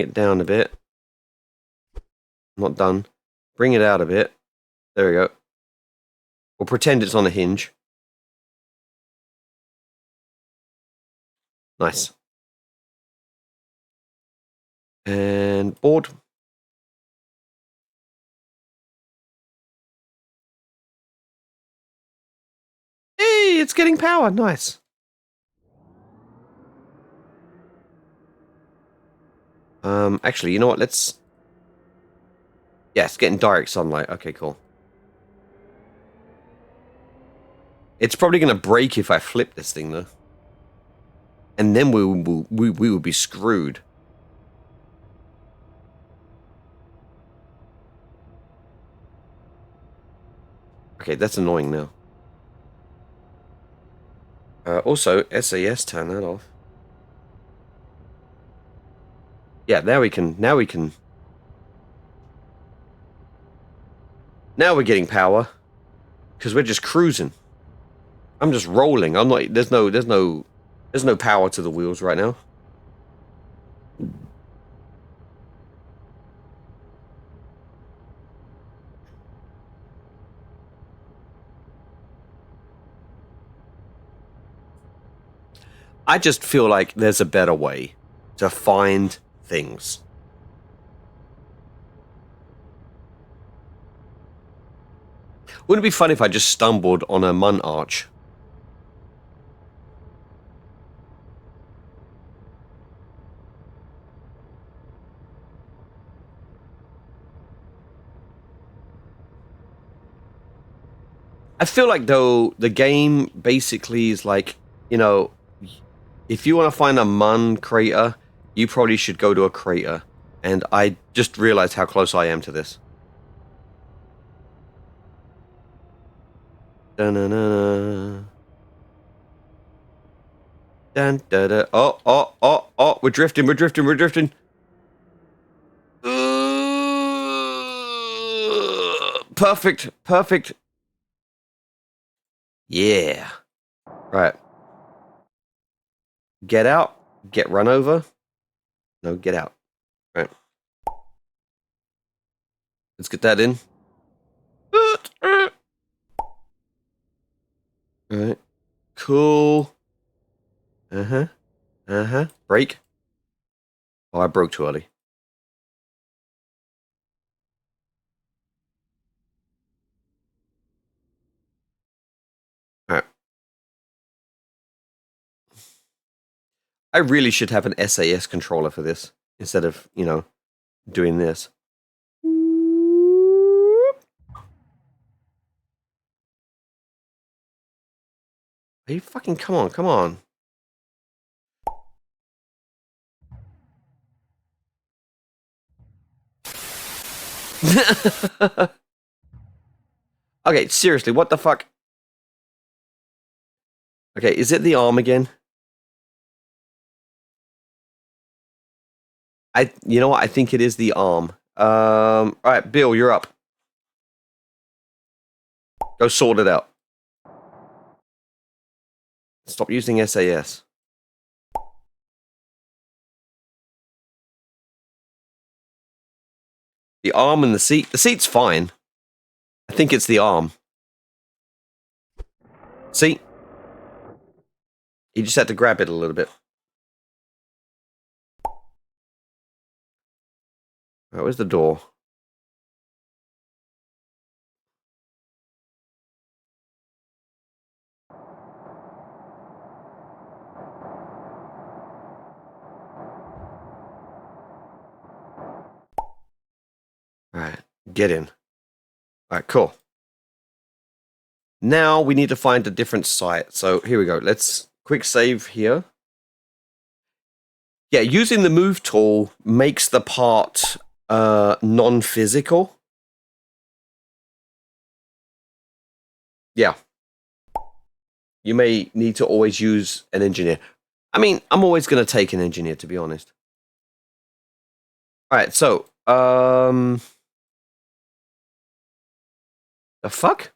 Speaker 1: it down a bit. Not done. Bring it out a bit. There we go. We'll pretend it's on a hinge. Nice. And board. Hey, it's getting power. Nice. Actually, you know what? Let's... Yeah, it's getting direct sunlight. Okay, cool. It's probably going to break if I flip this thing, though. And then we will be screwed. Okay, that's annoying now. Also, SAS, turn that off. Yeah, now we can... Now we're getting power. Because we're just cruising. I'm just rolling. I'm not. There's no power to the wheels right now. I just feel like there's a better way to find things. Wouldn't it be funny if I just stumbled on a Mun arch? I feel like, though, the game basically is like, you know, if you want to find a Mun crater, you probably should go to a crater. And I just realized how close I am to this. Dun-dun-dun-dun. Dun-dun-dun. Oh, we're drifting. Perfect. Yeah. Right. Get out. Get run over. No, get out. Right. Let's get that in. Alright. Cool. Break. Oh, I broke too early. Alright. I really should have an SAS controller for this instead of, you know, doing this. Are you fucking come on. Okay, seriously, what the fuck? Okay, is it the arm again? You know what? I think it is the arm. Alright, Bill, you're up. Go sort it out. Stop using SAS. The arm and the seat. The seat's fine. I think it's the arm. See? You just had to grab it a little bit. Right, where's the door? Alright, get in. Alright, cool. Now we need to find a different site. So here we go. Let's quick save here. Yeah, using the move tool makes the part non-physical. Yeah. You may need to always use an engineer. I mean, I'm always going to take an engineer, to be honest. Alright, so, the fuck?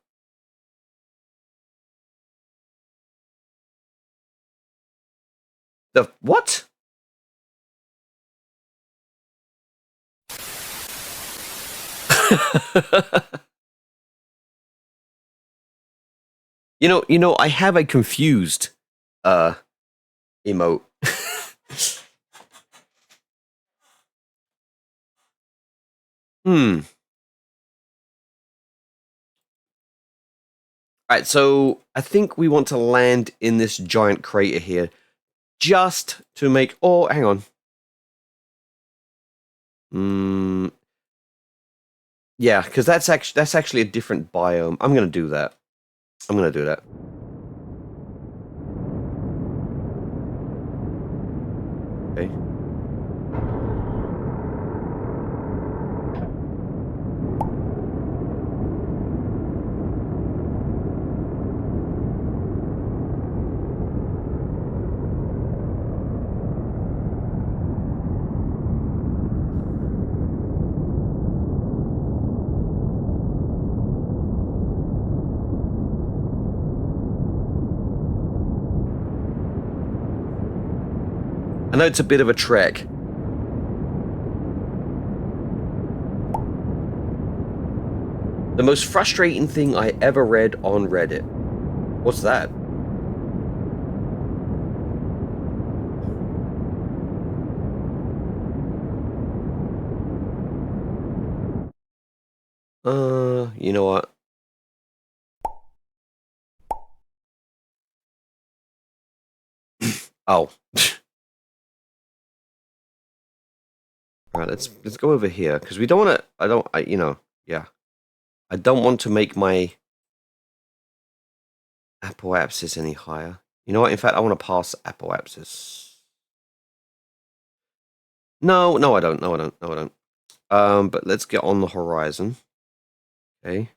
Speaker 1: The what? You know, I have a confused emote. Alright, so I think we want to land in this giant crater here. Just to make... Oh, hang on. Yeah, because that's actually a different biome. I'm going to do that. Okay. know it's a bit of a trek. The most frustrating thing I ever read on Reddit. What's that? You know what? Oh. Alright, let's go over here, because we don't want to, yeah. I don't want to make my apoapsis any higher. You know what? In fact, I want to pass apoapsis. No, I don't. No, I don't. But let's get on the horizon. Okay.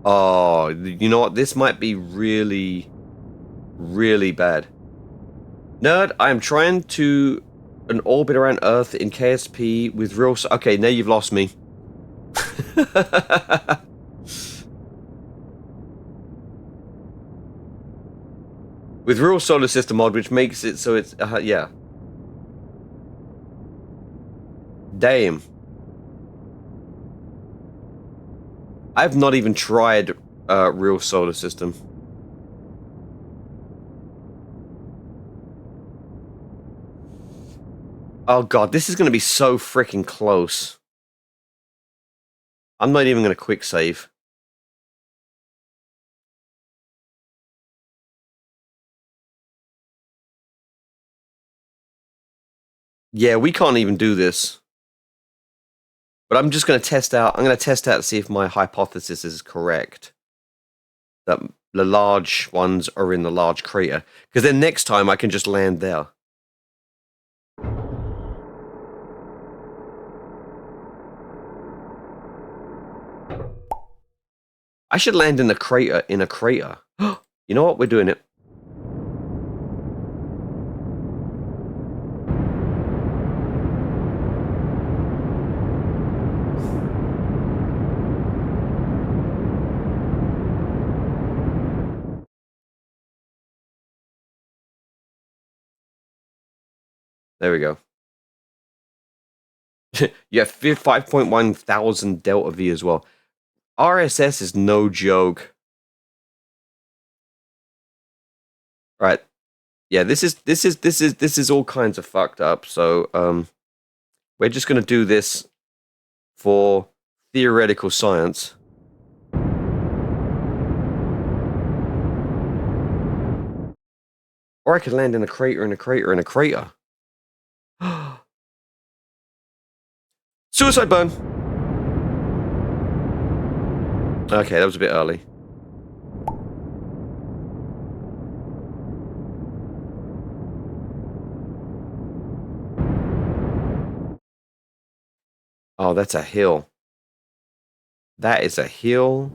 Speaker 1: Oh, you know what? This might be really, really bad. Nerd, I am trying to an orbit around Earth in KSP with real... Okay, now you've lost me. With real solar system mod, which makes it so it's... yeah. Damn. I've not even tried real solar system. Oh god, this is going to be so freaking close. I'm not even going to quick save. Yeah, we can't even do this. But I'm just going to test out. I'm going to test out to see if my hypothesis is correct. That the large ones are in the large crater. Because then next time I can just land there. I should land in a crater in a crater. You know what? We're doing it. There we go. Yeah, 5.1 thousand delta V as well. RSS is no joke. Right. Yeah, this is all kinds of fucked up. So we're just gonna do this for theoretical science. Or I could land in a crater, in a crater, in a crater. Suicide burn! Okay, that was a bit early. Oh, that's a hill. That is a hill.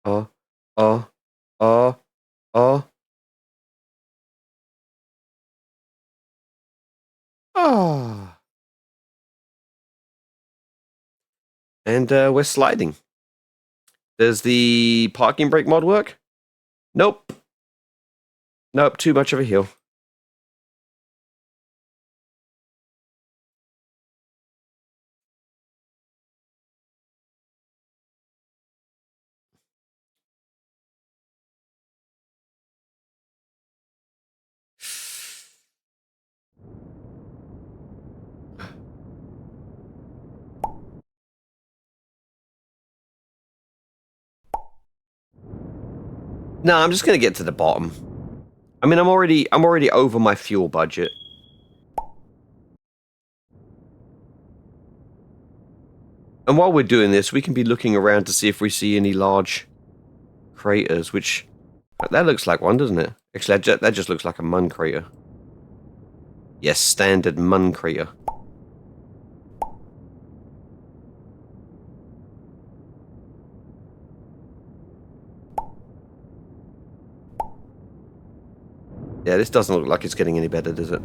Speaker 1: Oh, oh, oh, oh. Oh. And we're sliding. Does the parking brake mod work? Nope. Nope, too much of a hill. No, I'm just gonna get to the bottom. I mean, I'm already over my fuel budget. And while we're doing this, we can be looking around to see if we see any large craters, which... That looks like one, doesn't it? Actually, that just looks like a Mun crater. Yes, standard Mun crater. Yeah, this doesn't look like it's getting any better, does it?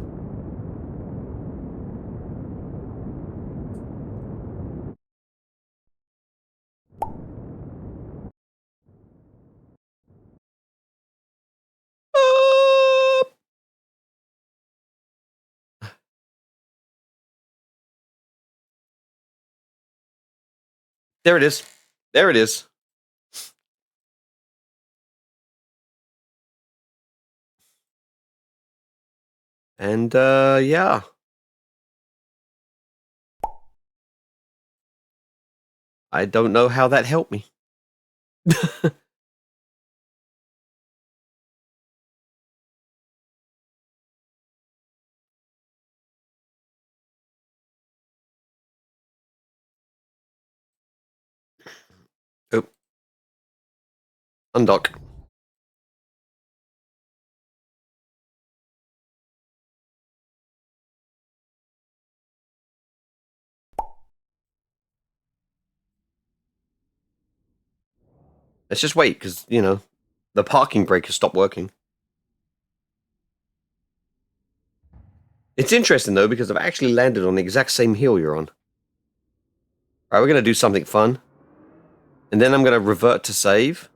Speaker 1: There it is. There it is. And, yeah. I don't know how that helped me. Oop. Undock. Let's just wait, because, you know, the parking brake has stopped working. It's interesting, though, because I've actually landed on the exact same hill you're on. Alright, we're going to do something fun. And then I'm going to revert to save.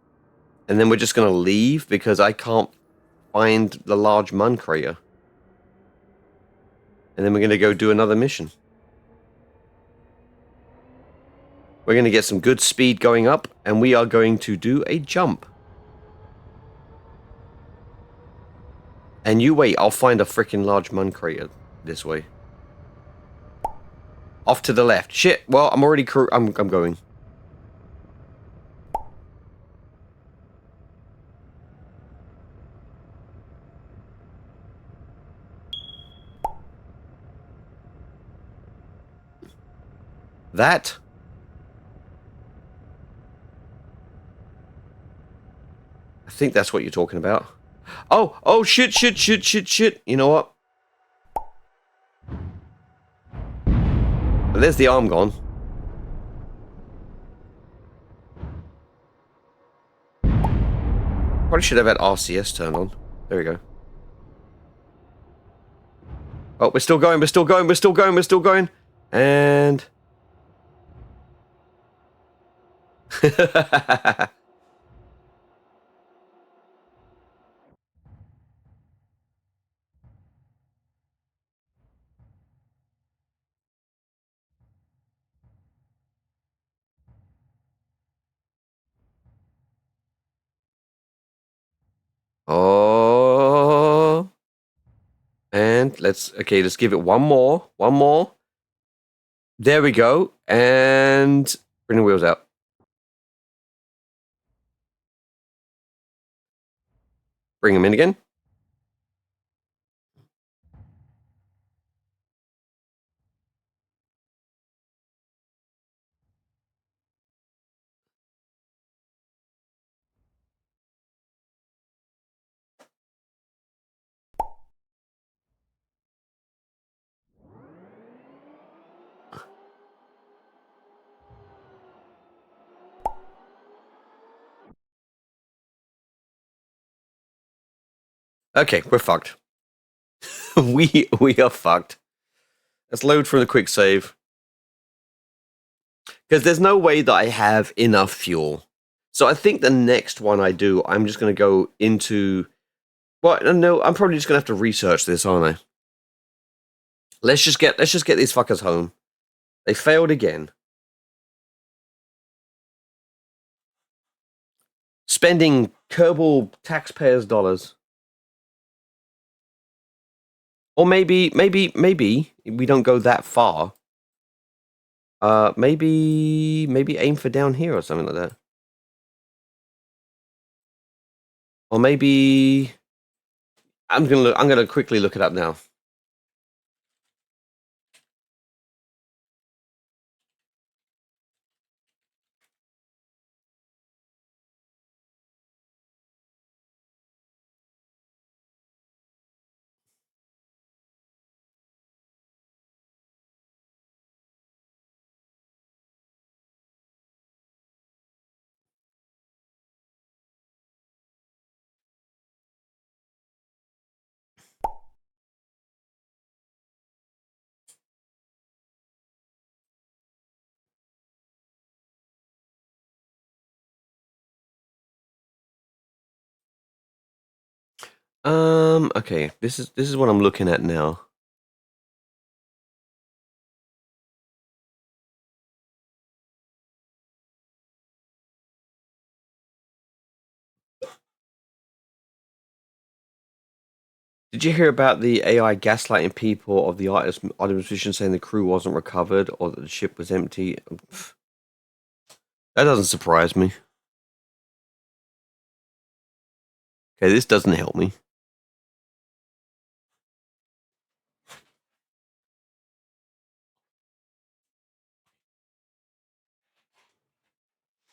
Speaker 1: And then we're just going to leave, because I can't find the large Mun Crater. And then we're going to go do another mission. We're going to get some good speed going up, and we are going to do a jump. And you wait, I'll find a freaking large Mun Crater this way. Off to the left. Shit, well, I'm already I'm going. That? I think that's what you're talking about. Oh, shit. You know what? There's the arm gone. Probably should have had RCS turned on. There we go. Oh, we're still going. And... oh... And let's give it one more. There we go. And bring the wheels out. Bring them in again. Okay, we're fucked. we are fucked. Let's load from the quick save. Because there's no way that I have enough fuel. So I think the next one I do, I'm just going to go into... Well, no, I'm probably just going to have to research this, aren't I? Let's just get these fuckers home. They failed again. Spending Kerbal taxpayers' dollars. Or maybe we don't go that far. Maybe aim for down here or something like that. Or maybe I'm gonna quickly look it up now. Okay. This is what I'm looking at now. Did you hear about the AI gaslighting people of the Artemis mission, saying the crew wasn't recovered or that the ship was empty? That doesn't surprise me. Okay, this doesn't help me.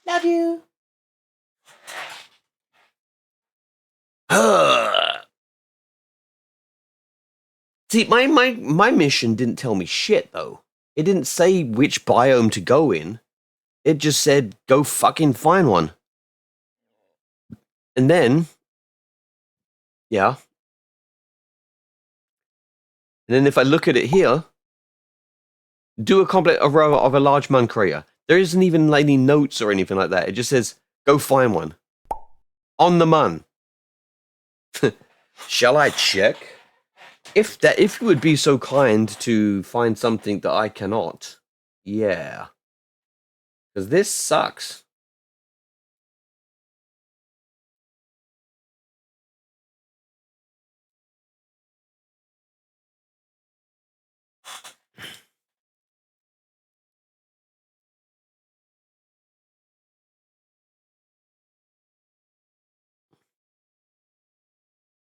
Speaker 1: Love you. See, my mission didn't tell me shit, though. It didn't say which biome to go in. It just said, go fucking find one. And then, yeah. And then if I look at it here, do a complete row of a large Mun crater. There isn't even any notes or anything like that. It just says, go find one. On the Mun. Shall I check? If you would be so kind to find something that I cannot. Yeah. Because this sucks.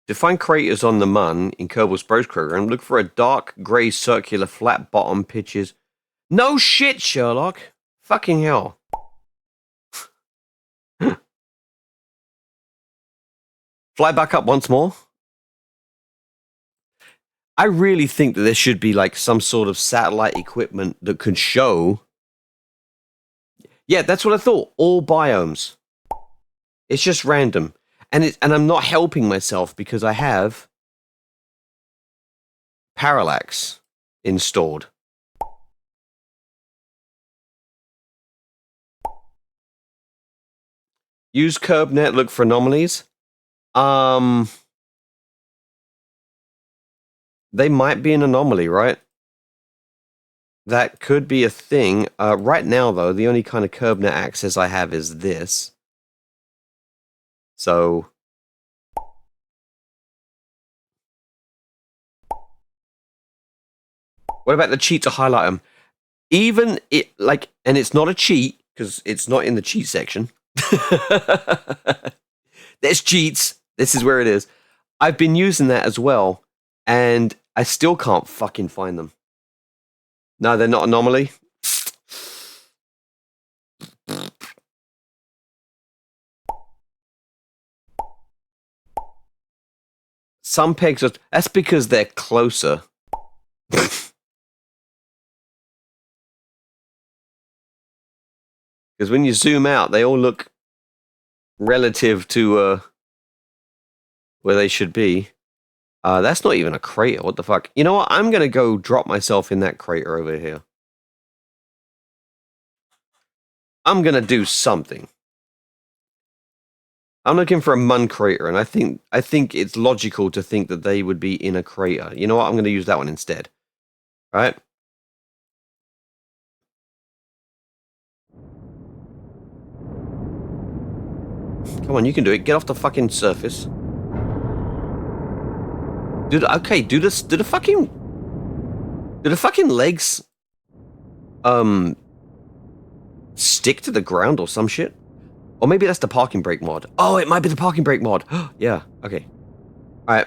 Speaker 1: To find craters on the Mun in Kerbal's program, look for a dark grey circular flat bottom pitches. No shit, Sherlock. Fucking hell. Fly back up once more. I really think that there should be like some sort of satellite equipment that could show. Yeah, that's what I thought. All biomes. It's just random. And I'm not helping myself because I have parallax installed. Use KerbNet, look for anomalies. They might be an anomaly, right? That could be a thing. Right now, though, the only kind of KerbNet access I have is this. So what about the cheat to highlight them? Even it like, and it's not a cheat because it's not in the cheat section. There's cheats. This is where it is. I've been using that as well, and I still can't fucking find them. No, they're not anomaly. Some pegs are. That's because they're closer. Because when you zoom out, they all look relative to where they should be. That's not even a crater. What the fuck? You know what? I'm going to go drop myself in that crater over here. I'm going to do something. I'm looking for a Mun crater, and I think it's logical to think that they would be in a crater. You know what? I'm going to use that one instead. Right? Come on, you can do it. Get off the fucking surface. Dude, okay, do the fucking legs stick to the ground or some shit? Or maybe that's the parking brake mod. Oh, it might be the parking brake mod. Yeah, okay. Alright.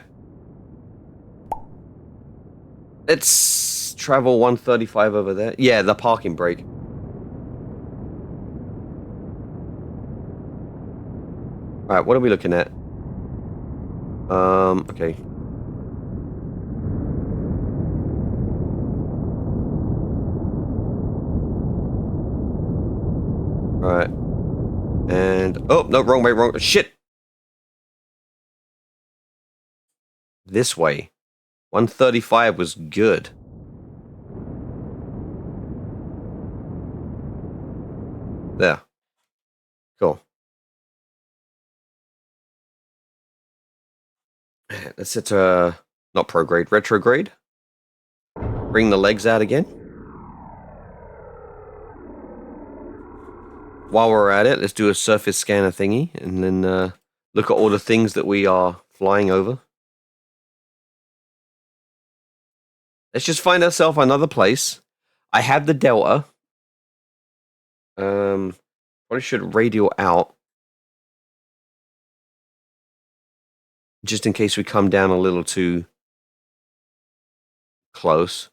Speaker 1: Let's travel 135 over there. Yeah, the parking brake. Alright, what are we looking at? Okay. Alright. And, oh, no, wrong way, wrong, shit! This way. 135 was good. There. Cool. let's set to not prograde, retrograde. Bring the legs out again. While we're at it, let's do a surface scanner thingy and then look at all the things that we are flying over. Let's just find ourselves another place. I have the Delta. Probably should radio out. Just in case we come down a little too close.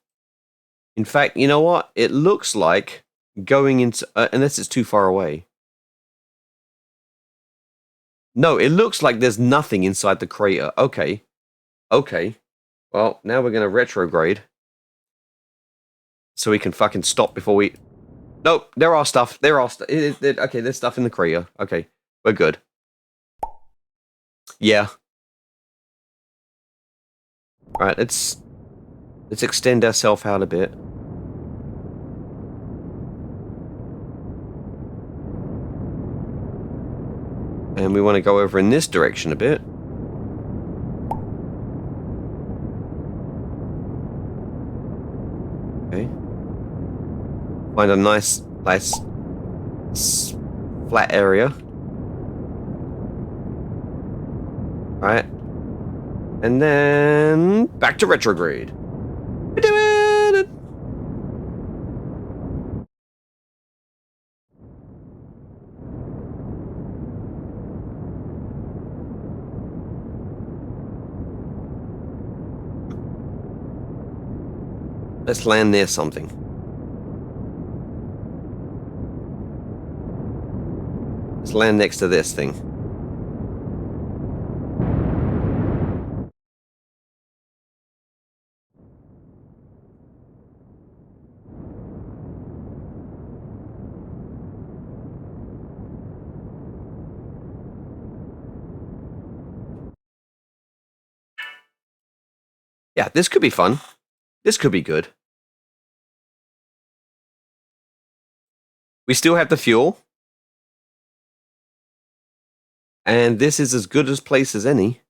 Speaker 1: In fact, you know what? It looks like going into... unless it's too far away. No, it looks like there's nothing inside the crater. Okay. Okay. Well, now we're going to retrograde. So we can fucking stop before we... Nope, there are stuff. There are... okay, there's stuff in the crater. Okay, we're good. Yeah. Alright, let's extend ourselves out a bit. And we want to go over in this direction a bit. Okay. Find a nice flat area. Alright. And then back to retrograde. We do it! Let's land near something. Let's land next to this thing. Yeah, this could be fun. This could be good. We still have the fuel. And this is as good a place as any.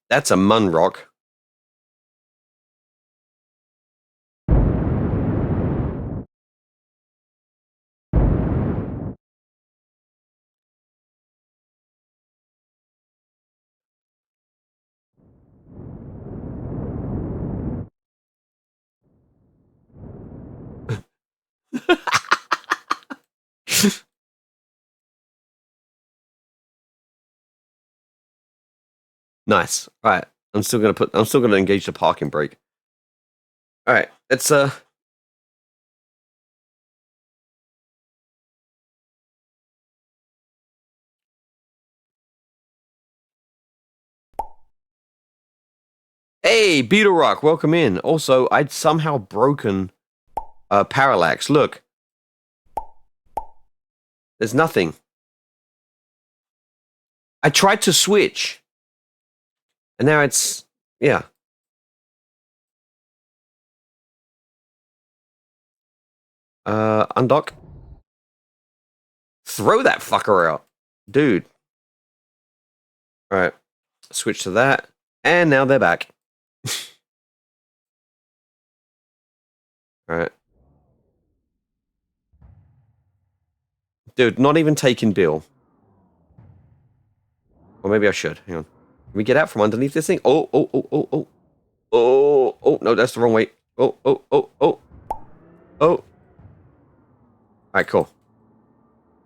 Speaker 1: That's a Mun rock. Nice. All right. I'm still gonna engage the parking brake. All right. It's Hey, Beetle Rock, welcome in. Also, I'd somehow broken parallax. Look. There's nothing. I tried to switch. And now it's... yeah. Undock. Throw that fucker out. Dude. Alright. Switch to that. And now they're back. Alright. Dude, not even taking Bill. Or maybe I should. Hang on. Can we get out from underneath this thing? Oh. Oh, no, that's the wrong way. Oh. Alright, cool.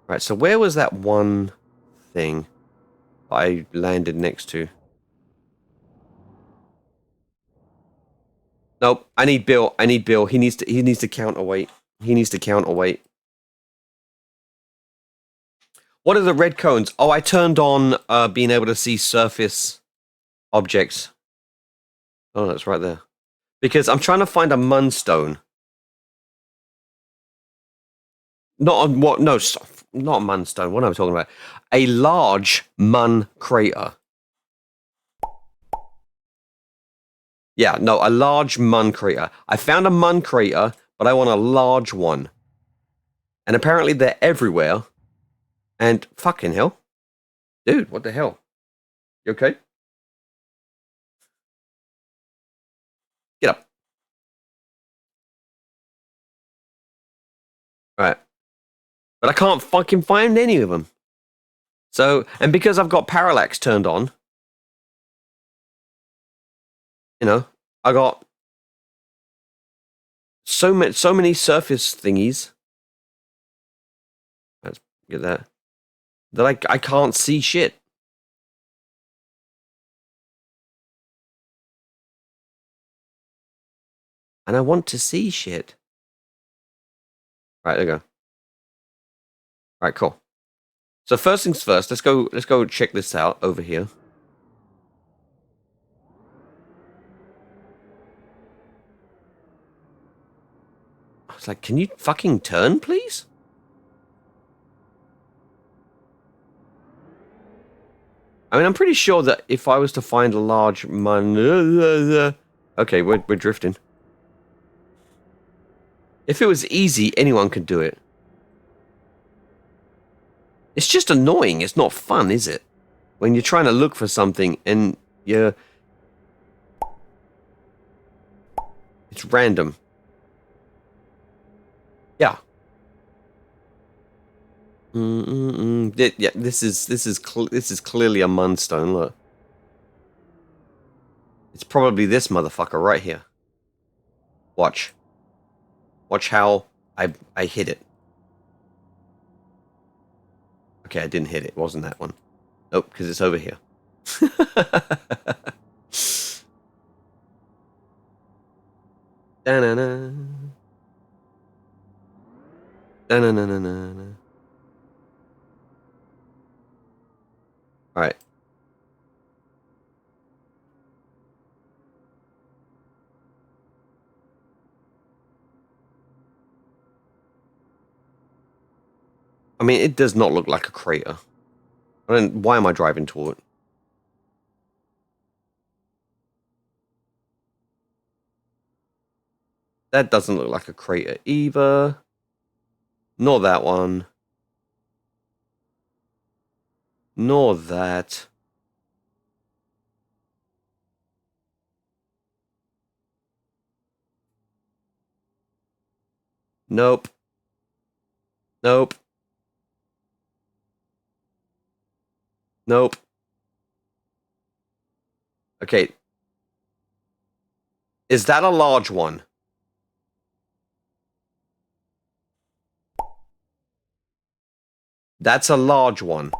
Speaker 1: Alright, so where was that one thing I landed next to? Nope, I need Bill. He needs to counterweight. What are the red cones? Oh, I turned on being able to see surface objects. Oh, that's right there. Because I'm trying to find a Mun stone. Not on what? No, not a Mun stone. What am I talking about? A large Mun crater. Yeah, no, a large Mun crater. I found a Mun crater, but I want a large one. And apparently they're everywhere. And fucking hell. Dude, what the hell? You okay? Get up. Right. But I can't fucking find any of them. So, and because I've got parallax turned on, you know, I got so many surface thingies. Let's get that. That I can't see shit. And I want to see shit. Right, there you go. Right, cool. So first things first, let's go check this out over here. I was like, can you fucking turn, please? I mean, I'm pretty sure that if I was to find a large okay, we're drifting. If it was easy, anyone could do it. It's just annoying. It's not fun, is it? When you're trying to look for something and you're... It's random. Yeah. Yeah, this is clearly a Munstone. Look, it's probably this motherfucker right here. Watch how I hit it. Okay, I didn't hit it. It wasn't that one. Nope, because it's over here. Da-na-na. Da-na-na-na-na. All right. I mean, it does not look like a crater. Why am I driving toward it? That doesn't look like a crater either. Nor that one. Nor that. Nope. Nope. Nope. Okay. Is that a large one? That's a large one.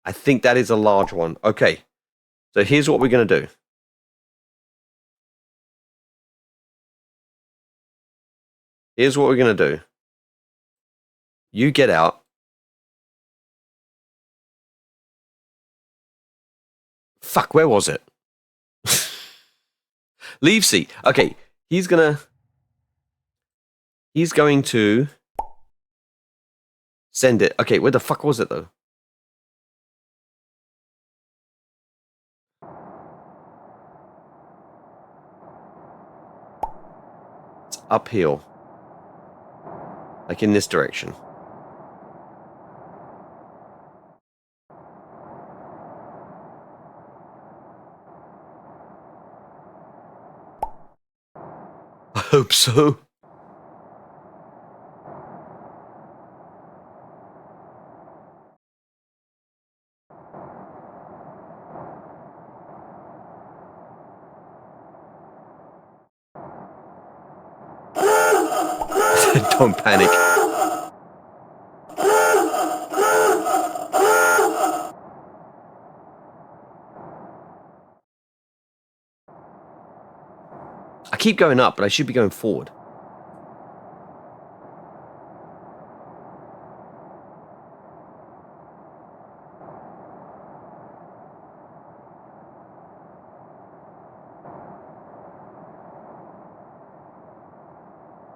Speaker 1: I think that is a large one. Okay. So here's what we're going to do. Here's what we're going to do. You get out. Fuck, where was it? Leave seat. Okay, he's going to send it. Okay, where the fuck was it, though? It's uphill. Like in this direction. I hope so. Don't panic. I keep going up, but I should be going forward.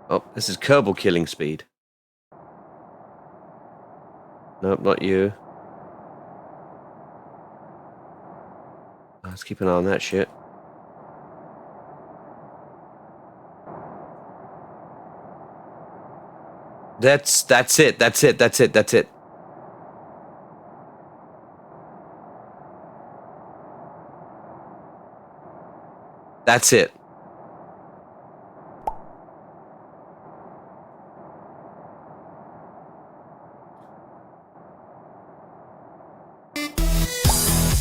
Speaker 1: Oh, this is Kerbal killing speed. Nope, not you. Let's keep an eye on that shit. That's it. That's it. That's it. That's it. That's it.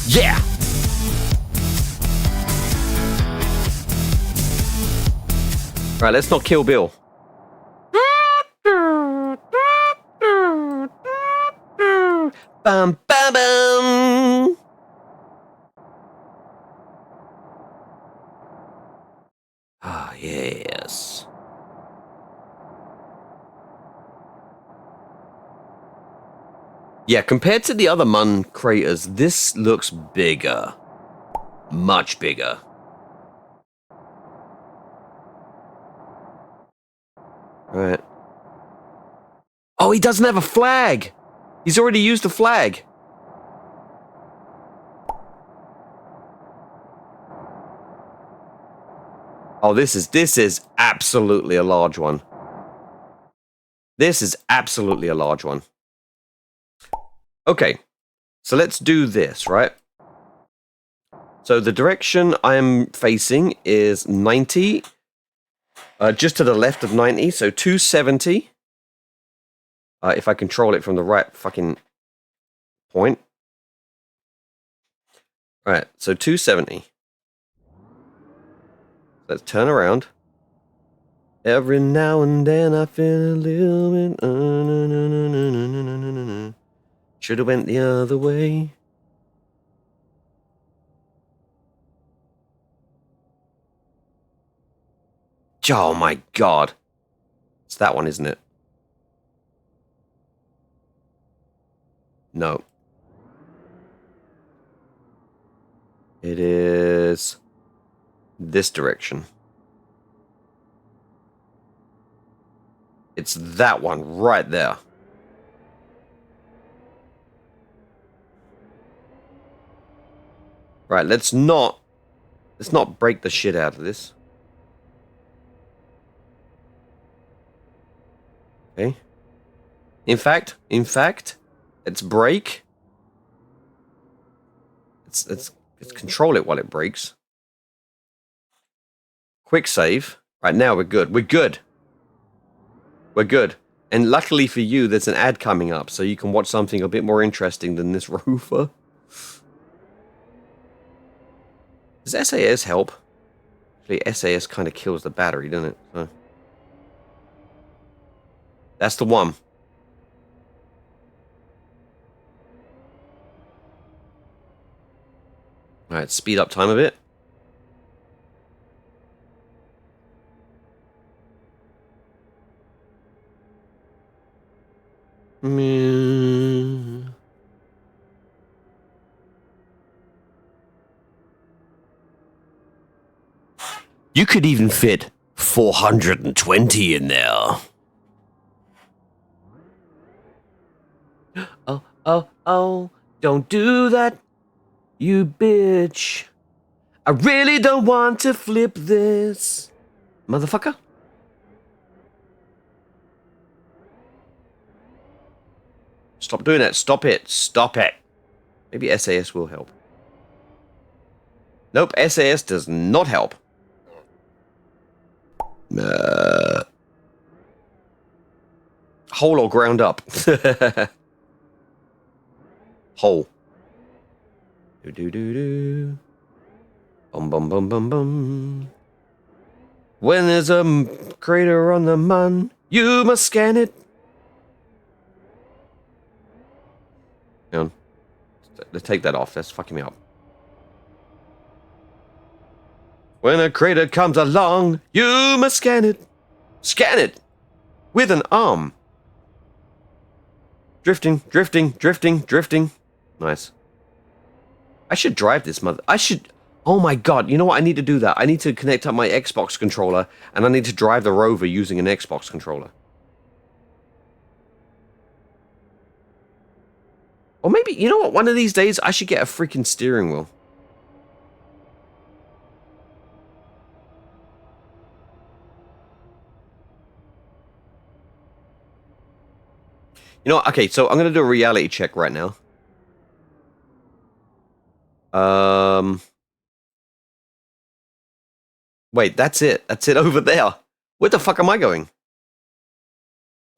Speaker 1: Yeah. Right, let's not kill Bill. Bum, bum, bum. Ah, yes. Yeah, compared to the other Mun craters, this looks bigger. Much bigger. Right. Oh, he doesn't have a flag! He's already used the flag. Oh, this is absolutely a large one. This is absolutely a large one. Okay, so let's do this, right? So the direction I'm facing is 90, just to the left of 90, so 270. If I control it from the right fucking point. Right, so 270. Let's turn around. Every now and then I feel a little bit. Should have went the other way. Oh my god. It's that one, isn't it? No. It is this direction. It's that one right there. Right, let's not break the shit out of this. Okay. In fact, let's break. Let's control it while it breaks. Quick save. Right, now we're good. We're good. We're good. And luckily for you, there's an ad coming up, so you can watch something a bit more interesting than this rover. Does SAS help? Actually, SAS kind of kills the battery, doesn't it? So. That's the one. Alright, speed up time a bit. You could even fit 420 in there. Oh, don't do that, you bitch. I really don't want to flip this. Motherfucker. Stop doing that. Stop it. Stop it. Maybe SAS will help. Nope, SAS does not help. Whole or ground up? Whole. Do. Bum bum bum bum bum. When there's a crater on the Mun, you must scan it. Hang on. Let's take that off. That's fucking me up. When a crater comes along, you must scan it. Scan it! With an arm. Drifting. Nice. I should drive this mother. Oh my god, you know what? I need to do that. I need to connect up my Xbox controller, and I need to drive the rover using an Xbox controller. Or maybe, you know what? One of these days, I should get a freaking steering wheel. You know what? Okay, so I'm going to do a reality check right now. Wait, that's it. That's it over there. Where the fuck am I going?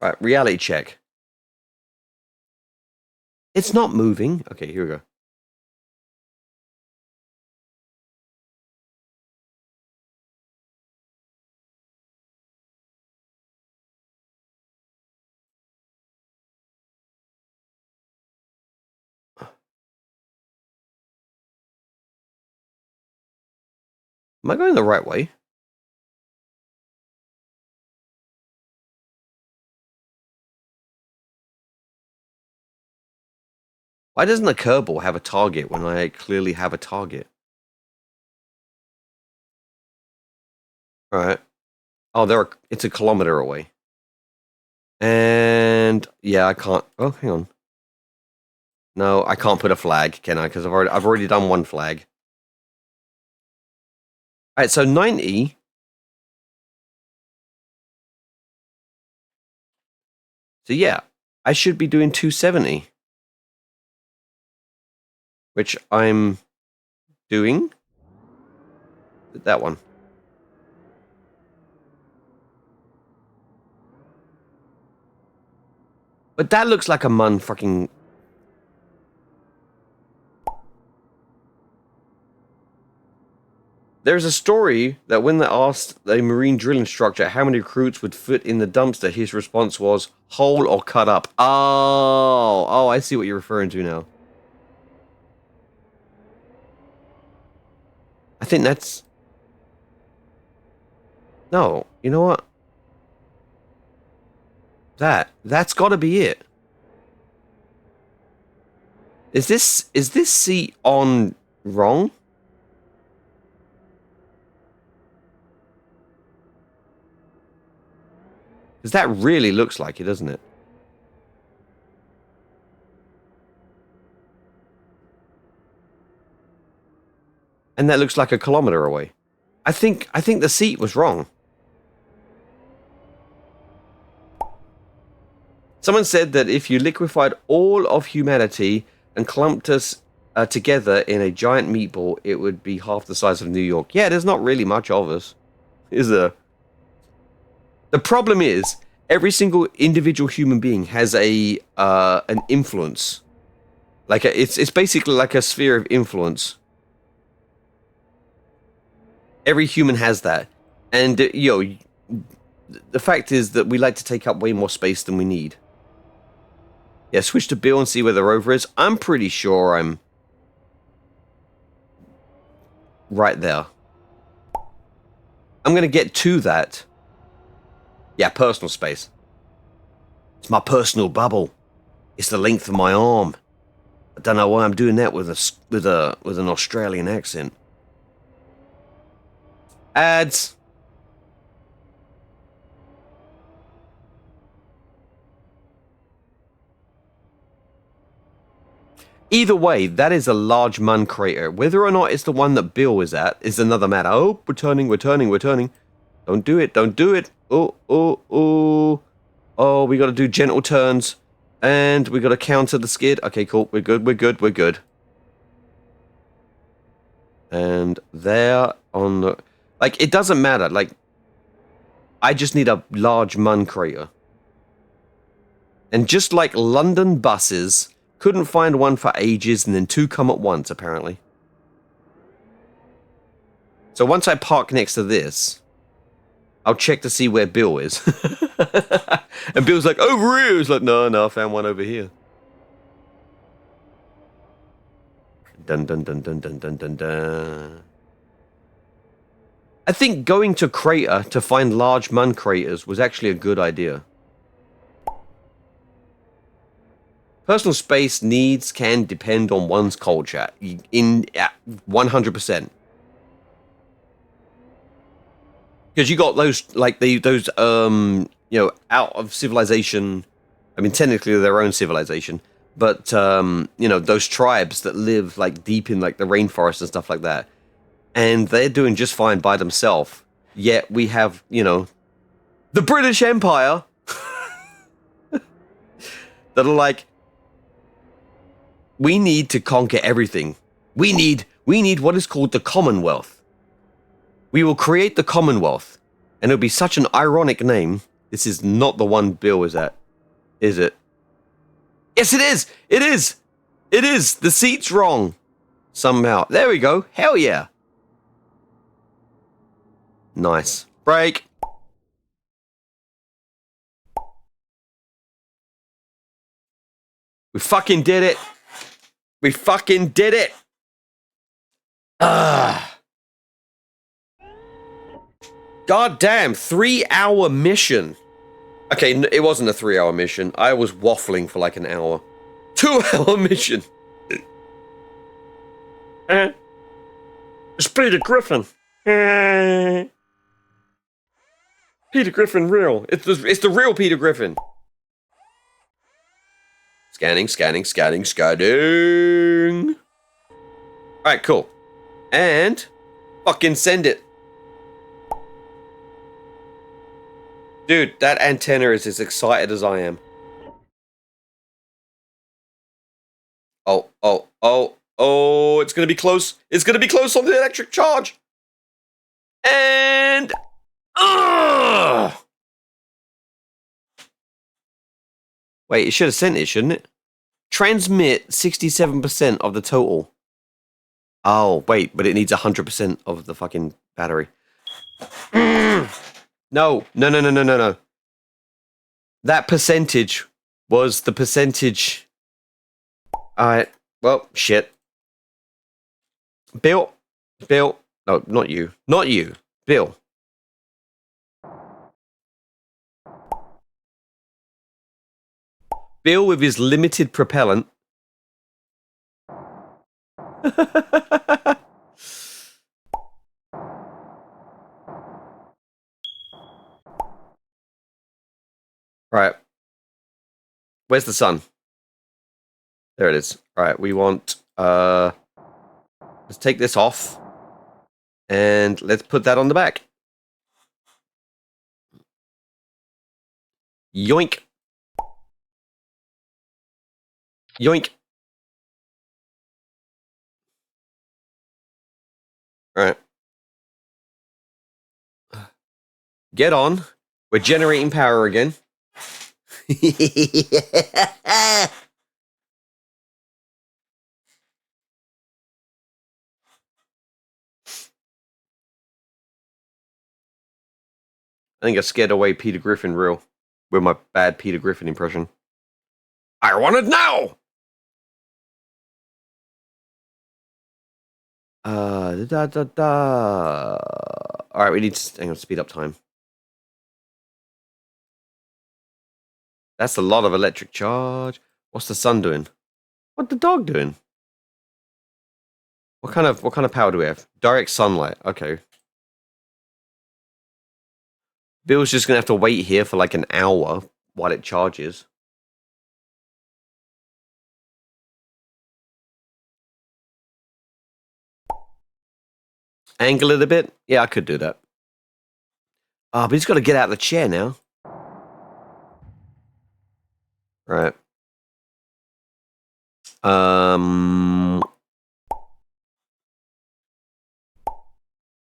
Speaker 1: All right, reality check. It's not moving. Okay, here we go. Am I going the right way? Why doesn't the Kerbal have a target when I clearly have a target? Alright. Oh, it's a kilometer away. And yeah, I can't. Oh, hang on. No, I can't put a flag, can I? Because I've already done one flag. Alright, so 90. So yeah, I should be doing 270. Which I'm doing. That one. But that looks like a Mun fucking... There's a story that when they asked a marine drill instructor how many recruits would fit in the dumpster, his response was, whole or cut up. Oh, I see what you're referring to now. I think that's... No, you know what? That's gotta be it. Is this seat on wrong? Because that really looks like it, doesn't it? And that looks like a kilometer away. I think the seat was wrong. Someone said that if you liquefied all of humanity and clumped us together in a giant meatball, it would be half the size of New York. Yeah, there's not really much of us, is there? The problem is, every single individual human being has an influence. Like it's basically like a sphere of influence. Every human has that, and the fact is that we like to take up way more space than we need. Yeah, switch to Bill and see where the rover is. I'm pretty sure I'm right there. I'm gonna get to that. Yeah, personal space. It's my personal bubble. It's the length of my arm. I don't know why I'm doing that with an Australian accent. Ads. Either way, that is a large Mun crater. Whether or not it's the one that Bill is at is another matter. Oh, returning. Don't do it. Oh, we got to do gentle turns. And we got to counter the skid. Okay, cool. We're good. And there on the... Like, it doesn't matter. Like, I just need a large Mun crater. And just like London buses... Couldn't find one for ages, and then two come at once, apparently. So once I park next to this, I'll check to see where Bill is. And Bill's like, over here! He's like, no, I found one over here. Dun dun dun dun dun dun dun dun. I think going to Crater to find large Mun craters was actually a good idea. Personal space needs can depend on one's culture in 100%. Because you got those like those out of civilization. I mean, technically their own civilization, but those tribes that live like deep in like the rainforest and stuff like that, and they're doing just fine by themselves. Yet we have the British Empire. that are like, we need to conquer everything. We need what is called the Commonwealth. We will create the Commonwealth, and it'll be such an ironic name. This is not the one Bill is at, is it? Yes, it is. It is. It is. The seat's wrong somehow. There we go. Hell yeah. Nice. Break. We fucking did it. We fucking did it. God damn, 3-hour mission. Okay, it wasn't a 3-hour mission. I was waffling for like an hour. 2-hour mission. It's Peter Griffin. Peter Griffin real. It's the real Peter Griffin. Scanning. Alright, cool. And fucking send it. Dude, that antenna is as excited as I am. Oh, it's gonna be close. It's gonna be close on the electric charge. And wait, it should have sent it, shouldn't it? Transmit 67% of the total. Oh, wait, but it needs 100% of the fucking battery. No. That percentage was the percentage. Alright, well, shit. Bill. No, not you. Not you. Bill. Bill with his limited propellant. Right. Where's the sun? There it is. Right, we want let's take this off and let's put that on the back. Yoink. Yoink. Right. Get on. We're generating power again. I think I scared away Peter Griffin real with my bad Peter Griffin impression. I want it now! Alright, we need to hang on, speed up time. That's a lot of electric charge. What's the sun doing? What's the dog doing? What kind of power do we have? Direct sunlight. Okay. Bill's just gonna have to wait here for like an hour while it charges. Angle it a bit? Yeah, I could do that. Oh, but he's got to get out of the chair now. Right.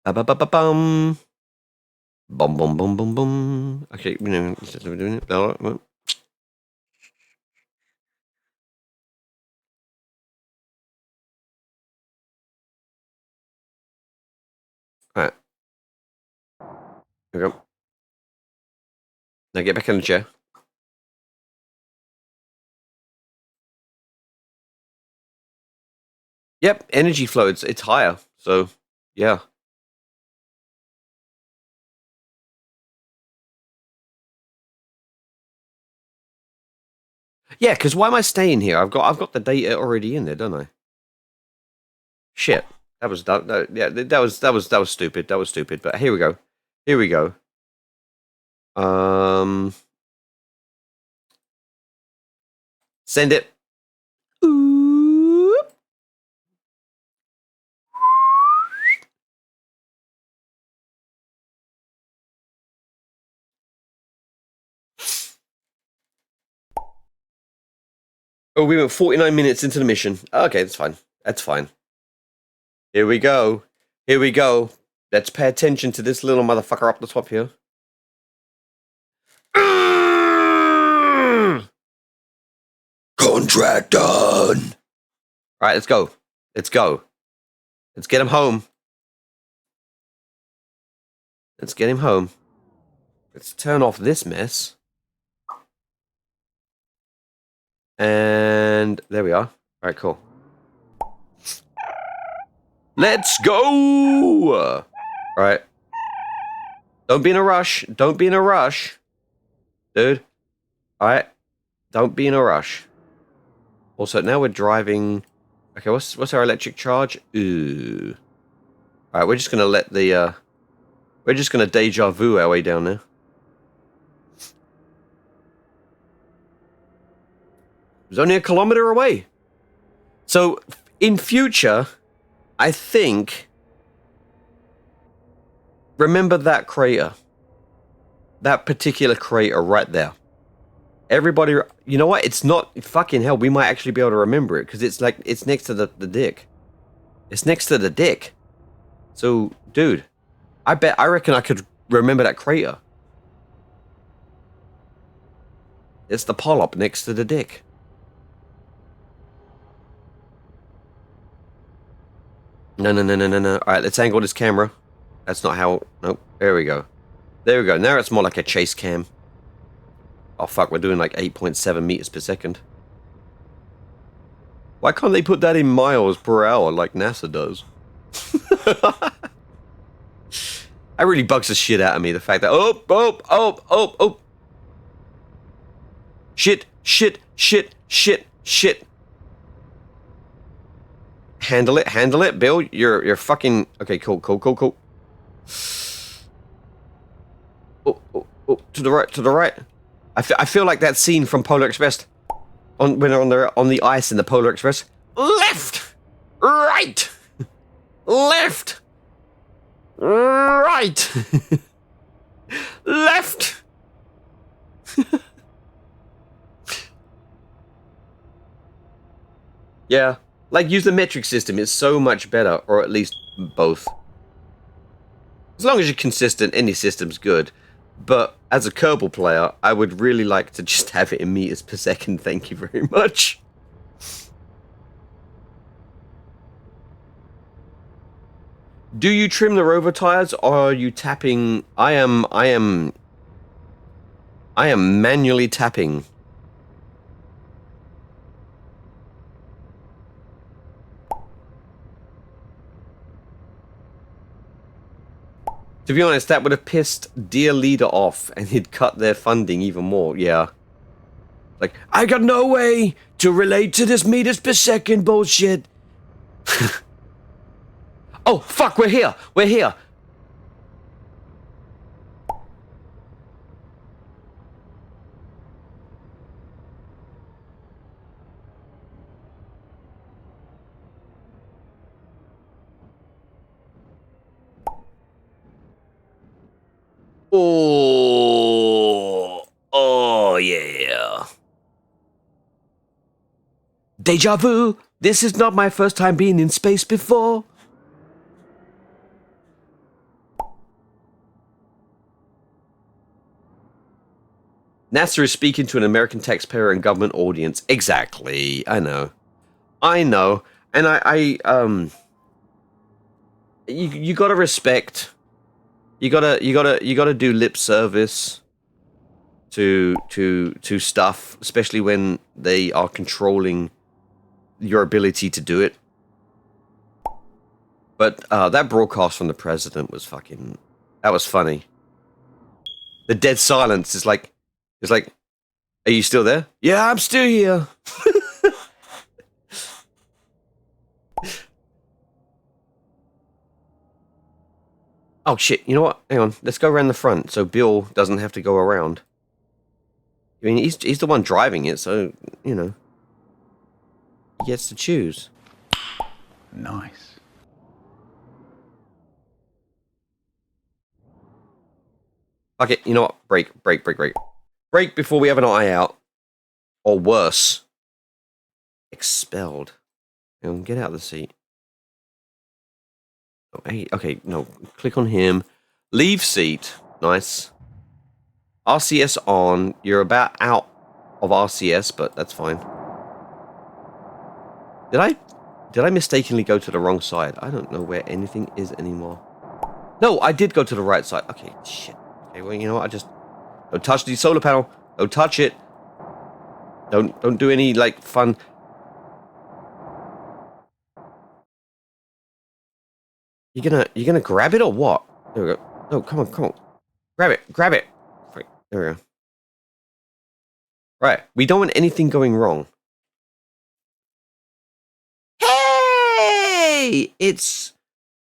Speaker 1: Ba-ba-ba-ba-bum. Bum, bum, bum, bum, bum. Okay, we know. Alright. Here we go. Now get back in the chair. Yep, energy flow, it's higher. So, yeah. Yeah, because why am I staying here? I've got the data already in there, don't I? Shit. That was stupid. That was stupid. But here we go. Here we go. Send it. Ooh. Oh, we went 49 minutes into the mission. Okay, that's fine. That's fine. Here we go. Here we go. Let's pay attention to this little motherfucker up the top here.
Speaker 2: Contract done.
Speaker 1: All right, let's go. Let's go. Let's get him home. Let's get him home. Let's turn off this mess. And there we are. All right, cool. Let's go! All right. Don't be in a rush. Don't be in a rush. Dude. All right. Don't be in a rush. Also, now we're driving... Okay, what's our electric charge? Ooh. All right, we're just going to let the... We're just going to deja vu our way down there. It was only a kilometer away. So, in future, I think... Remember that crater. That particular crater right there. Everybody... You know what? It's not... Fucking hell, we might actually be able to remember it. Because it's like... It's next to the dick. It's next to the dick. So, dude... I reckon I could remember that crater. It's the polyp next to the dick. No. Alright, let's angle this camera. That's not how... Nope. There we go. There we go. Now it's more like a chase cam. Oh, fuck. We're doing like 8.7 meters per second. Why can't they put that in miles per hour like NASA does? That really bugs the shit out of me, the fact that... Oh! Shit. Handle it, Bill. You're fucking... Okay, cool. Oh, to the right. I feel like that scene from Polar Express. When they're on the ice in the Polar Express. Left! Right! Left! Right! Left! Yeah, like use the metric system, it's so much better, or at least both. As long as you're consistent, any system's good. But as a Kerbal player, I would really like to just have it in meters per second, thank you very much. Do you trim the rover tires, or are you tapping? I am manually tapping. To be honest, that would have pissed Dear Leader off, and he'd cut their funding even more, yeah. Like, I got no way to relate to this meters per second bullshit. Oh, fuck, we're here.
Speaker 2: Oh yeah.
Speaker 1: Deja vu. This is not my first time being in space before. NASA is speaking to an American taxpayer and government audience. Exactly. I know. And you gotta respect. You gotta do lip service to stuff, especially when they are controlling your ability to do it. But that broadcast from the president was fucking... That was funny. The dead silence is like... It's like, are you still there? Yeah, I'm still here. Oh shit, you know what? Hang on, let's go around the front so Bill doesn't have to go around. I mean, he's the one driving it, so, you know. He gets to choose.
Speaker 4: Nice.
Speaker 1: Fuck it, you know what? Break. Break before we have an eye out. Or worse. Expelled. Get out of the seat. Oh, hey, okay, no. Click on him. Leave seat. Nice. RCS on. You're about out of RCS, but that's fine. Did I mistakenly go to the wrong side? I don't know where anything is anymore. No, I did go to the right side. Okay, shit. Okay, well, you know what? Don't touch the solar panel. Don't touch it. Don't do any, like, fun... You gonna grab it or what? There we go. No, come on. Grab it. Right, there we go. Right, we don't want anything going wrong. Hey! It's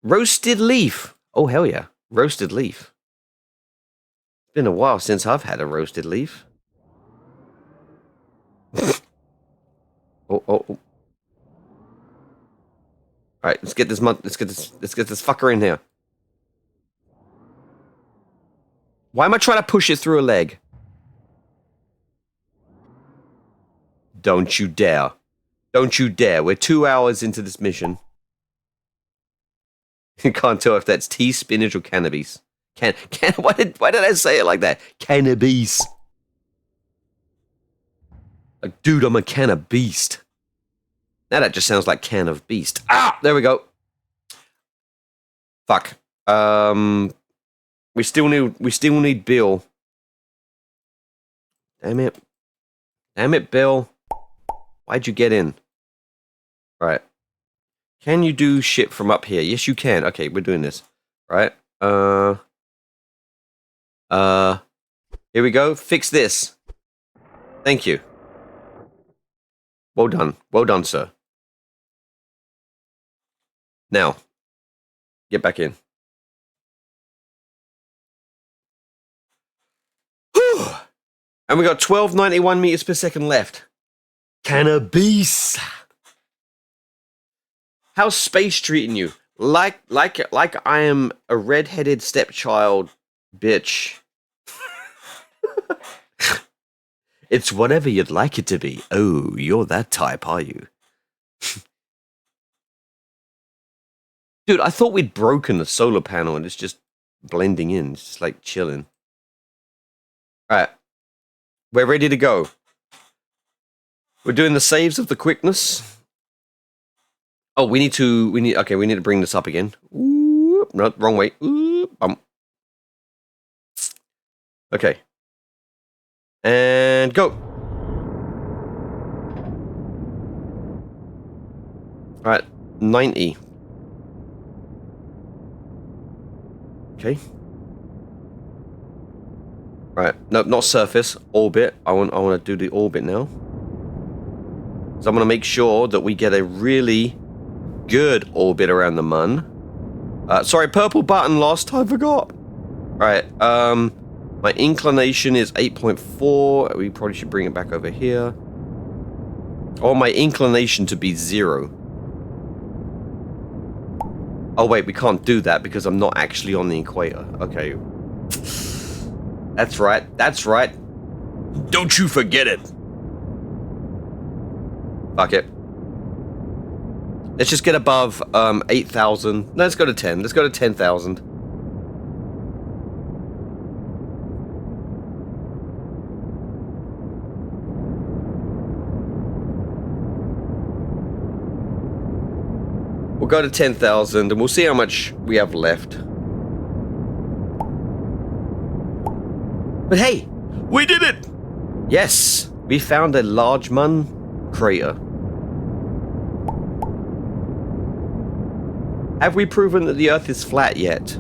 Speaker 1: roasted leaf. Oh, hell yeah. Roasted leaf. It's been a while since I've had a roasted leaf. Oh. Alright, let's get this fucker in here. Why am I trying to push it through a leg? Don't you dare. Don't you dare. We're 2 hours into this mission. You can't tell if that's tea, spinach, or cannabis. Why did I say it like that? Cannabis. Like, dude, I'm a can of beast. Now that just sounds like can of beast. Ah, there we go. Fuck. We still need Bill. Damn it, Bill. Why'd you get in? Right. Can you do shit from up here? Yes, you can. Okay, we're doing this. Right. Here we go. Fix this. Thank you. Well done. Well done, sir. Now, get back in. Whew. And we got 1291 meters per second left. Cannabis. How's space treating you? Like I am a red-headed stepchild bitch. It's whatever you'd like it to be. Oh, you're that type, are you? Dude, I thought we'd broken the solar panel and it's just blending in. It's just like chilling. Alright. We're ready to go. We're doing the saves of the quickness. Oh, we need to bring this up again. Ooh, no, wrong way. Ooh, bump. Okay. And go. Alright, 90. Okay. Right, no, not surface, orbit. I want to do the orbit now. So I'm going to make sure that we get a really good orbit around the Mun. Sorry, purple button lost. I forgot. Right, my inclination is 8.4. We probably should bring it back over here. I want my inclination to be 0. Oh wait, we can't do that because I'm not actually on the equator. Okay. That's right. That's right. Don't you forget it. Fuck it. Let's just get above 8,000. No, let's go to 10. Let's go to 10,000. We'll go to 10,000 and we'll see how much we have left. But hey, we did it! Yes, we found a large Mun crater. Have we proven that the Earth is flat yet?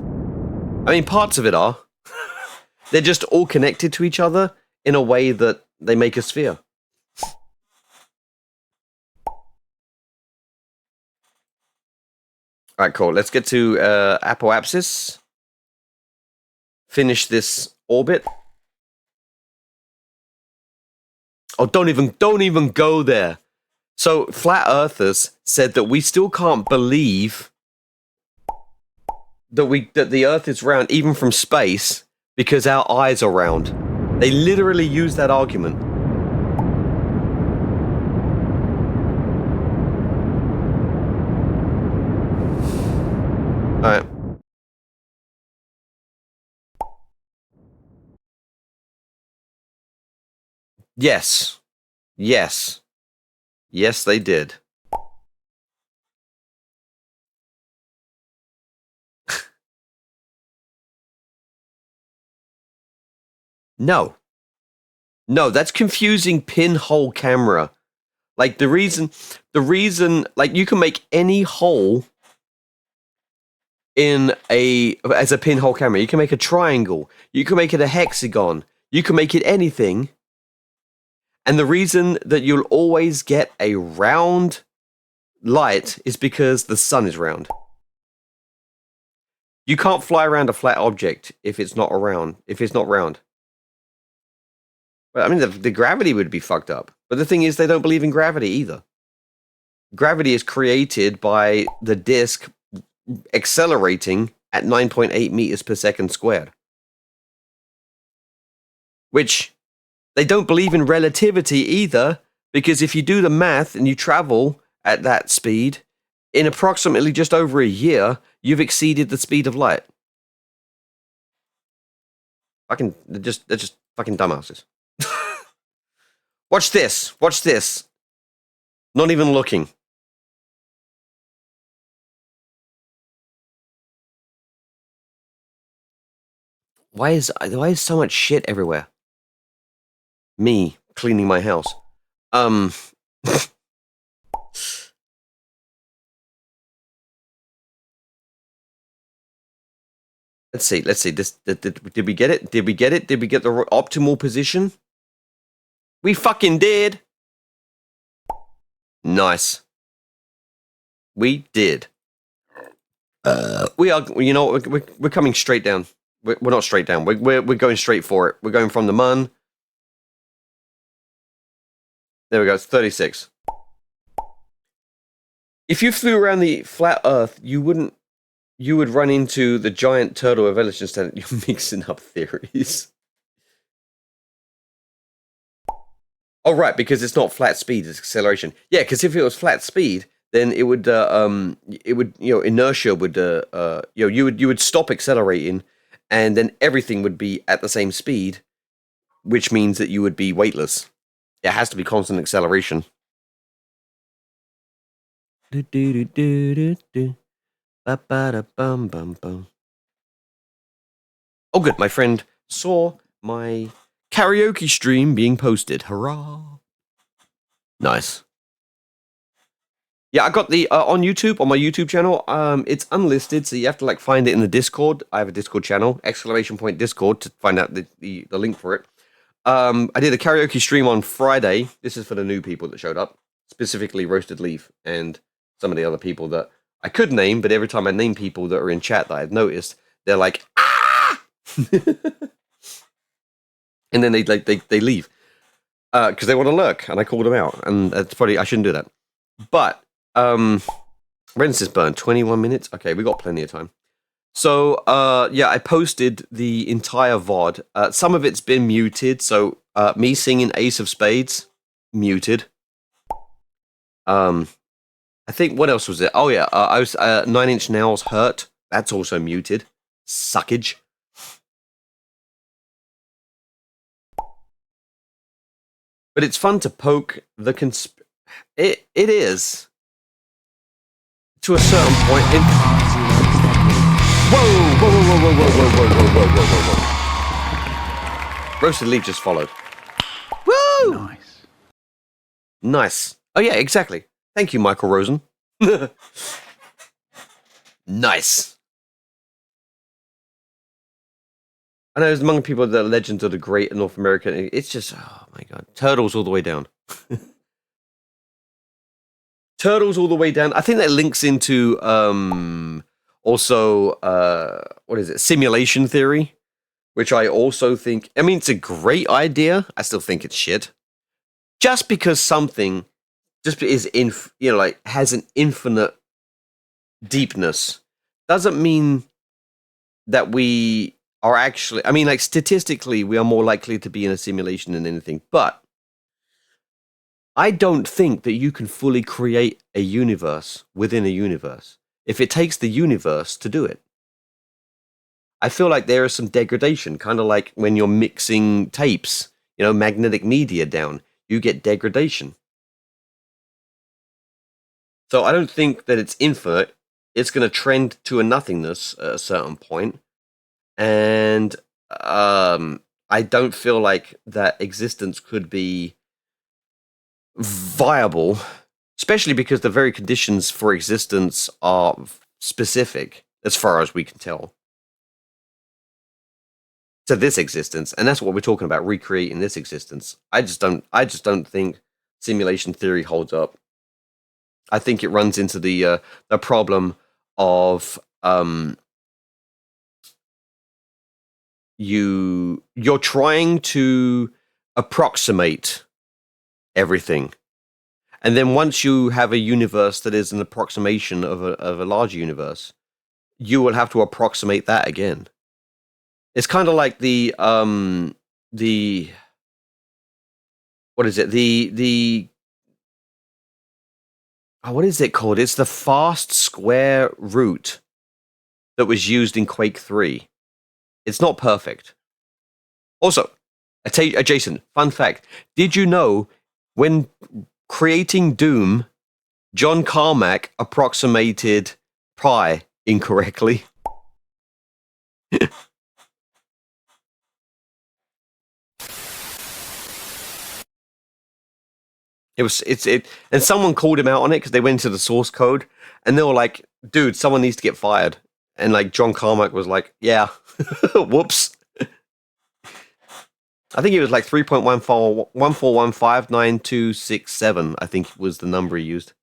Speaker 1: I mean, parts of it are. They're just all connected to each other in a way that they make a sphere. Alright, cool. Let's get to apoapsis. Finish this orbit. Oh, don't even go there. So, flat earthers said that we still can't believe that the Earth is round, even from space, because our eyes are round. They literally use that argument. Alright. Yes. Yes. Yes, they did. No. No, that's confusing pinhole camera. Like the reason, like you can make any hole as a pinhole camera. You can make a triangle. You can make it a hexagon. You can make it anything. And the reason that you'll always get a round light is because the sun is round. You can't fly around a flat object if it's not round. Well, I mean, the gravity would be fucked up. But the thing is, they don't believe in gravity either. Gravity is created by the disk accelerating at 9.8 meters per second squared. Which, they don't believe in relativity either, because if you do the math and you travel at that speed, in approximately just over a year, you've exceeded the speed of light. They're just fucking dumbasses. Watch this. Watch this. Not even looking. Why is so much shit everywhere? Me cleaning my house. Let's see. Did we get it? Did we get it? Did we get the optimal position? We fucking did. Nice. We did. We are. You know, we're coming straight down. We're not straight down. We're going straight for it. We're going from the Mun. There we go. It's 36. If you flew around the flat Earth, you would run into the giant turtle of Elliston. You're mixing up theories. Oh, right, because it's not flat speed, it's acceleration. Yeah, because if it was flat speed, then it would, inertia would, you would stop accelerating, and then everything would be at the same speed, which means that you would be weightless. It has to be constant acceleration. Oh, good, my friend saw my karaoke stream being posted. Hurrah! Nice. Yeah, I got the on YouTube, on my YouTube channel. It's unlisted, so you have to like find it in the Discord. I have a Discord channel, !Discord, to find out the link for it. I did a karaoke stream on Friday. This is for the new people that showed up, specifically Roasted Leaf and some of the other people that I could name, but every time I name people that are in chat that I've noticed, they're like, ah! And then they leave because they want to lurk, and I called them out, and that's probably I shouldn't do that. But Rensis burn 21 minutes. Okay, we got plenty of time. So yeah, I posted the entire VOD. Some of it's been muted. So me singing Ace of Spades, muted. I think what else was it? Oh yeah, I was 9 Inch Nails Hurt. That's also muted. Suckage. But it's fun to poke the It is to a certain point. Whoa! Roasted Leaf just followed. Woo!
Speaker 4: Nice.
Speaker 1: Nice. Oh yeah, exactly. Thank you, Michael Rosen. Nice. I know there's among people that are legends of the great North American. It's just, oh my god, turtles all the way down. Turtles all the way down. I think that links into also what is it? Simulation theory, which I also think. I mean, it's a great idea. I still think it's shit. Just because something just is has an infinite deepness doesn't mean that we are actually. I mean, like statistically, we are more likely to be in a simulation than anything, but I don't think that you can fully create a universe within a universe. if it takes the universe to do it. I feel like there is some degradation, kind of like when you're mixing tapes, magnetic media down, you get degradation. So I don't think that it's infinite. It's going to trend to a nothingness at a certain point. And I don't feel like that existence could be viable, especially because the very conditions for existence are specific, as far as we can tell, to this existence. And that's what we're talking about, recreating this existence. I just don't think simulation theory holds up. I think it runs into the problem of you're trying to approximate everything, and then once you have a universe that is an approximation of a larger universe, you will have to approximate that again. It's kind of like the what is it? What is it called? It's the fast square root that was used in Quake 3. It's not perfect. Also, Jason, fun fact. Did you know when creating Doom, John Carmack approximated pi incorrectly? And someone called him out on it because they went to the source code and they were like, dude, someone needs to get fired. And like John Carmack was like, yeah, whoops. I think it was like 3.14159267, I think was the number he used.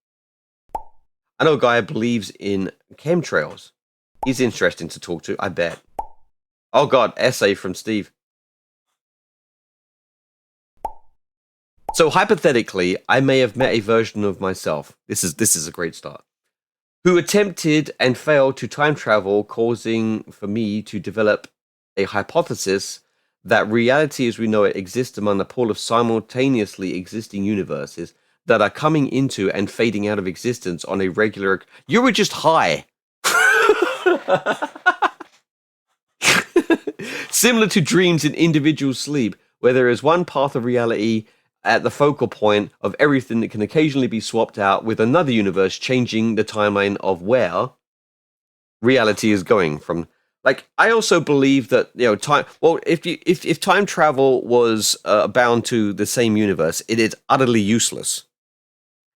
Speaker 1: I know a guy who believes in chemtrails. He's interesting to talk to, I bet. Oh god, essay from Steve. So hypothetically, I may have met a version of myself. This is a great start. Who attempted and failed to time travel, causing for me to develop a hypothesis that reality as we know it exists among a pool of simultaneously existing universes that are coming into and fading out of existence on a regular... You were just high. Similar to dreams in individual sleep, where there is one path of reality at the focal point of everything that can occasionally be swapped out with another universe, changing the timeline of where reality is going from. Like, I also believe that, time... Well, if time travel was bound to the same universe, it is utterly useless.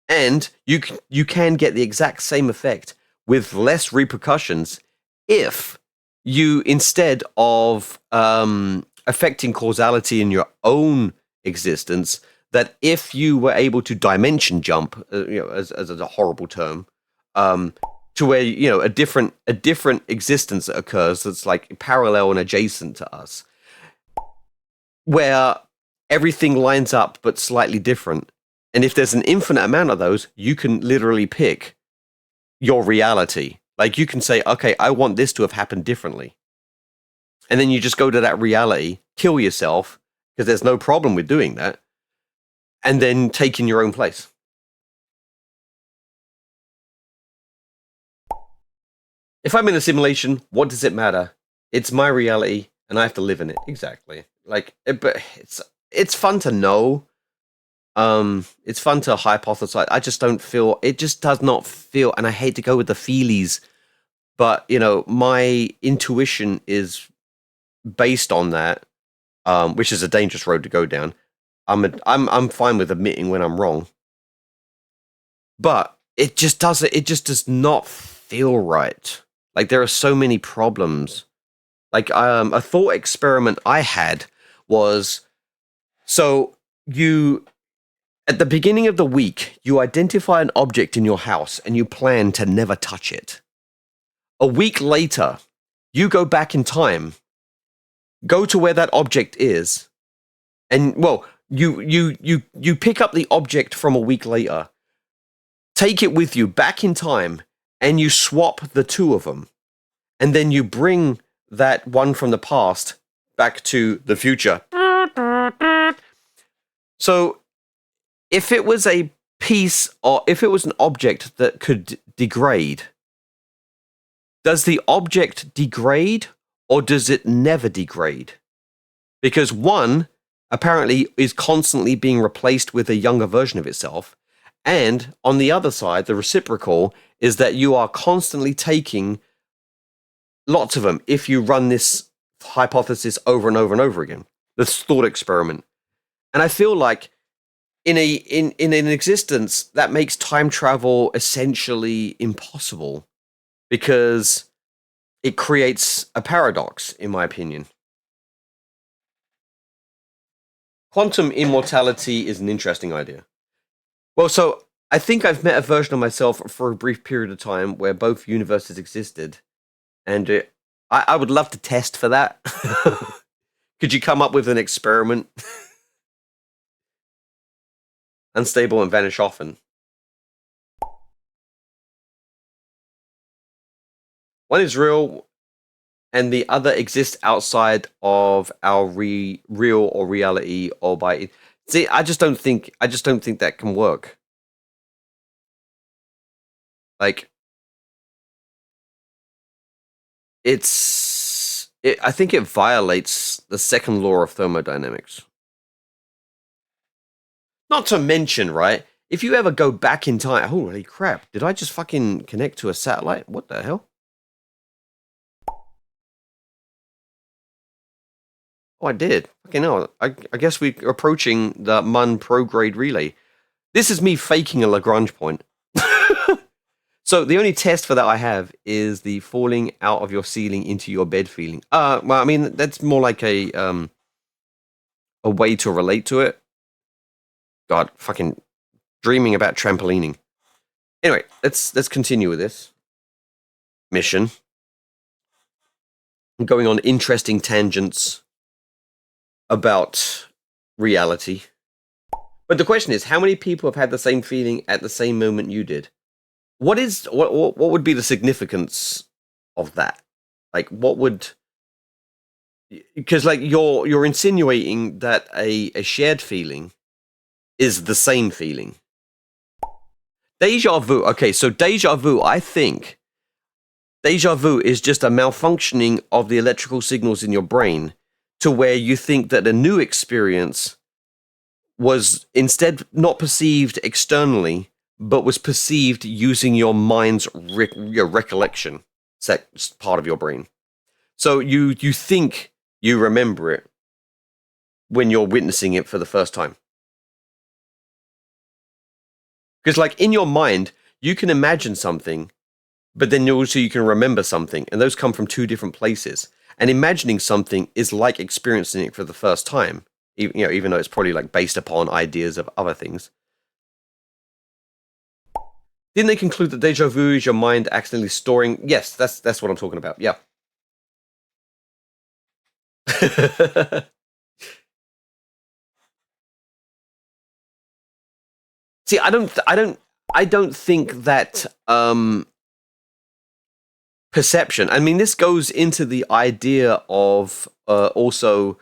Speaker 1: And you can get the exact same effect with less repercussions if you, instead of affecting causality in your own existence, that if you were able to dimension jump, as a horrible term, to where a different existence that occurs that's like parallel and adjacent to us, where everything lines up but slightly different, and if there's an infinite amount of those, you can literally pick your reality. Like you can say, okay, I want this to have happened differently, and then you just go to that reality, kill yourself because there's no problem with doing that, and then take in your own place. If I'm in a simulation, what does it matter? It's my reality, and I have to live in it. Exactly. But it's fun to know. It's fun to hypothesize. I just don't feel... It just does not feel... And I hate to go with the feelies, but, my intuition is based on that, which is a dangerous road to go down. I'm fine with admitting when I'm wrong, but it just does not feel right. Like there are so many problems. Like a thought experiment I had was, so at the beginning of the week, you identify an object in your house and you plan to never touch it. A week later, you go back in time, go to where that object is, and you pick up the object from a week later, take it with you back in time, and you swap the two of them. And then you bring that one from the past back to the future. So if it was a piece, or if it was an object that could degrade, does the object degrade or does it never degrade? Because one apparently is constantly being replaced with a younger version of itself. And on the other side, the reciprocal is that you are constantly taking lots of them if you run this hypothesis over and over and over again. This thought experiment. And I feel like in an existence that makes time travel essentially impossible because it creates a paradox, in my opinion. Quantum immortality is an interesting idea. Well, so I think I've met a version of myself for a brief period of time where both universes existed, and I would love to test for that. Could you come up with an experiment? Unstable and vanish often. One is real, and the other exists outside of our real or reality or by. See, I just don't think that can work. Like, I think it violates the second law of thermodynamics. Not to mention, right? If you ever go back in time, holy crap! Did I just fucking connect to a satellite? What the hell? Oh, I did. Okay, no, I guess we're approaching the Mun prograde relay. This is me faking a Lagrange point. So the only test for that I have is the falling out of your ceiling into your bed feeling. Well, I mean, that's more like a way to relate to it. God, fucking dreaming about trampolining. Anyway, let's continue with this mission. I'm going on interesting tangents about reality. But the question is, how many people have had the same feeling at the same moment you did? What would be the significance of that? Like, what would? Because like you're insinuating that a shared feeling is the same feeling. Deja vu. Okay, so deja vu. I think deja vu is just a malfunctioning of the electrical signals in your brain to where you think that a new experience was instead not perceived externally, but was perceived using your mind's your recollection part of your brain. So you think you remember it when you're witnessing it for the first time. Because like in your mind, you can imagine something, but then also you can remember something, and those come from two different places. And imagining something is like experiencing it for the first time, even though it's probably like based upon ideas of other things. Didn't they conclude that deja vu is your mind accidentally storing? Yes, that's what I'm talking about. Yeah. See, I don't think that perception. I mean, this goes into the idea of also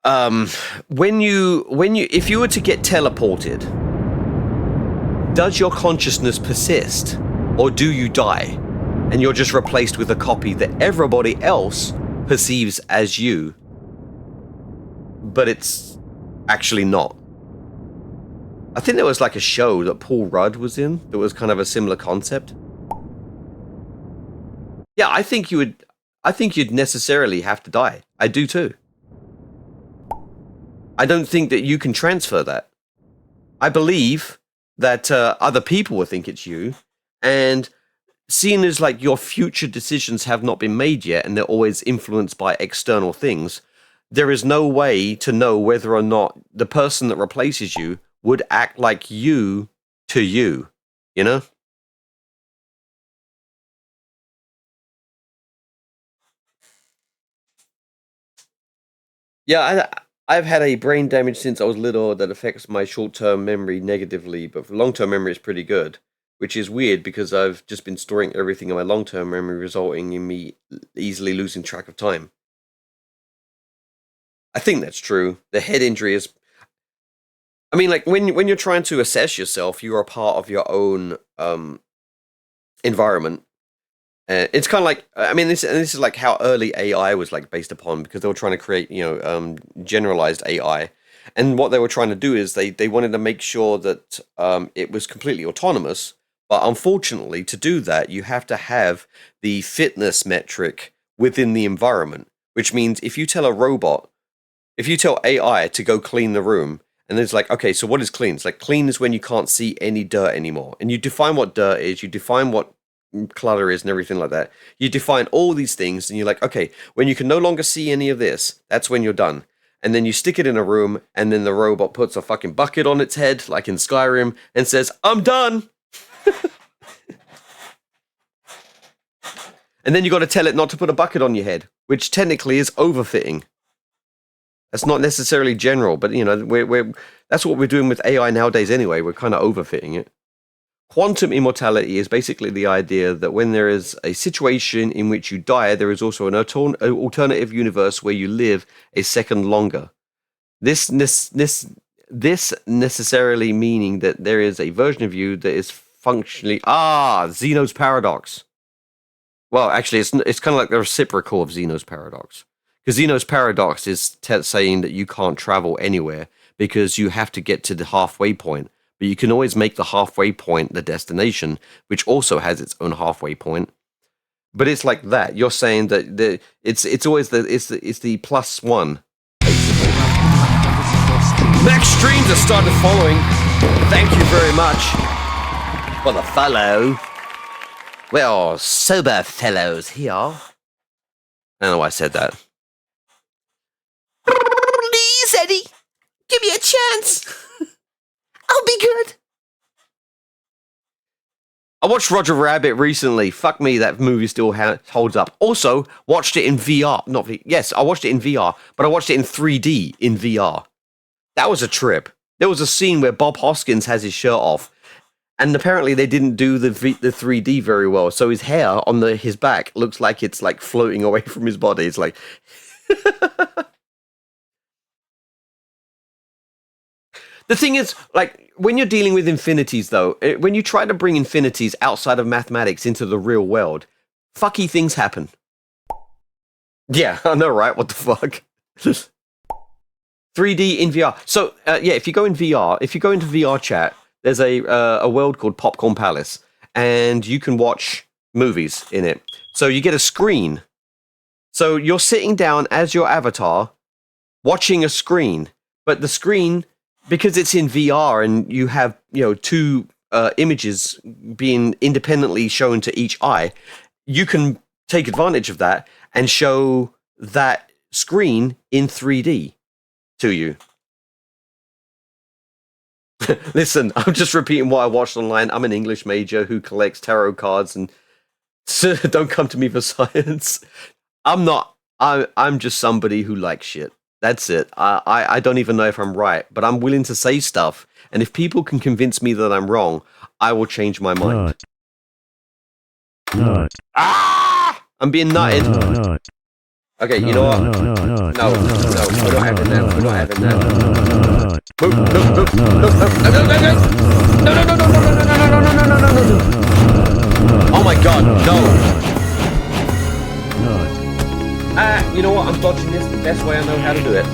Speaker 1: if you were to get teleported, does your consciousness persist, or do you die and you're just replaced with a copy that everybody else perceives as you, but it's actually not? I think there was like a show that Paul Rudd was in that was kind of a similar concept. Yeah, I think you'd necessarily have to die. I do too. I don't think that you can transfer that. I believe that other will will think it's you, and seeing as like your future decisions have not been made yet and they're always influenced by external things, there is no way to know whether or not the person that replaces you would act like you to you, you know? Yeah, I've had a brain damage since I was little that affects my short-term memory negatively, but for long-term memory it's pretty good, which is weird because I've just been storing everything in my long-term memory, resulting in me easily losing track of time. I think that's true. The head injury is... I mean, like, when you're trying to assess yourself, you are part of your own environment, It's kind of like, I mean, this is like how early AI was like based upon, because they were trying to create, generalized AI. And what they were trying to do is they wanted to make sure that it was completely autonomous. But unfortunately, to do that, you have to have the fitness metric within the environment, which means if you tell AI to go clean the room, and it's like, okay, so what is clean? It's like clean is when you can't see any dirt anymore. And you define what dirt is, you define what clutter is and everything like that. You define all these things and you're like, okay, when you can no longer see any of this, that's when you're done. And then you stick it in a room and then the robot puts a fucking bucket on its head, like in Skyrim, and says, I'm done. And then you got to tell it not to put a bucket on your head, which technically is overfitting. That's not necessarily general, but that's what we're doing with AI nowadays anyway. We're kind of overfitting it. Quantum immortality is basically the idea that when there is a situation in which you die, there is also an alternative universe where you live a second longer. This necessarily meaning that there is a version of you that is functionally Zeno's paradox. Well, actually, it's kind of like the reciprocal of Zeno's paradox. Because Zeno's paradox is saying that you can't travel anywhere because you have to get to the halfway point. But you can always make the halfway point the destination, which also has its own halfway point. But it's like that. You're saying that it's always the plus one. Basically. Max Streams have started following. Thank you very much for the follow. Well, sober fellows here. I don't know why I said that. Please, Eddie, give me a chance. I'll be good. I watched Roger Rabbit recently. Fuck me, that movie still holds up. Also, watched it in VR. Yes, I watched it in VR, but I watched it in 3D in VR. That was a trip. There was a scene where Bob Hoskins has his shirt off, and apparently they didn't do the 3D very well, so his hair on his back looks like it's like floating away from his body. It's like... The thing is, like, when you're dealing with infinities, though, when you try to bring infinities outside of mathematics into the real world, fucky things happen. Yeah, I know, right? What the fuck? 3D in VR. So, if you go into VR chat, there's a world called Popcorn Palace, and you can watch movies in it. So you get a screen. So you're sitting down as your avatar, watching a screen, but the screen... Because it's in VR and you have, two images being independently shown to each eye, you can take advantage of that and show that screen in 3D to you. Listen, I'm just repeating what I watched online. I'm an English major who collects tarot cards, and don't come to me for science. I'm just somebody who likes shit. That's it. I don't even know if I'm right, but I'm willing to say stuff. And if people can convince me that I'm wrong, I will change my mind.
Speaker 8: Nut.
Speaker 1: Ah! I'm being nutted.
Speaker 8: Nut.
Speaker 1: Okay, you know what? No, we're not having that. We're not having that. No. Oh my god, no. You know what? I'm dodging this the best way I know how to do it.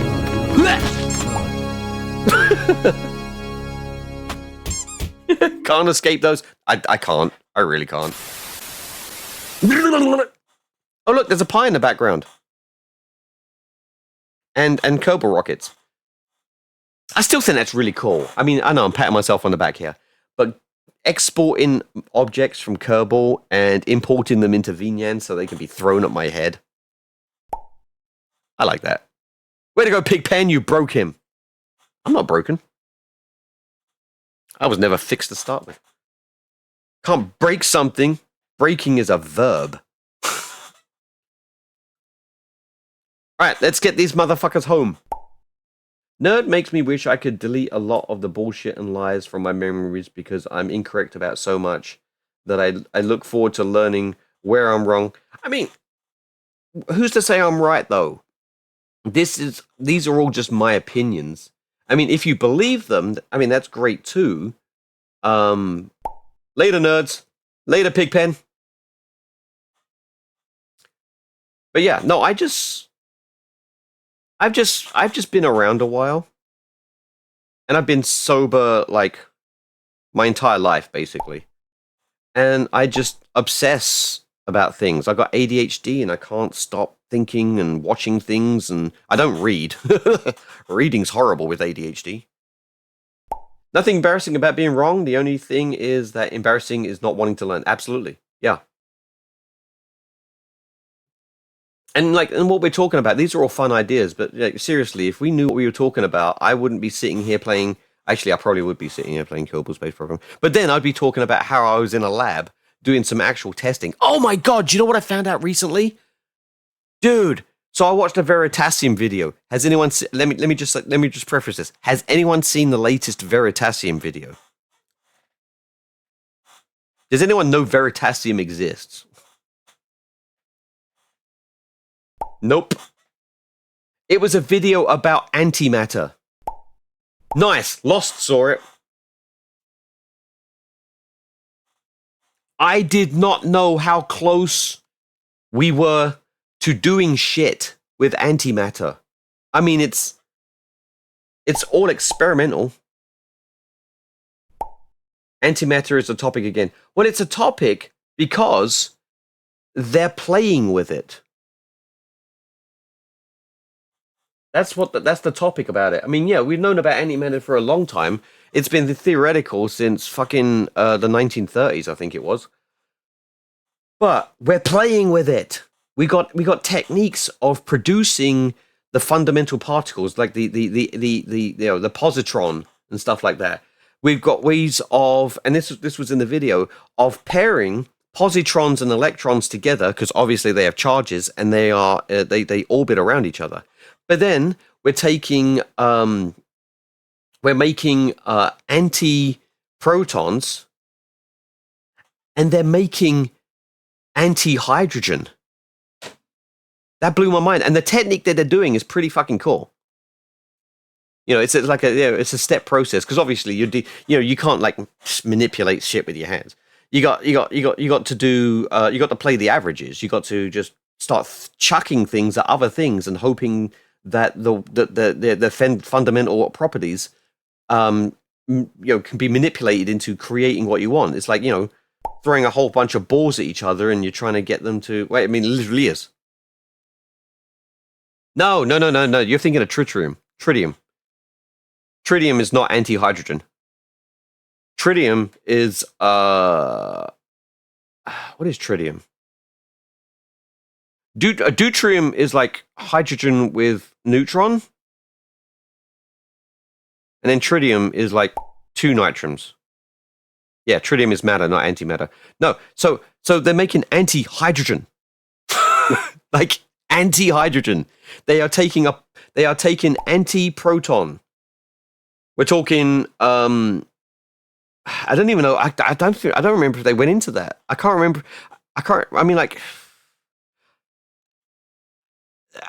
Speaker 1: Can't escape those. I can't. I really can't. Oh, look, there's a pie in the background. And Kerbal rockets. I still think that's really cool. I mean, I know I'm patting myself on the back here, but exporting objects from Kerbal and importing them into VNyan so they can be thrown at my head. I like that. Way to go, Pigpen, you broke him. I'm not broken. I was never fixed to start with. Can't break something. Breaking is a verb. Alright, let's get these motherfuckers home. Nerd makes me wish I could delete a lot of the bullshit and lies from my memories because I'm incorrect about so much that I look forward to learning where I'm wrong. I mean, who's to say I'm right, though? These are all just my opinions. I mean, if you believe them, I mean, that's great too. Later, nerds. Later, Pigpen. But yeah, no, I've just been around a while, and I've been sober like my entire life, basically. And I just obsess about things. I got ADHD, and I can't stop thinking and watching things, and I don't read. Reading's horrible with ADHD. Nothing embarrassing about being wrong. The only thing is that embarrassing is not wanting to learn. Absolutely. Yeah. And what we're talking about, these are all fun ideas, but like, seriously, if we knew what we were talking about, I wouldn't be sitting here playing. Actually, I probably would be sitting here playing Kerbal Space Program. But then I'd be talking about how I was in a lab doing some actual testing. Oh my God, do you know what I found out recently? Dude, so I watched a Veritasium video. Has anyone let me just preface this. Has anyone seen the latest Veritasium video? Does anyone know Veritasium exists? Nope. It was a video about antimatter. Nice. Lost saw it. I did not know how close we were to doing shit with antimatter. I mean, it's all experimental. Antimatter is a topic again. Well, it's a topic because they're playing with it. That's the topic about it. I mean, yeah, we've known about antimatter for a long time. It's been theoretical since fucking the 1930s, I think it was. But we're playing with it. We got techniques of producing the fundamental particles, like the positron and stuff like that. We've got ways of, and this was in the video, of pairing positrons and electrons together, because obviously they have charges and they orbit around each other. But then we're making anti-protons, and they're making anti-hydrogen. That blew my mind. And the technique that they're doing is pretty fucking cool. You know, it's like it's a step process, because obviously you can't like manipulate shit with your hands. You got to play the averages. You got to just start chucking things at other things and hoping that the fundamental properties can be manipulated into creating what you want. It's like, throwing a whole bunch of balls at each other and you're trying to get them to wait. I mean, it literally is. No. You're thinking of tritium. Tritium is not anti-hydrogen. Tritium is what is tritium? Deuterium is like hydrogen with neutron, and then tritium is like 2 nitrons. Yeah, tritium is matter, not antimatter. No, so they're making anti-hydrogen, like anti-hydrogen. They are taking anti-proton. We're talking. I don't even know. I don't remember if they went into that. I can't remember. I mean, like.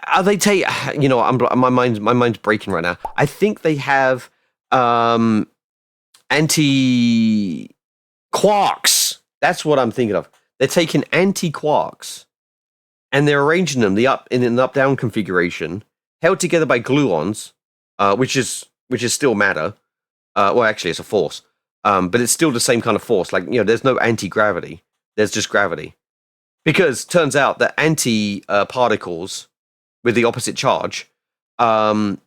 Speaker 1: Are they my mind's breaking right now. I think they have anti-quarks. That's what I'm thinking of. They're taking anti-quarks and they're arranging them in an up-down configuration, held together by gluons, which is still matter. Well, actually, it's a force, but it's still the same kind of force. Like, there's no anti-gravity. There's just gravity, because turns out that anti-particles with the opposite charge obey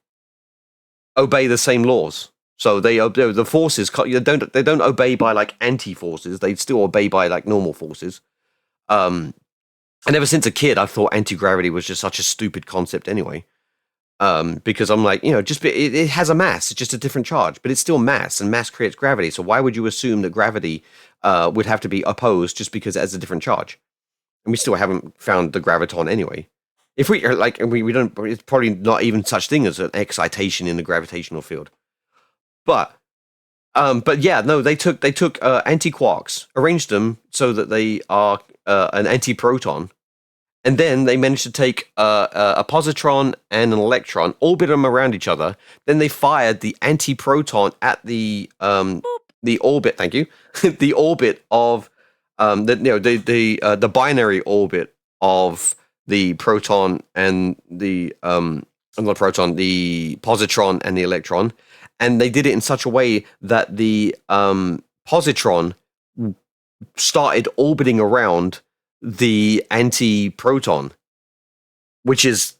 Speaker 1: the same laws. So the forces they don't obey by like anti-forces. They still obey by like normal forces. And ever since a kid, I've thought anti-gravity was just such a stupid concept anyway. Because I'm like, it has a mass. It's just a different charge, but it's still mass, and mass creates gravity. So why would you assume that gravity would have to be opposed just because it has a different charge? And we still haven't found the graviton anyway. If we are like, we don't, it's probably not even such thing as an excitation in the gravitational field. But yeah, no, they took anti-quarks, arranged them so that they are an anti-proton, and then they managed to take a positron and an electron, orbit them around each other. Then they fired the anti-proton at the orbit. Thank you, the orbit of the binary orbit of the proton and the not proton, the positron and the electron, and they did it in such a way that the positron started orbiting around the anti-proton, which is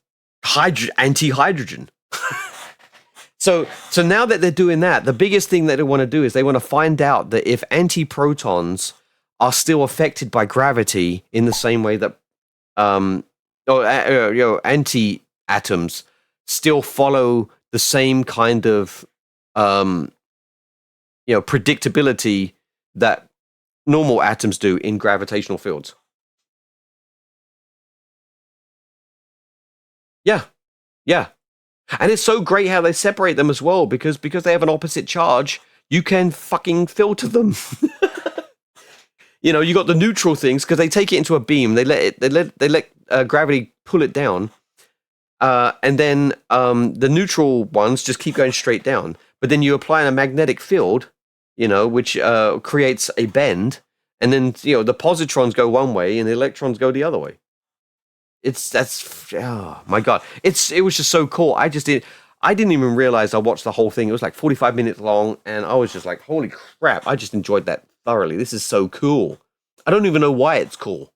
Speaker 1: anti-hydrogen. So now that they're doing that, the biggest thing that they want to do is they want to find out that if anti-protons are still affected by gravity in the same way that anti-atoms still follow the same kind of predictability that normal atoms do in gravitational fields. Yeah. And it's so great how they separate them as well, because they have an opposite charge, you can fucking filter them. You got the neutral things because they take it into a beam, they let gravity pull it down, and then the neutral ones just keep going straight down. But then you apply a magnetic field, which creates a bend, and then the positrons go one way and the electrons go the other way. Oh my god, it was just so cool. I didn't even realize I watched the whole thing. It was like 45 minutes long, and I was just like, holy crap, I just enjoyed that thoroughly. This is so cool. I don't even know why it's cool.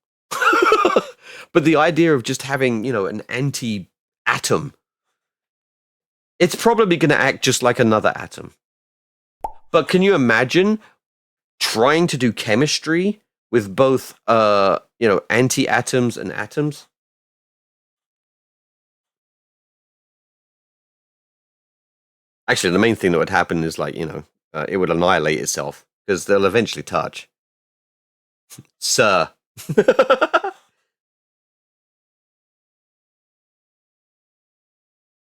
Speaker 1: But the idea of just having, an anti-atom, it's probably going to act just like another atom. But can you imagine trying to do chemistry with both anti-atoms and atoms? Actually, the main thing that would happen is it would annihilate itself because they'll eventually touch. Sir.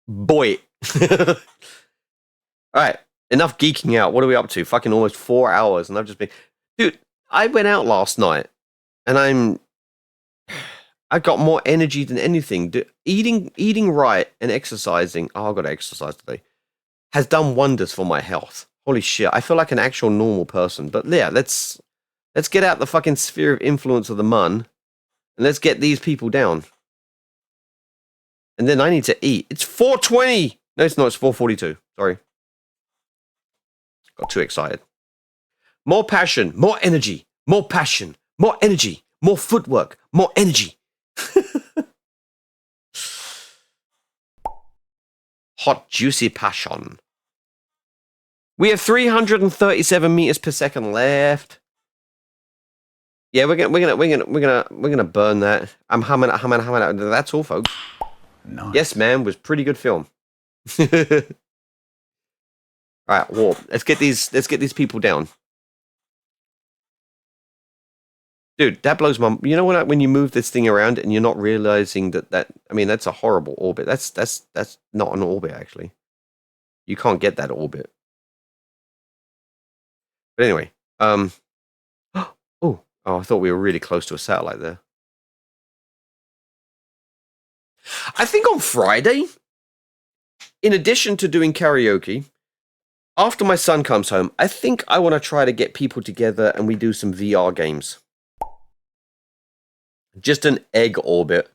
Speaker 1: Boy. All right, enough geeking out. What are we up to? Fucking almost 4 hours, and I've just been... Dude, I went out last night, and I've got more energy than anything. Eating right and exercising... Oh, I've got to exercise today. Has done wonders for my health. Holy shit, I feel like an actual normal person. But yeah, let's get out the fucking sphere of influence of the Mun, and let's get these people down. And then I need to eat. It's 4:20. No, it's not. It's 4:42. Sorry. Got too excited. More passion, more energy, more passion, more energy, more footwork, more energy. Hot, juicy passion. We have 337 meters per second left. Yeah, we're gonna burn that. I'm humming. That's all, folks.
Speaker 4: Nice.
Speaker 1: Yes, man, was pretty good film. All right, well, let's get these people down. Dude, that blows my... You know when you move this thing around and you're not realizing that's a horrible orbit. That's not an orbit, actually. You can't get that orbit. But anyway, oh, I thought we were really close to a satellite there. I think on Friday, in addition to doing karaoke, after my son comes home, I think I want to try to get people together and we do some VR games. Just an egg orbit.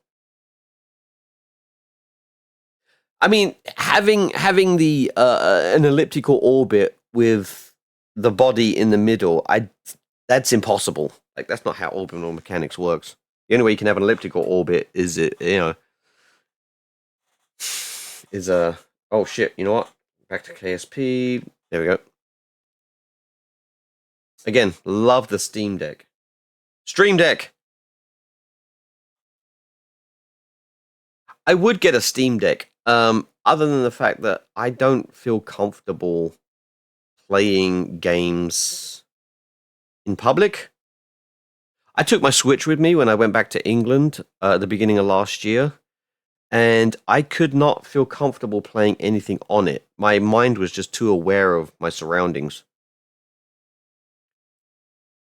Speaker 1: I mean, having the an elliptical orbit with the body in the middle, that's impossible. Like, that's not how orbital mechanics works. The only way you can have an elliptical orbit is oh shit, you know what? Back to KSP. There we go. Again, love the Steam Deck. Stream Deck! I would get a Steam Deck, other than the fact that I don't feel comfortable playing games in public. I took my Switch with me when I went back to England at the beginning of last year, and I could not feel comfortable playing anything on it. My mind was just too aware of my surroundings.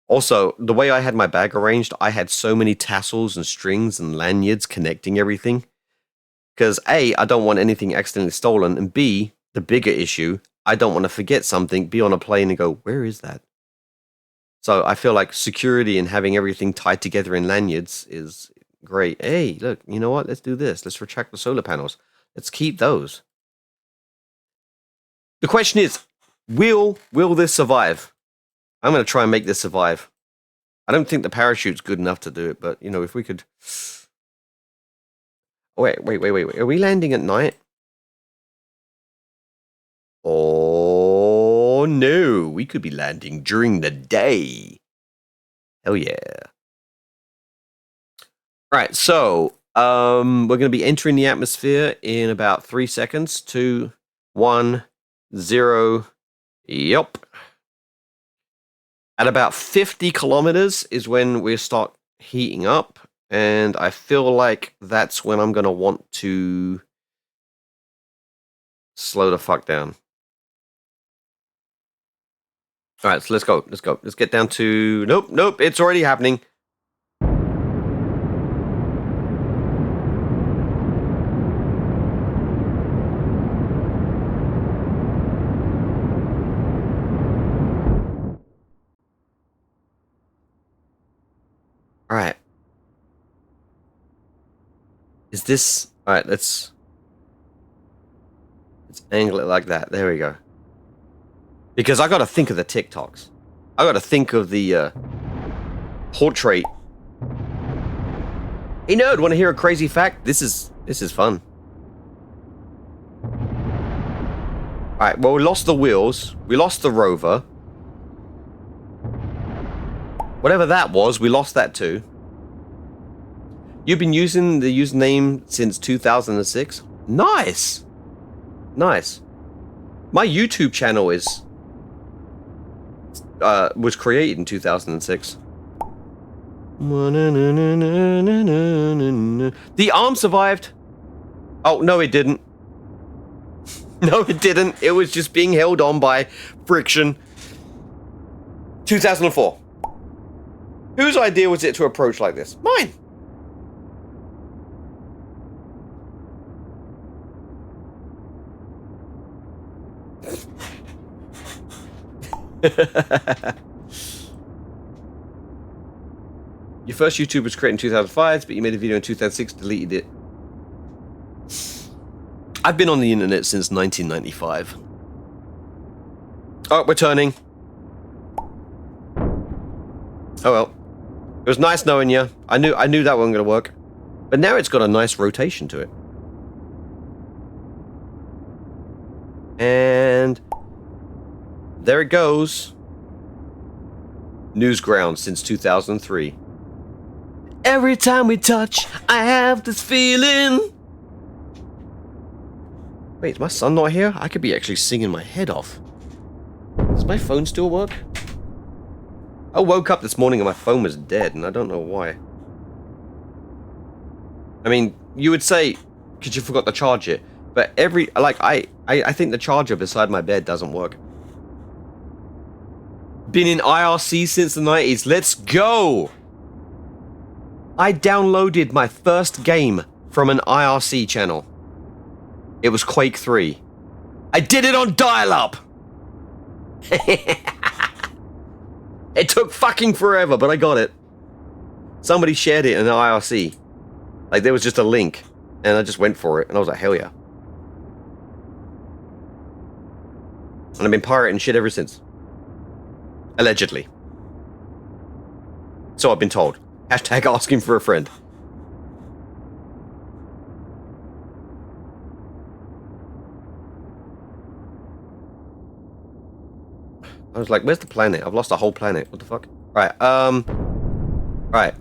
Speaker 1: Also, the way I had my bag arranged, I had so many tassels and strings and lanyards connecting everything. Because A, I don't want anything accidentally stolen, and B, the bigger issue, I don't want to forget something, be on a plane and go, where is that? So I feel like security and having everything tied together in lanyards is Great. Hey, look, you know what? Let's do this. Let's retract the solar panels. Let's keep those. The question is, will this survive? I'm going to try and make this survive. I don't think the parachute's good enough to do it, but, you know, if we could... Oh, wait. Are we landing at night? Oh, no. We could be landing during the day. Hell yeah. All right, so we're going to be entering the atmosphere in about 3 seconds. 2, 1, 0. Yep. At about 50 kilometers is when we start heating up, and I feel like that's when I'm going to want to slow the fuck down. All right, so let's go. Let's get down to... Nope, it's already happening. All right. Is this... All right, let's angle it like that. There we go. Because I got to think of the TikToks. I got to think of the portrait. Hey nerd, want to hear a crazy fact? This is fun. All right, well, we lost the wheels. We lost the rover. Whatever that was, we lost that too. You've been using the username since 2006? Nice! Nice. My YouTube channel was created in 2006. The arm survived. Oh, no it didn't. No it didn't. It was just being held on by friction. 2004. Whose idea was it to approach like this? Mine! Your first YouTube was created in 2005, but you made a video in 2006, deleted it. I've been on the internet since 1995. Oh, we're turning. Oh well. It was nice knowing you. I knew that wasn't going to work. But now it's got a nice rotation to it. And there it goes. Newsground since 2003. Every time we touch, I have this feeling. Wait, is my son not here? I could be actually singing my head off. Does my phone still work? I woke up this morning and my phone was dead, and I don't know why. I mean, you would say, because you forgot to charge it, but I think the charger beside my bed doesn't work. Been in IRC since the 90s. Let's go! I downloaded my first game from an IRC channel. It was Quake 3. I did it on dial-up! It took fucking forever, but I got it. Somebody shared it in the IRC. Like, there was just a link, and I just went for it, and I was like, hell yeah. And I've been pirating shit ever since. Allegedly. So I've been told. Hashtag asking for a friend. I was like, where's the planet? I've lost a whole planet. What the fuck? Right, Right.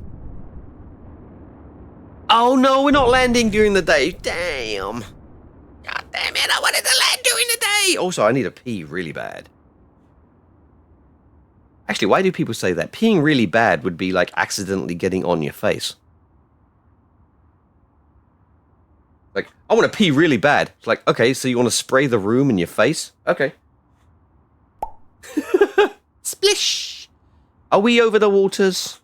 Speaker 1: Oh no, we're not landing during the day. Damn. God damn it, I wanted to land during the day. Also, I need to pee really bad. Actually, why do people say that? Peeing really bad would be like accidentally getting on your face. Like, I want to pee really bad. It's like, okay, so you want to spray the room in your face? Okay. Splish! Are we over the waters?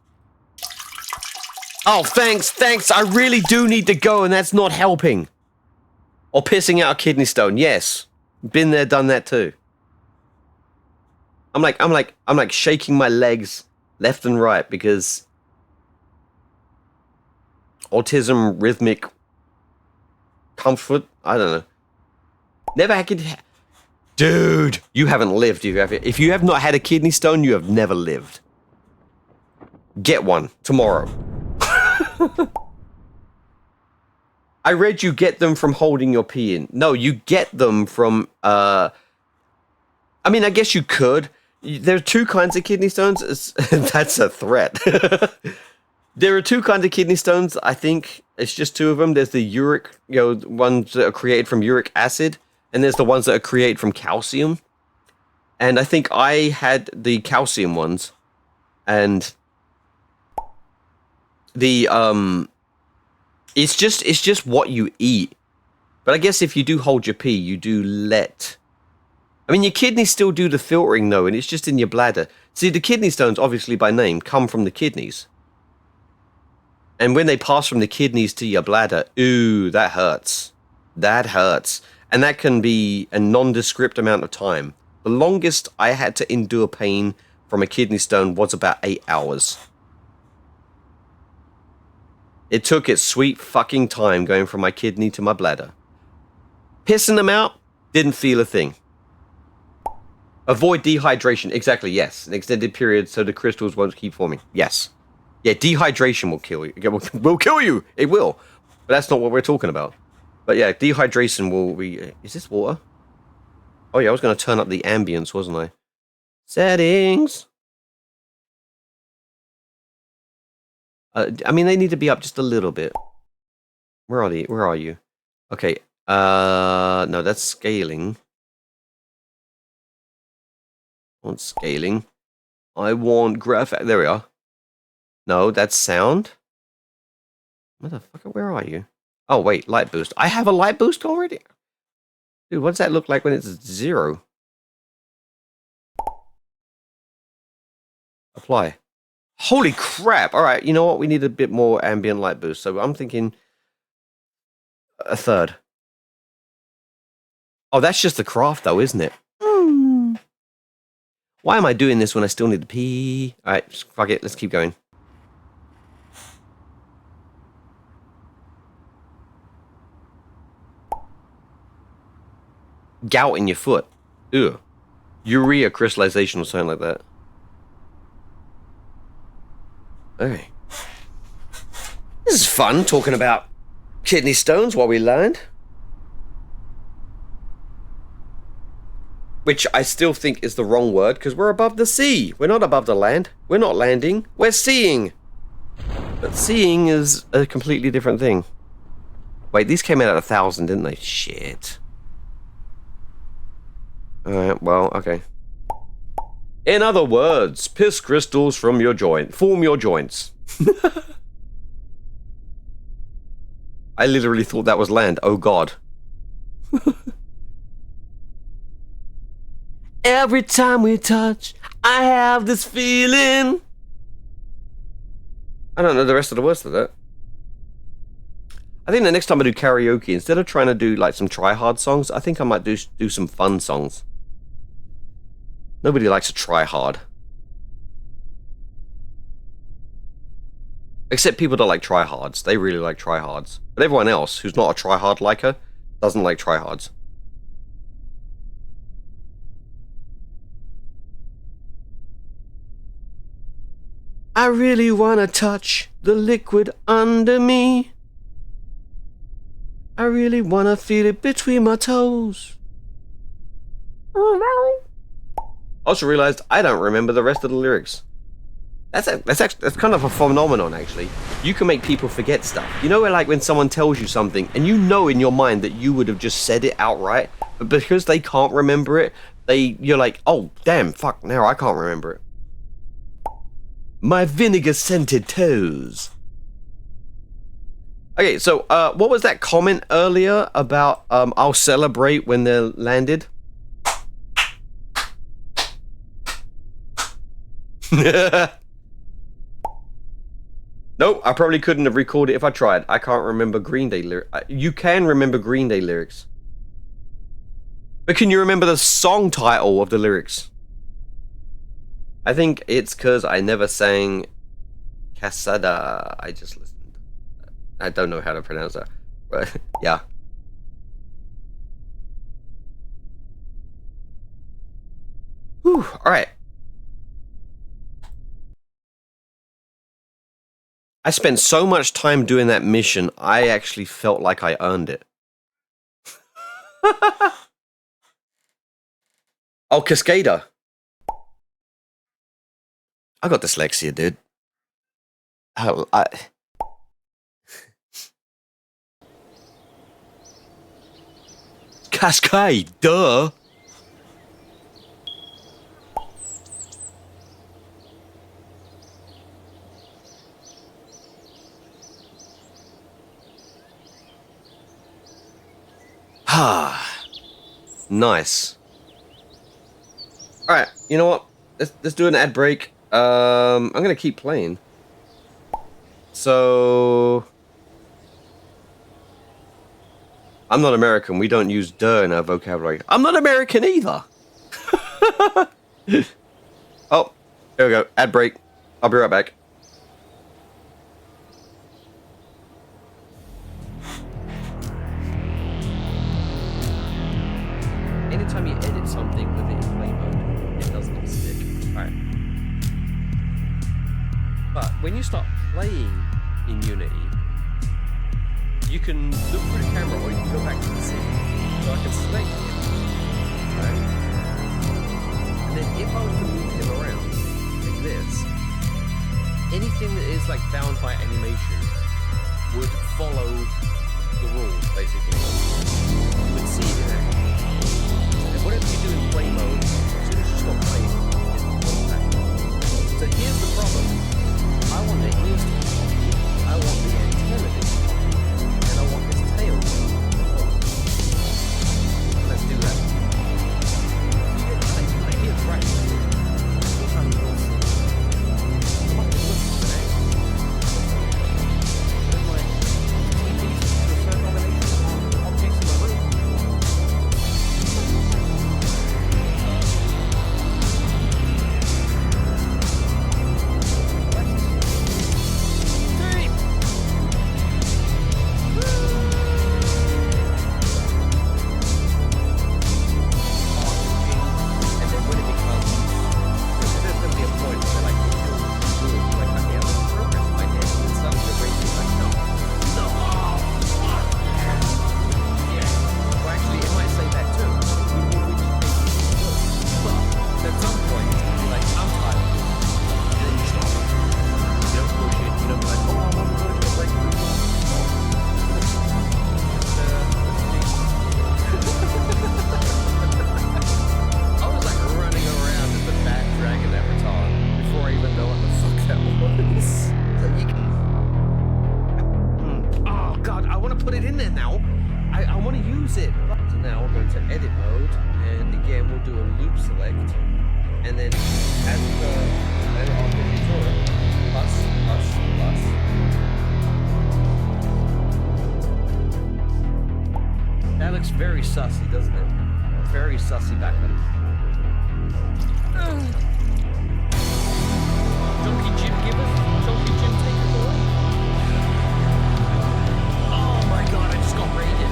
Speaker 1: Oh, thanks. I really do need to go, and that's not helping. Or pissing out a kidney stone. Yes. Been there, done that too. I'm like shaking my legs left and right because... autism rhythmic comfort. I don't know. Never had kidney. Dude, you haven't lived. If you have not had a kidney stone, you have never lived. Get one tomorrow. I read you get them from holding your pee in. No, you get them from, I mean, I guess you could. There are two kinds of kidney stones. That's a threat. There are two kinds of kidney stones. I think it's just two of them. There's the uric, ones that are created from uric acid, and there's the ones that are created from calcium. And I think I had the calcium ones, and the, it's just what you eat. But I guess if you do hold your pee, you do let... I mean, your kidneys still do the filtering, though, and it's just in your bladder. See, the kidney stones, obviously by name, come from the kidneys. And when they pass from the kidneys to your bladder, ooh, that hurts. That hurts. And that can be a nondescript amount of time. The longest I had to endure pain from a kidney stone was about 8 hours. It took its sweet fucking time going from my kidney to my bladder. Pissing them out, didn't feel a thing. Avoid dehydration. Exactly, yes. An extended period so the crystals won't keep forming. Yes. Yeah, dehydration will kill you. Will kill you! It will. But that's not what we're talking about. But yeah, dehydration will be... Is this water? Oh yeah, I was going to turn up the ambience, wasn't I? Settings! I mean, they need to be up just a little bit. Where are you? Okay. No, that's scaling. I want scaling. I want graph. There we are. No, that's sound. Motherfucker, where are you? Oh, wait, light boost. I have a light boost already? Dude, what does that look like when it's 0? Apply. Holy crap! All right, you know what? We need a bit more ambient light boost. So I'm thinking a third. Oh, that's just the craft, though, isn't it? Why am I doing this when I still need to pee? All right, fuck it. Let's keep going. Gout in your foot. Ew. Urea crystallization or something like that. Okay. This is fun, talking about kidney stones while we land. Which I still think is the wrong word, because we're above the sea. We're not above the land. We're not landing. We're seeing. But seeing is a completely different thing. Wait, these came out at 1,000, didn't they? Shit. Alright, well, okay. In other words, piss crystals from your joint. Form your joints. I literally thought that was land. Oh god. Every time we touch, I have this feeling. I don't know the rest of the words to that. I think the next time I do karaoke, instead of trying to do like some try-hard songs, I think I might do some fun songs. Nobody likes to try hard. Except people that like try-hards. They really like try-hards. But everyone else who's not a try-hard liker doesn't like try-hards. I really wanna touch the liquid under me. I really wanna feel it between my toes. Also realized I don't remember the rest of the lyrics. That's kind of a phenomenon, actually. You can make people forget stuff. You know, like when someone tells you something and you know in your mind that you would have just said it outright, but because they can't remember it, you're like, oh damn, fuck, now I can't remember it. My vinegar-scented toes. Okay, so what was that comment earlier about I'll celebrate when they're landed? Nope, I probably couldn't have recorded it if I tried. I can't remember Green Day lyrics. You can remember Green Day lyrics. But can you remember the song title of the lyrics? I think it's because I never sang Casada. I just listened. I don't know how to pronounce that. But yeah. Whew, alright. I spent so much time doing that mission, I actually felt like I earned it. Oh, Cascader. I got dyslexia, dude. Cascade, duh. Ah, nice. All right, you know what? Let's do an ad break. I'm gonna keep playing. So I'm not American. We don't use "duh" in our vocabulary. I'm not American either. Oh, here we go. Ad break. I'll be right back. Anytime you edit something with it in play mode, it doesn't stick. Alright. But when you start playing in Unity, you can look through the camera or you can go back to the scene. So I can select him. Right? And then if I was to move him around like this, anything that is like bound by animation would follow the rules, basically. You would see it in action. Whatever you do in play mode, as soon as you stop playing, it's not back. So here's the problem. I want the ears to be poppy, I want the antenna to be poppy, and I want this tail to be poppy. Let's do that. I hear right. Sometimes you'll see. I might be looking for that. Then like, TVs to a certain combination of objects in the room. Very sussy, doesn't it? Very sussy background. Donkey Jim Gibbons? Donkey Jim take it away? Oh my god, I just got raided.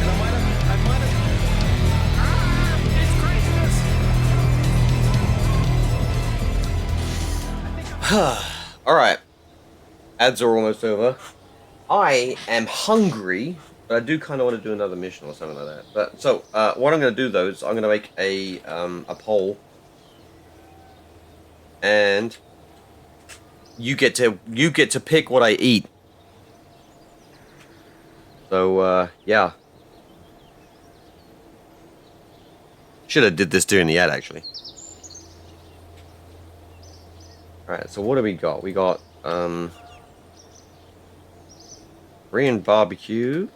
Speaker 1: And I might have... it's craziness! Alright. Ads are almost over. I am hungry, but I do kind of want to do another mission or something like that. But so, what I'm going to do though is I'm going to make a poll, and you get to pick what I eat. So yeah. Should have did this during the ad actually. Alright, so what do we got? We got, Korean barbecue,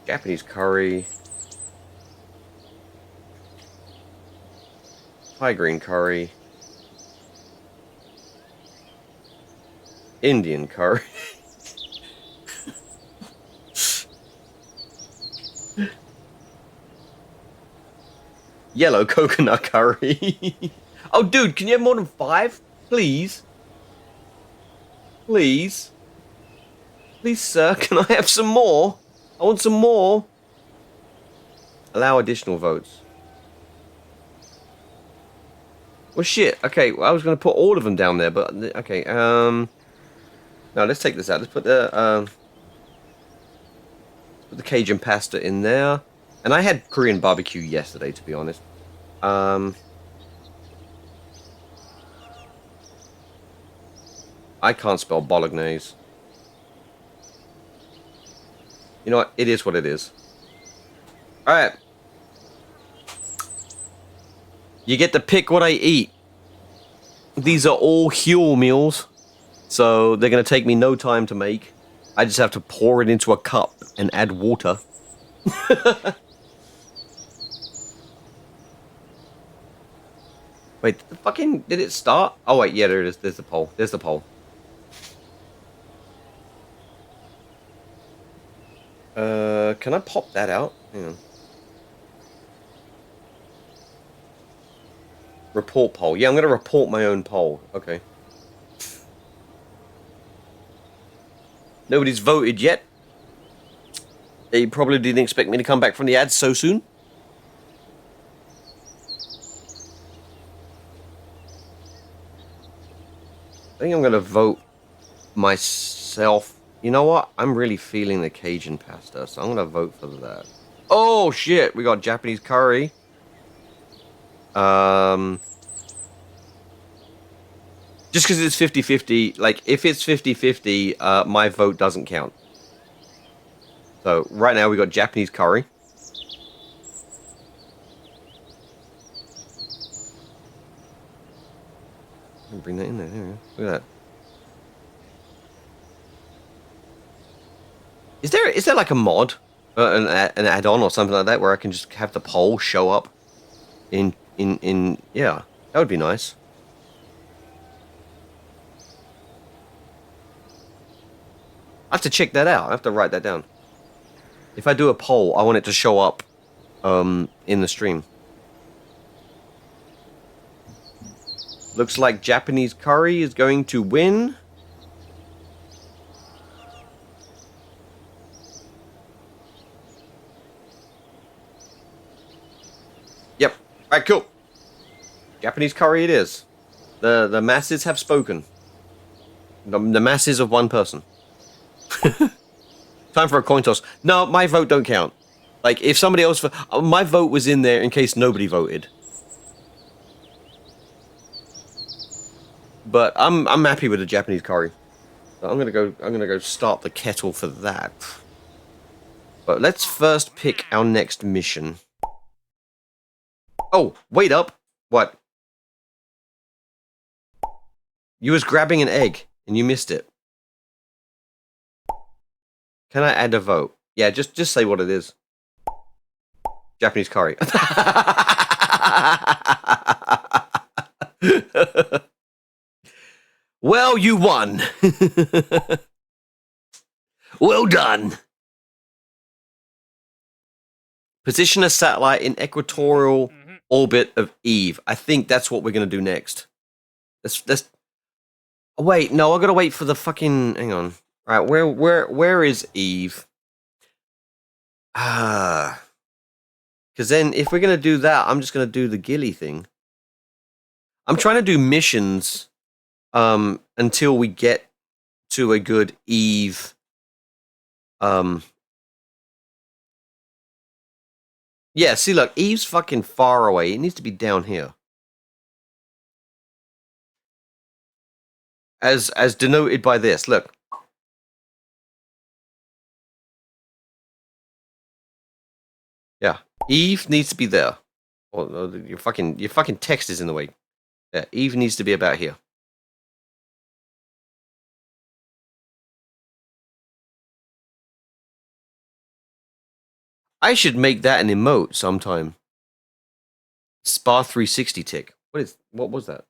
Speaker 1: Japanese curry, Thai green curry, Indian curry, Yellow coconut curry. Oh, dude, can you have more than 5? Please? Please? Please, sir, can I have some more? I want some more. Allow additional votes. Well, shit. Okay, well, I was going to put all of them down there, but... Okay, No, let's take this out. Let's put the Cajun pasta in there. And I had Korean barbecue yesterday, to be honest. I can't spell bolognese. You know what? It is what it is. Alright. You get to pick what I eat. These are all Huel meals. So they're going to take me no time to make. I just have to pour it into a cup and add water. Wait, did it start? Oh wait, yeah, there it is. There's the poll. There's the poll. Can I pop that out? Hang on. Report poll. Yeah, I'm gonna report my own poll. Okay. Nobody's voted yet. They probably didn't expect me to come back from the ads so soon. I think I'm gonna vote myself. You know what? I'm really feeling the Cajun pasta, so I'm gonna vote for that. Oh shit! We got Japanese curry. Just because it's 50-50, like, if it's 50-50, my vote doesn't count. So, right now we got Japanese curry. Bring that in there. There we go. Look at that. Is there like a mod, an add-on or something like that, where I can just have the poll show up in yeah, that would be nice. I have to check that out. I have to write that down. If I do a poll, I want it to show up in the stream. Looks like Japanese curry is going to win. Yep. Alright, cool. Japanese curry it is. The masses have spoken. The masses of one person. Time for a coin toss. No, my vote don't count. Like, if somebody else... my vote was in there in case nobody voted. But I'm happy with the Japanese curry. So I'm gonna go start the kettle for that. But let's first pick our next mission. Oh, wait up. What? You was grabbing an egg and you missed it. Can I add a vote? Yeah, just say what it is. Japanese curry. Well, you won. Well done. Position a satellite in equatorial orbit of Eve. I think that's what we're gonna do next. Let's. Oh, wait, no, I gotta wait for the fucking. Hang on. All right, where is Eve? Because then if we're gonna do that, I'm just gonna do the ghillie thing. I'm trying to do missions until we get to a good Eve. Yeah, see, look, Eve's fucking far away. It needs to be down here. As denoted by this, look. Yeah, Eve needs to be there. Oh, your fucking text is in the way. Yeah, Eve needs to be about here. I should make that an emote sometime. Spa 360 tick. What was that?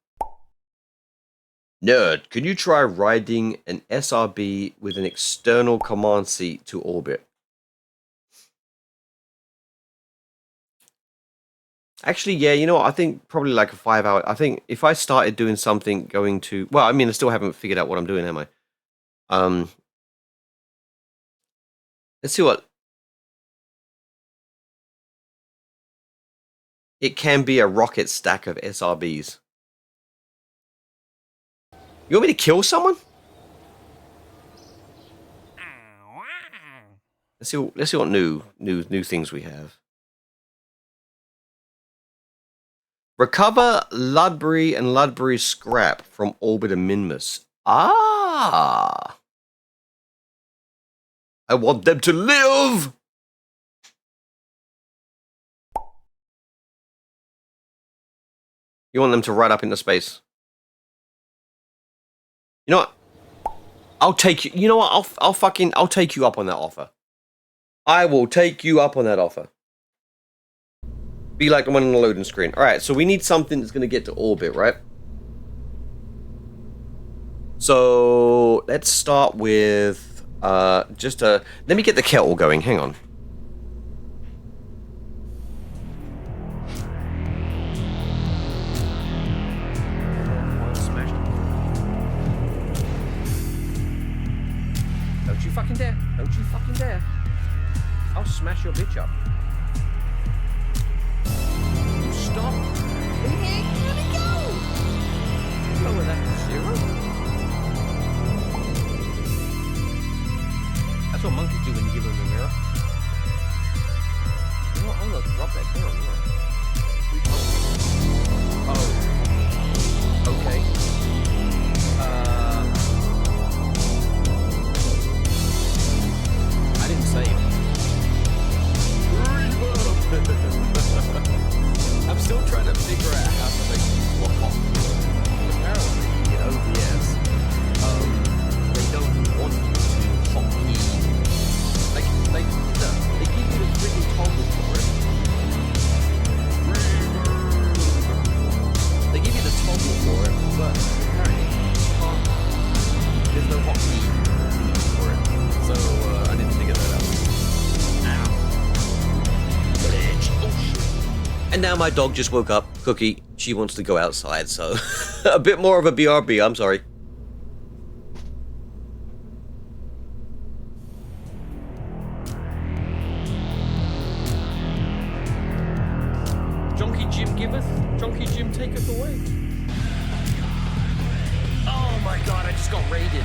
Speaker 1: Nerd, can you try riding an SRB with an external command seat to orbit? Actually, yeah, you know what? I think probably like a 5 hour. I think if I started doing something going to, well, I mean, I still haven't figured out what I'm doing, am I? Let's see what it can be. A rocket stack of SRBs. You want me to kill someone? Let's see what new things we have. Recover Ludbury and Ludbury scrap from Orbit and Minmus. Ah! I want them to live! You want them to ride up into space. You know what? I'll take you. You know what? I'll take you up on that offer. I will take you up on that offer. Be like the one on the loading screen. Alright, so we need something that's going to get to orbit, right? So, let's start with, let me get the kettle going, hang on. Don't you fucking dare. Don't you fucking dare. I'll smash your bitch up. Stop. Let me go. Lower that to 0. That's what monkeys do when you give them a mirror. You know what? I'm gonna drop that down. Yeah. Oh. Okay. I didn't save. I'm still trying to figure out how to make these more possible. Apparently, in OBS, they don't want you to hotkey. They give you the freaking toggle for it. They give you the toggle for it, but apparently you can't. There's no hotkey for it. So I didn't figure that out. And now my dog just woke up. Cookie, she wants to go outside, so a bit more of a BRB, I'm sorry. Jonky Jim giveth, Jonky Jim taketh away. Oh my god, I just got raided.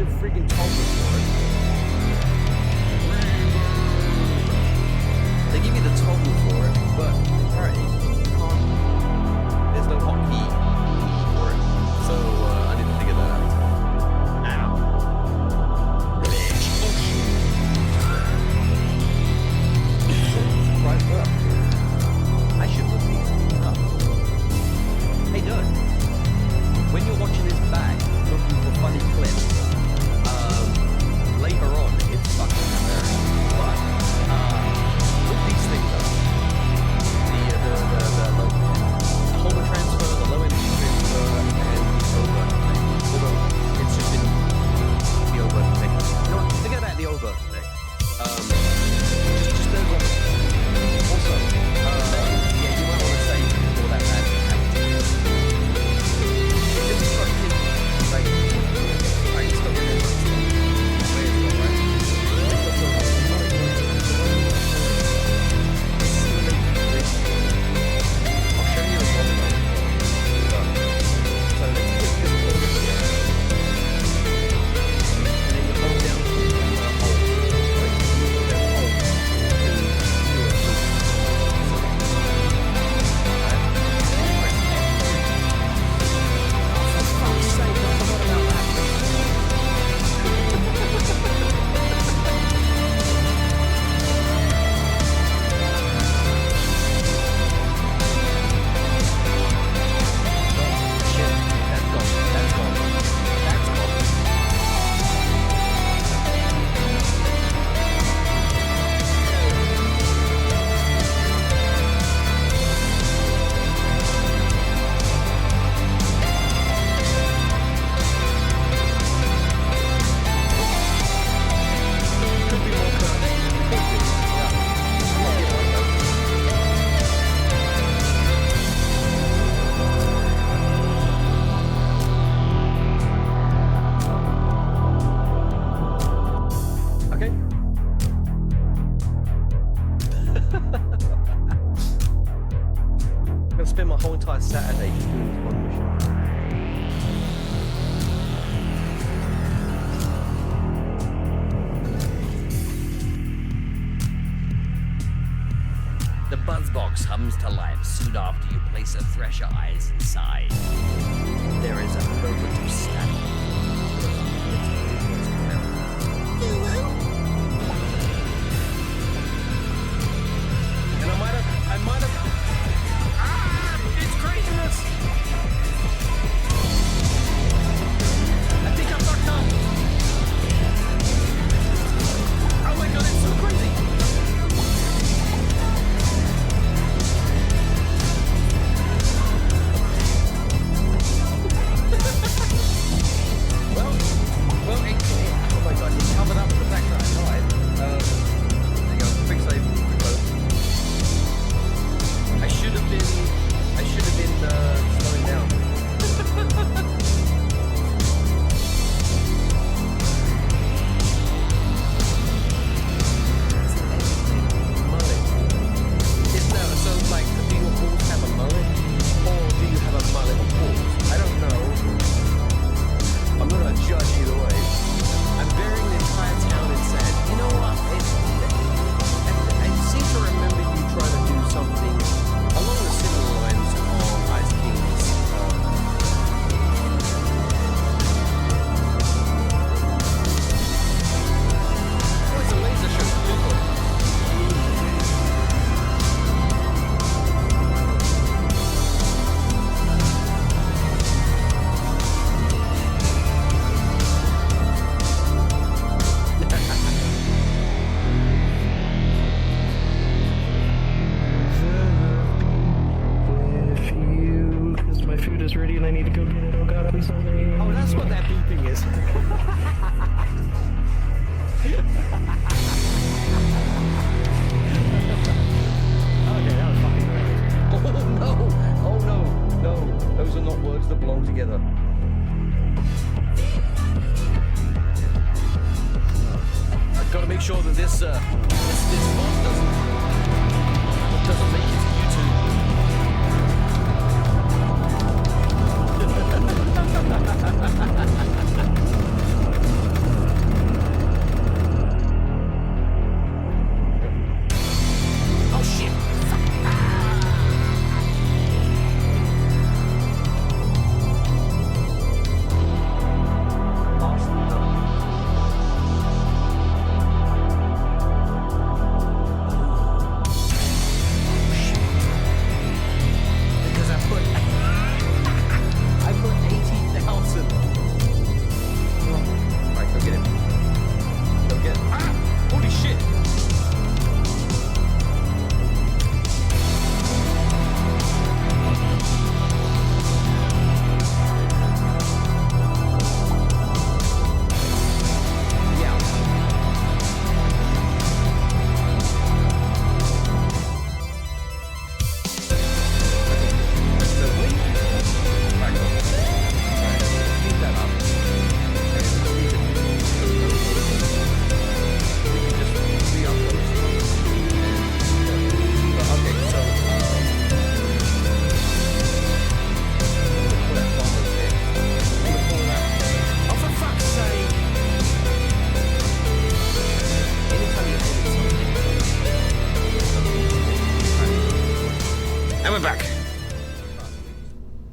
Speaker 1: the freaking toll me for it. They give you the toggle for it, but apparently you can't. There's no hotkey for it, so I didn't figure that out. Surprise work. I should look these things up. Hey, Doug, when you're watching this back, looking for funny clips, later on, it's fucking hilarious. But look these things up. The hover transfer, the low energy transfer, and the over thing. Although it's just been the over thing. You know what? Forget about the over thing. Just those ones. Also, yeah, you might want to save before that bad thing happens. It's fucking like, right, it's not really where it's not right. It's not so I'll show you a photo. So let's put this over here. And then you hold down the hole. Right? You hold down the hole. And you do a loop. Alright? And you press F. Oh, for fuck's sake, I forgot about that. Shit, that's gone. That's gone. That's gone. Could be more curved. Could be. Yeah. I'm not giving up though. Okay. I'm gonna spend my whole entire Saturday just doing this one mission.
Speaker 2: The buzzbox hums to life soon after you place a thresher eyes inside. There is a moment of static.
Speaker 1: And I might have. It's craziness! I think I fucked up. Oh my god, it's so crazy! Well, oh my god, it's covered up with the fact that I died. There you go, quick save, quick load. I should have been slowing down. Mullet. Isn't that so? Like, do your balls have a mullet, or do you have a mullet of balls? I don't know. I'm not a judge either way. I'm burying the entire town in sand. You know what? I seem to remember you trying to do something along the similar lines of Ice King's. Oh, it's a laser show too.
Speaker 5: With you, because my food is ready and I need to go get it. Oh god, please help me.
Speaker 1: Oh, that's what that beeping is. Okay, that was fucking great. Oh no! Oh no! No, those are not words that belong together. I've got to make sure that this bot doesn't make it to YouTube.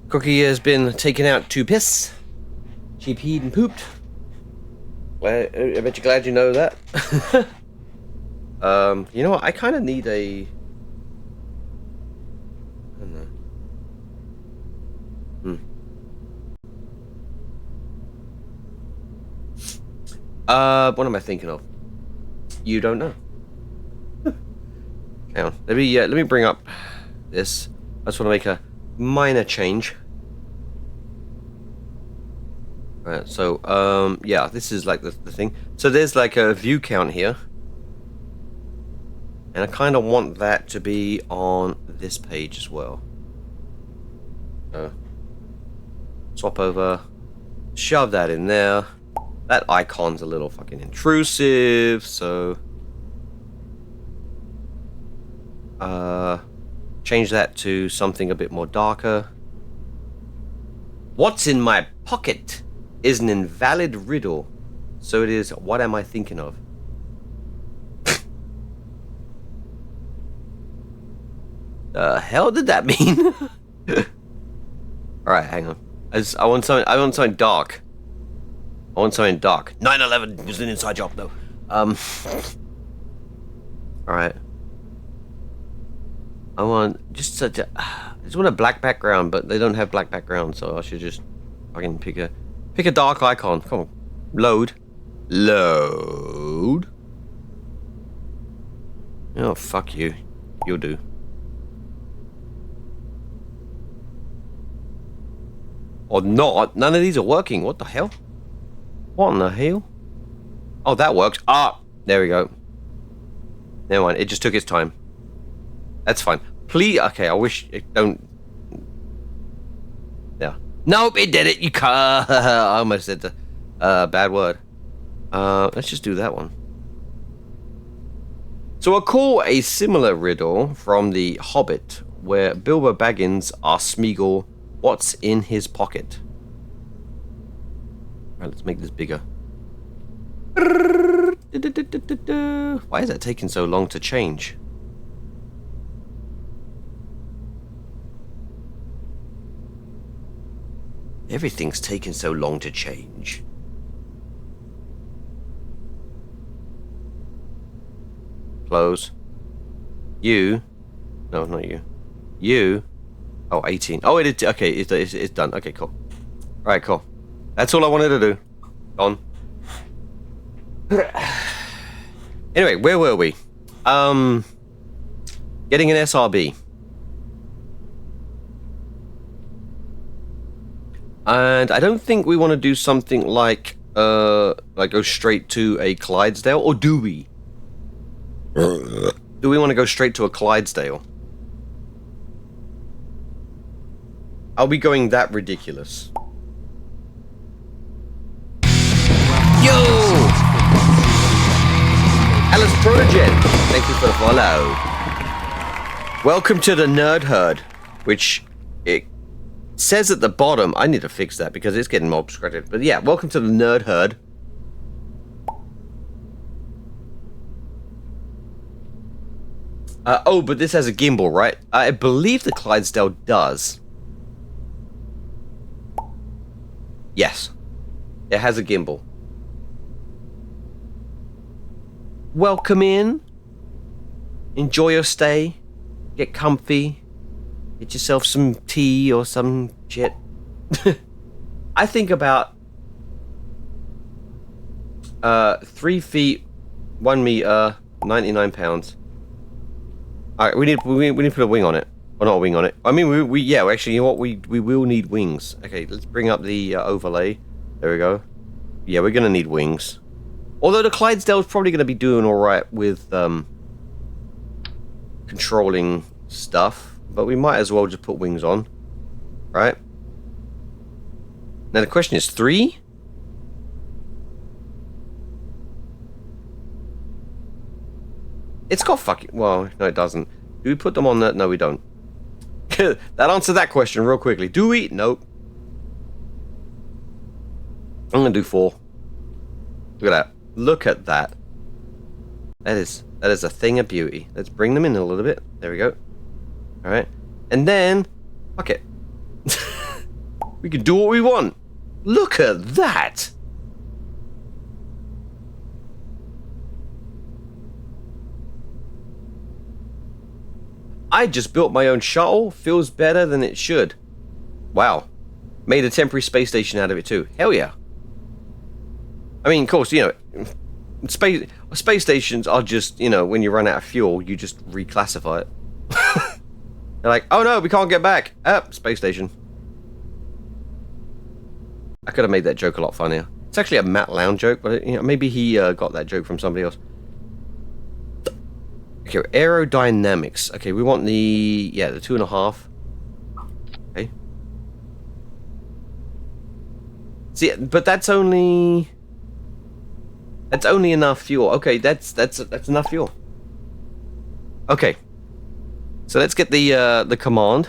Speaker 1: Cookie has been taken out to piss. She peed and pooped. Well, I bet you're glad you know that. You know what? I kind of need a... I don't know. What am I thinking of? You don't know. Hang on. Let me bring up this. I just want to make a minor change. Alright, so, yeah, this is like the thing. So there's like a view count here. And I kind of want that to be on this page as well. Swap over. Shove that in there. That icon's a little fucking intrusive, so... change that to something a bit more darker. What's in my pocket is an invalid riddle. So it is, what am I thinking of? The hell did that mean? Alright, hang on. I want something dark. I want something dark. 9/11 was an inside job, though. Alright. I want just such a... I just want a black background, but they don't have black background, so I should just fucking pick a dark icon. Come on. Load. Load. Oh, fuck you. You'll do. Or not. None of these are working. What the hell? What in the hell? Oh, that works. Ah, there we go. Never mind. It just took its time. That's fine. Please. Okay, I wish it don't. Yeah. Nope, it did it. You can't. I almost said the bad word. Let's just do that one. So I'll call a similar riddle from The Hobbit, where Bilbo Baggins asks Smeagol what's in his pocket. Alright, let's make this bigger. Why is that taking so long to change? Everything's taking so long to change. Close. You. No, not you. You. Oh, 18. Oh, it is. Okay, it's done. Okay, cool. Alright, cool. That's all I wanted to do. Gone. Anyway, where were we? Getting an SRB. And I don't think we want to do something like go straight to a Clydesdale, or do we? Do we want to go straight to a Clydesdale? Are we going that ridiculous? Yo! Alice Progen, thank you for the follow. Welcome to the Nerd Herd, which it says at the bottom. I need to fix that because it's getting more obstructed. But yeah, welcome to the Nerd Herd. Oh, but this has a gimbal, right? I believe the Clydesdale does. Yes, it has a gimbal. Welcome in. Enjoy your stay. Get comfy. Get yourself some tea or some shit. I think about 3 feet, 1 meter, 99 pounds. Alright, we need to put a wing on it. Or not a wing on it. I mean, yeah, actually, you know what? We will need wings. Okay, let's bring up the overlay. There we go. Yeah, we're gonna need wings. Although the Clydesdale's probably gonna be doing alright with controlling stuff, but we might as well just put wings on. Right? Now the question is 3? It's got fucking... Well, no it doesn't. Do we put them on that? No, we don't. That answered that question real quickly. Do we? Nope. I'm gonna do 4. Look at that. Look at that. That is a thing of beauty. Let's bring them in a little bit. There we go. Alright. And then... Fuck it. We can do what we want. Look at that. I just built my own shuttle. Feels better than it should. Wow. Made a temporary space station out of it too. Hell yeah. I mean, of course, you know, space stations are just, you know, when you run out of fuel, you just reclassify it. They're like, oh no, we can't get back. Space station. I could have made that joke a lot funnier. It's actually a Matt Lown joke, but you know, maybe he got that joke from somebody else. Okay, aerodynamics. Okay, we want the 2.5. Okay. See, but that's only enough fuel. Okay, that's enough fuel. Okay. So let's get the command.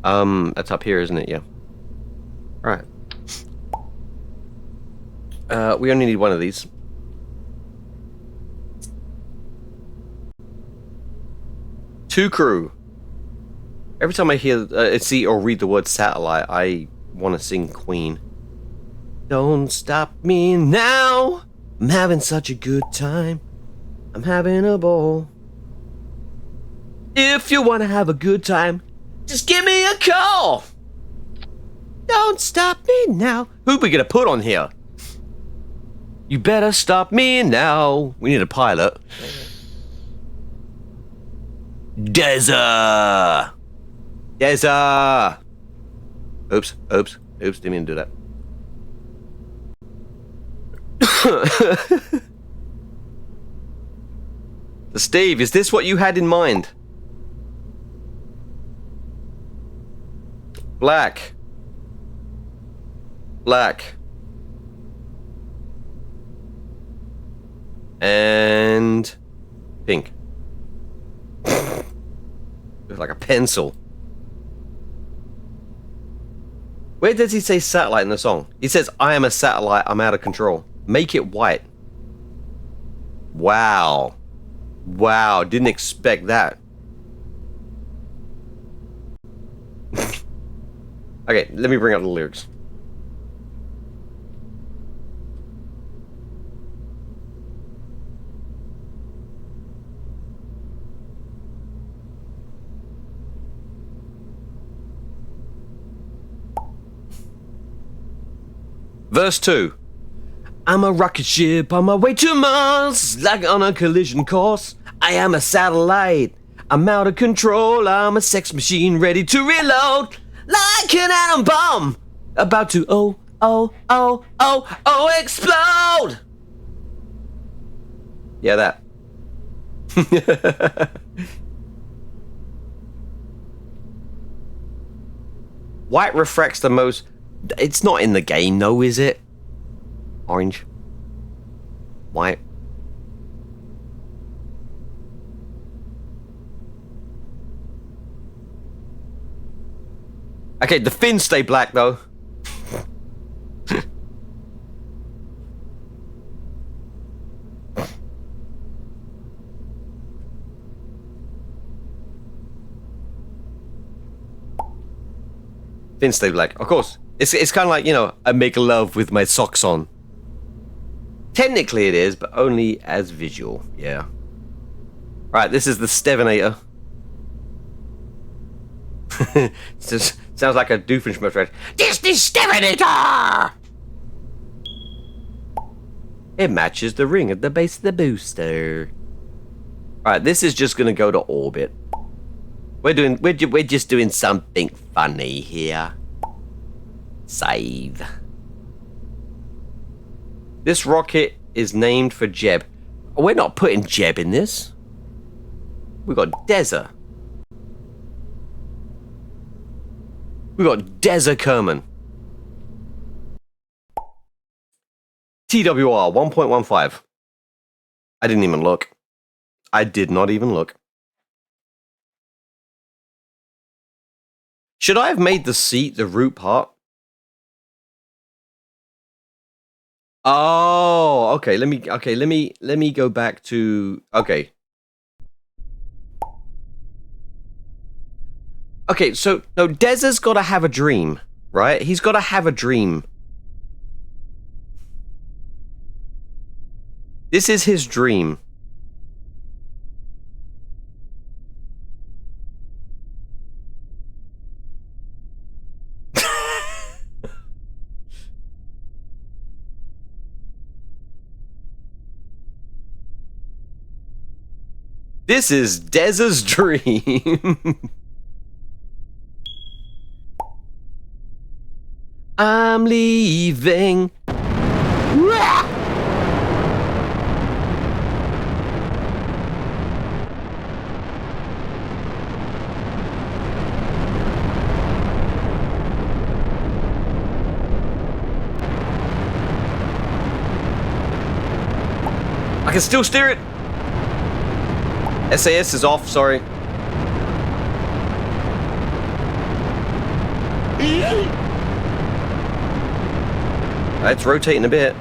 Speaker 1: That's up here, isn't it? Yeah. Right. We only need one of these. Two crew. Every time I hear, see, or read the word satellite, I want to sing Queen. Don't stop me now. I'm having such a good time. I'm having a ball. If you want to have a good time, just give me a call. Don't stop me now. Who we gonna put on here? You better stop me now. We need a pilot. Deza. Oops. Didn't mean to do that. So Steve, is this what you had in mind? Black. And pink. Looks like a pencil. Where does he say satellite in the song? He says, I am a satellite, I'm out of control. Make it white. Wow. Wow, didn't expect that. Okay, let me bring up the lyrics. Verse 2. I'm a rocket ship on my way to Mars, like on a collision course. I am a satellite. I'm out of control. I'm a sex machine ready to reload, like an atom bomb, about to explode. Yeah, that. White refracts the most. It's not in the game, though, is it? Orange. White. Okay, the fins stay black, though. Fins stay black, of course. It's kind of like, you know, I make love with my socks on. Technically it is, but only as visual, yeah. Right, this is the Stevenator. Sounds like a Doofenshmirtz. This is Stevenator! It matches the ring at the base of the booster. Right, this is just gonna go to orbit. We're just doing something funny here. Save. This rocket is named for Jeb. We're not putting Jeb in this. We got Deza. We got Deza Kerman. TWR 1.15. I didn't even look. I did not even look. Should I have made the seat the root part? Oh, okay. Let me go back to okay. Okay, so no, Dez's got to have a dream, right? He's got to have a dream. This is his dream. This is Dez's dream. I'm leaving. I can still steer it. SAS is off, sorry. It's rotating a bit.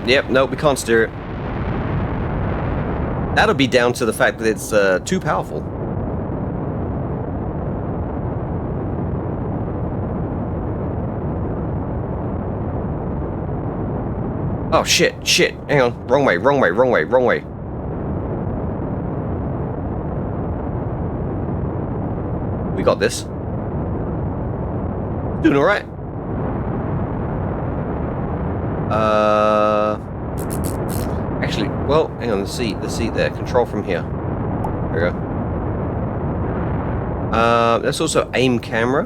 Speaker 1: Yep, no, we can't steer it. That'll be down to the fact that it's too powerful. Oh shit, hang on, wrong way. We got this. Doing alright. Actually, well, hang on, the seat there. Control from here. There we go. Let's also aim camera.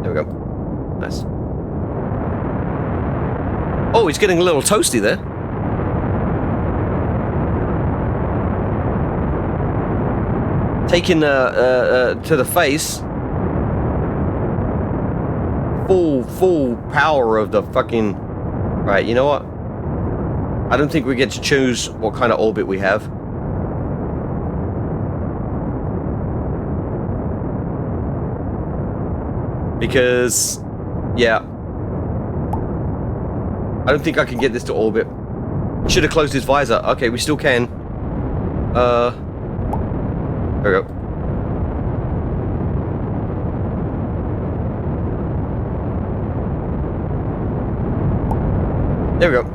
Speaker 1: There we go. Nice. Oh, he's getting a little toasty there. Taking to the face. Full power of the fucking... Right, you know what? I don't think we get to choose what kind of orbit we have. Because... Yeah. I don't think I can get this to orbit. Should have closed his visor. Okay, we still can. There we go. There we go.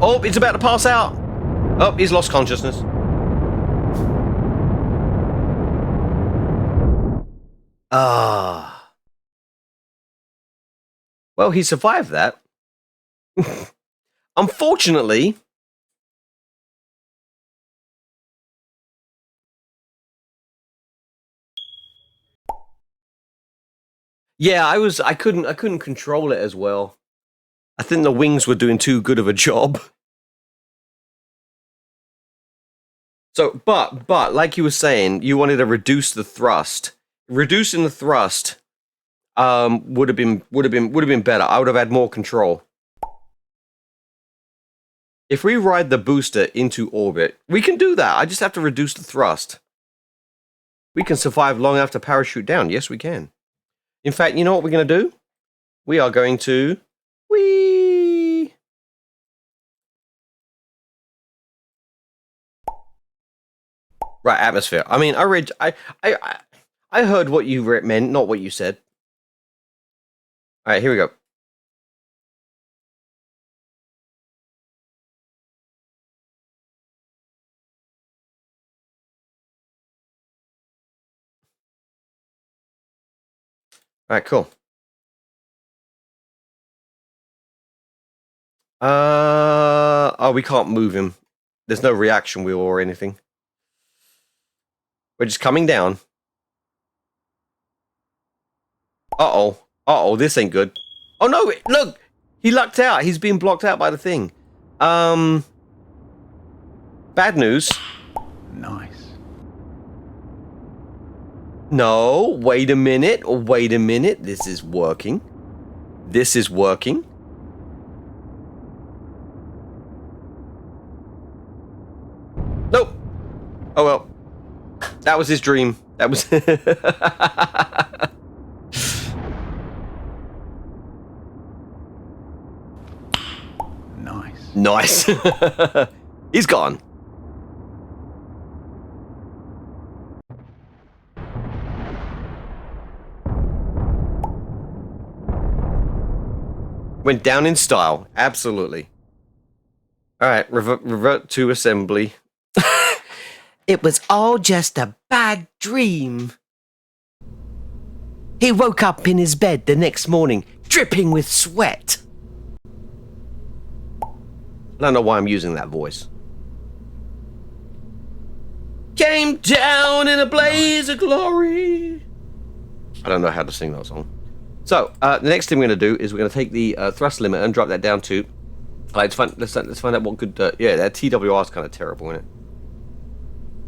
Speaker 1: Oh, it's about to pass out. Oh, he's lost consciousness. Ah. Well, he survived that. Unfortunately, yeah, I couldn't control it as well. I think the wings were doing too good of a job. So, but like you were saying, you wanted to reduce the thrust. Reducing the thrust would have been better. I would have had more control. If we ride the booster into orbit, we can do that. I just have to reduce the thrust. We can survive long enough to parachute down. Yes, we can. In fact, you know what we're going to do? We are going to... Whee! Right, atmosphere. I mean, I heard what you meant, not what you said. All right, here we go. All right, cool. Oh, we can't move him. There's no reaction wheel or anything. We're just coming down. Uh-oh, this ain't good. Oh no, look! He lucked out. He's being blocked out by the thing. Bad news.
Speaker 4: Nice.
Speaker 1: No, wait a minute. This is working. This is working. Nope. Oh well. That was his dream. That was...
Speaker 4: Nice.
Speaker 1: Nice. He's gone. Went down in style. Absolutely. All right, revert to assembly. It was all just a bad dream. He woke up in his bed the next morning, dripping with sweat. I don't know why I'm using that voice. Came down in a blaze of glory. I don't know how to sing that song. So, the next thing we're going to do is we're going to take the thrust limiter and drop that down to... let's find out what good... yeah, that TWR is kind of terrible, isn't it?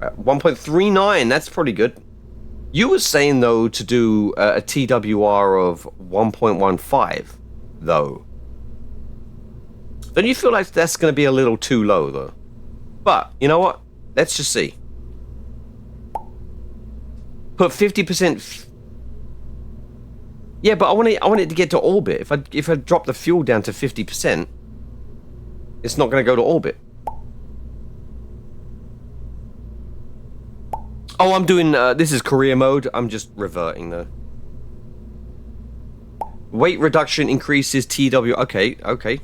Speaker 1: 1.39, that's pretty good. You were saying, though, to do a TWR of 1.15, though. Don't you feel like that's going to be a little too low, though? But, you know what? Let's just see. Put 50%... Yeah, but I want it to get to orbit. If I drop the fuel down to 50%, it's not going to go to orbit. Oh, I'm doing, this is career mode. I'm just reverting, though. Weight reduction increases TW... Okay, okay.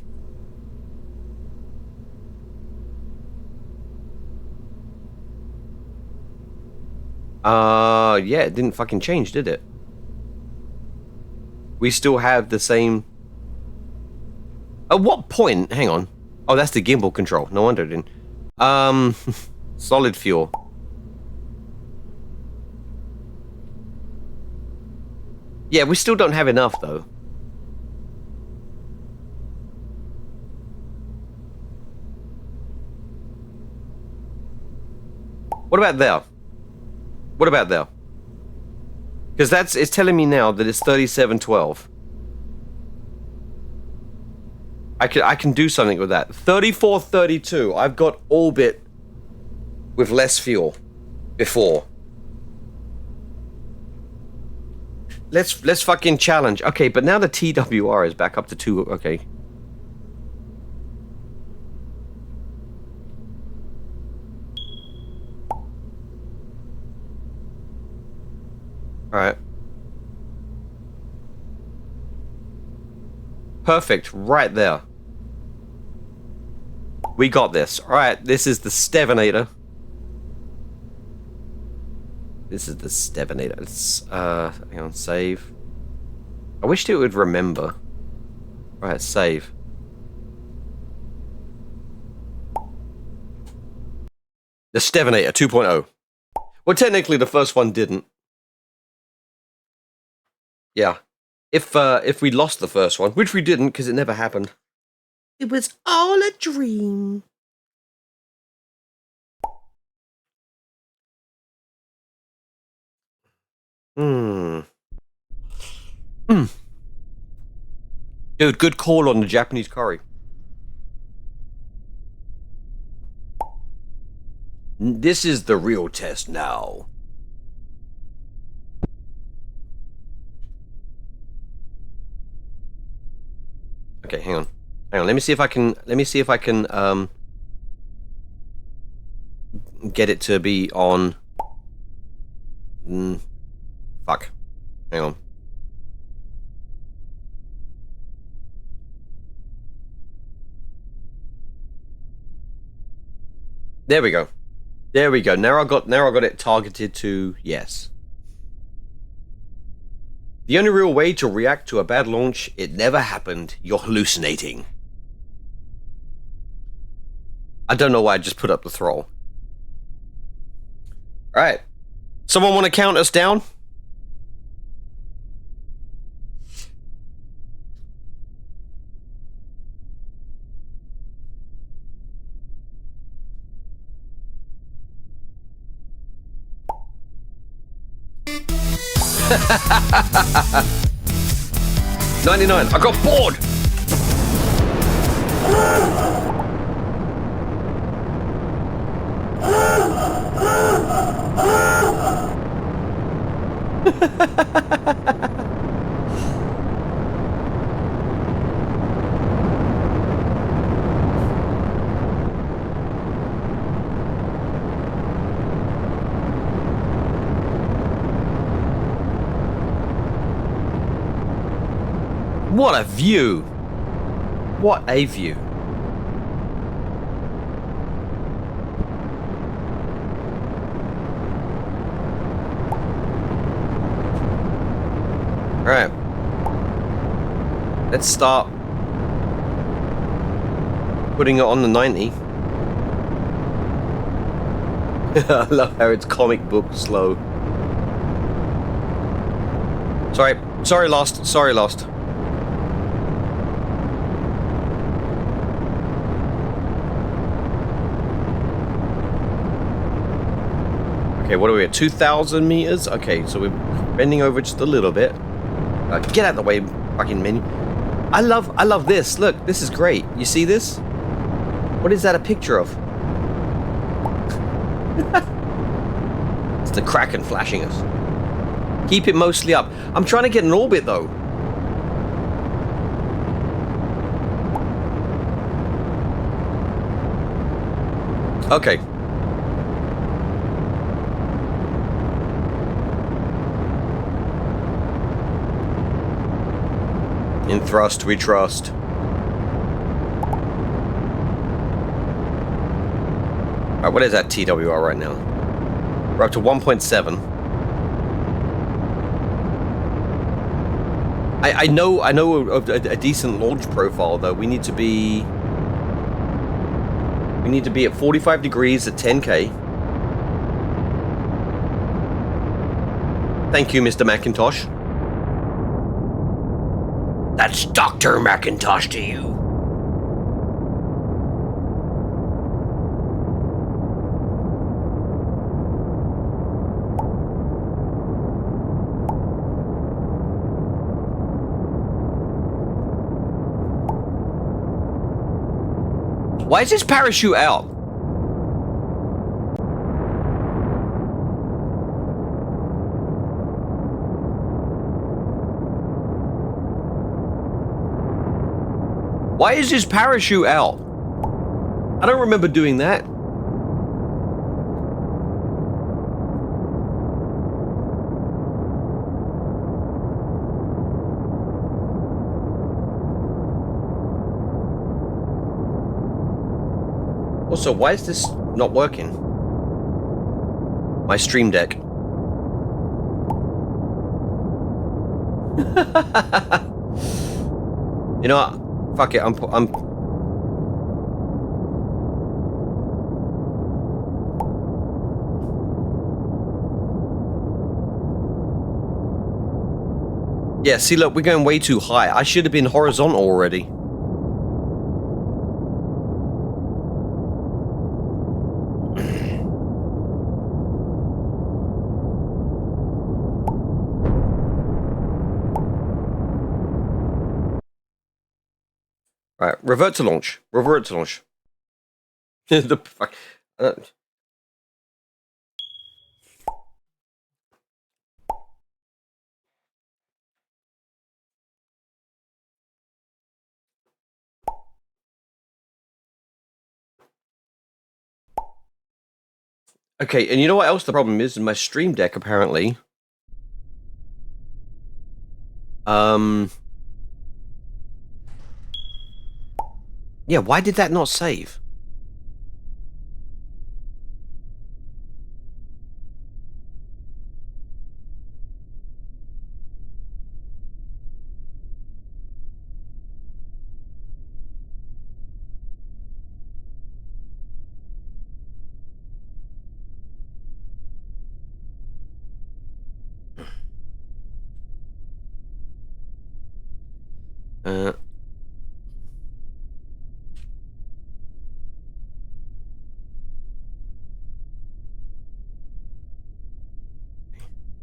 Speaker 1: Yeah, it didn't fucking change, did it? We still have the same... At what point? Hang on. Oh, that's the gimbal control. No wonder it didn't. Solid fuel. Yeah, we still don't have enough, though. What about there? What about there? Because it's telling me now that it's 3712. I can do something with that. 3432. I've got orbit with less fuel before. Let's fucking challenge. Okay, but now the TWR is back up to 2. Okay. Alright. Perfect. Right there. We got this. Alright, this is the Stevenator. This is the Stevenator. Let's, hang on, save. I wished it would remember. Right, save. The Stevenator 2.0. Well, technically the first one didn't. Yeah. If we lost the first one, which we didn't because it never happened. It was all a dream. Dude, good call on the Japanese curry. This is the real test now. Okay, hang on. Hang on, let me see if I can get it to be on. Fuck. Hang on. There we go. There we go. Now I got it targeted to yes. The only real way to react to a bad launch, it never happened. You're hallucinating. I don't know why I just put up the throttle. Alright. Someone want to count us down? $99. I got bored. What a view! What a view! Alright. Let's start putting it on the 90. I love how it's comic book slow. Sorry, Lost. Sorry, Lost. Okay, what are we at? 2,000 meters? Okay, so we're bending over just a little bit. Get out of the way, fucking menu. I love this. Look, this is great. You see this? What is that a picture of? It's the Kraken flashing us. Keep it mostly up. I'm trying to get an orbit though. Okay. In thrust we trust. Alright, what is that TWR right now? We're up to 1.7. I know a decent launch profile though. We need to be at 45 degrees at 10K. Thank you, Mr. Macintosh. That's Dr. Macintosh to you. Why is this parachute out? Why is this parachute out? I don't remember doing that. Also, why is this not working? My stream deck. You know what? Fuck it, I'm yeah, see, look, we're going way too high. I should have been horizontal already. Right, revert to launch. Revert to launch. The fuck. Okay, and you know what else the problem is? My stream deck, apparently. Yeah, why did that not save?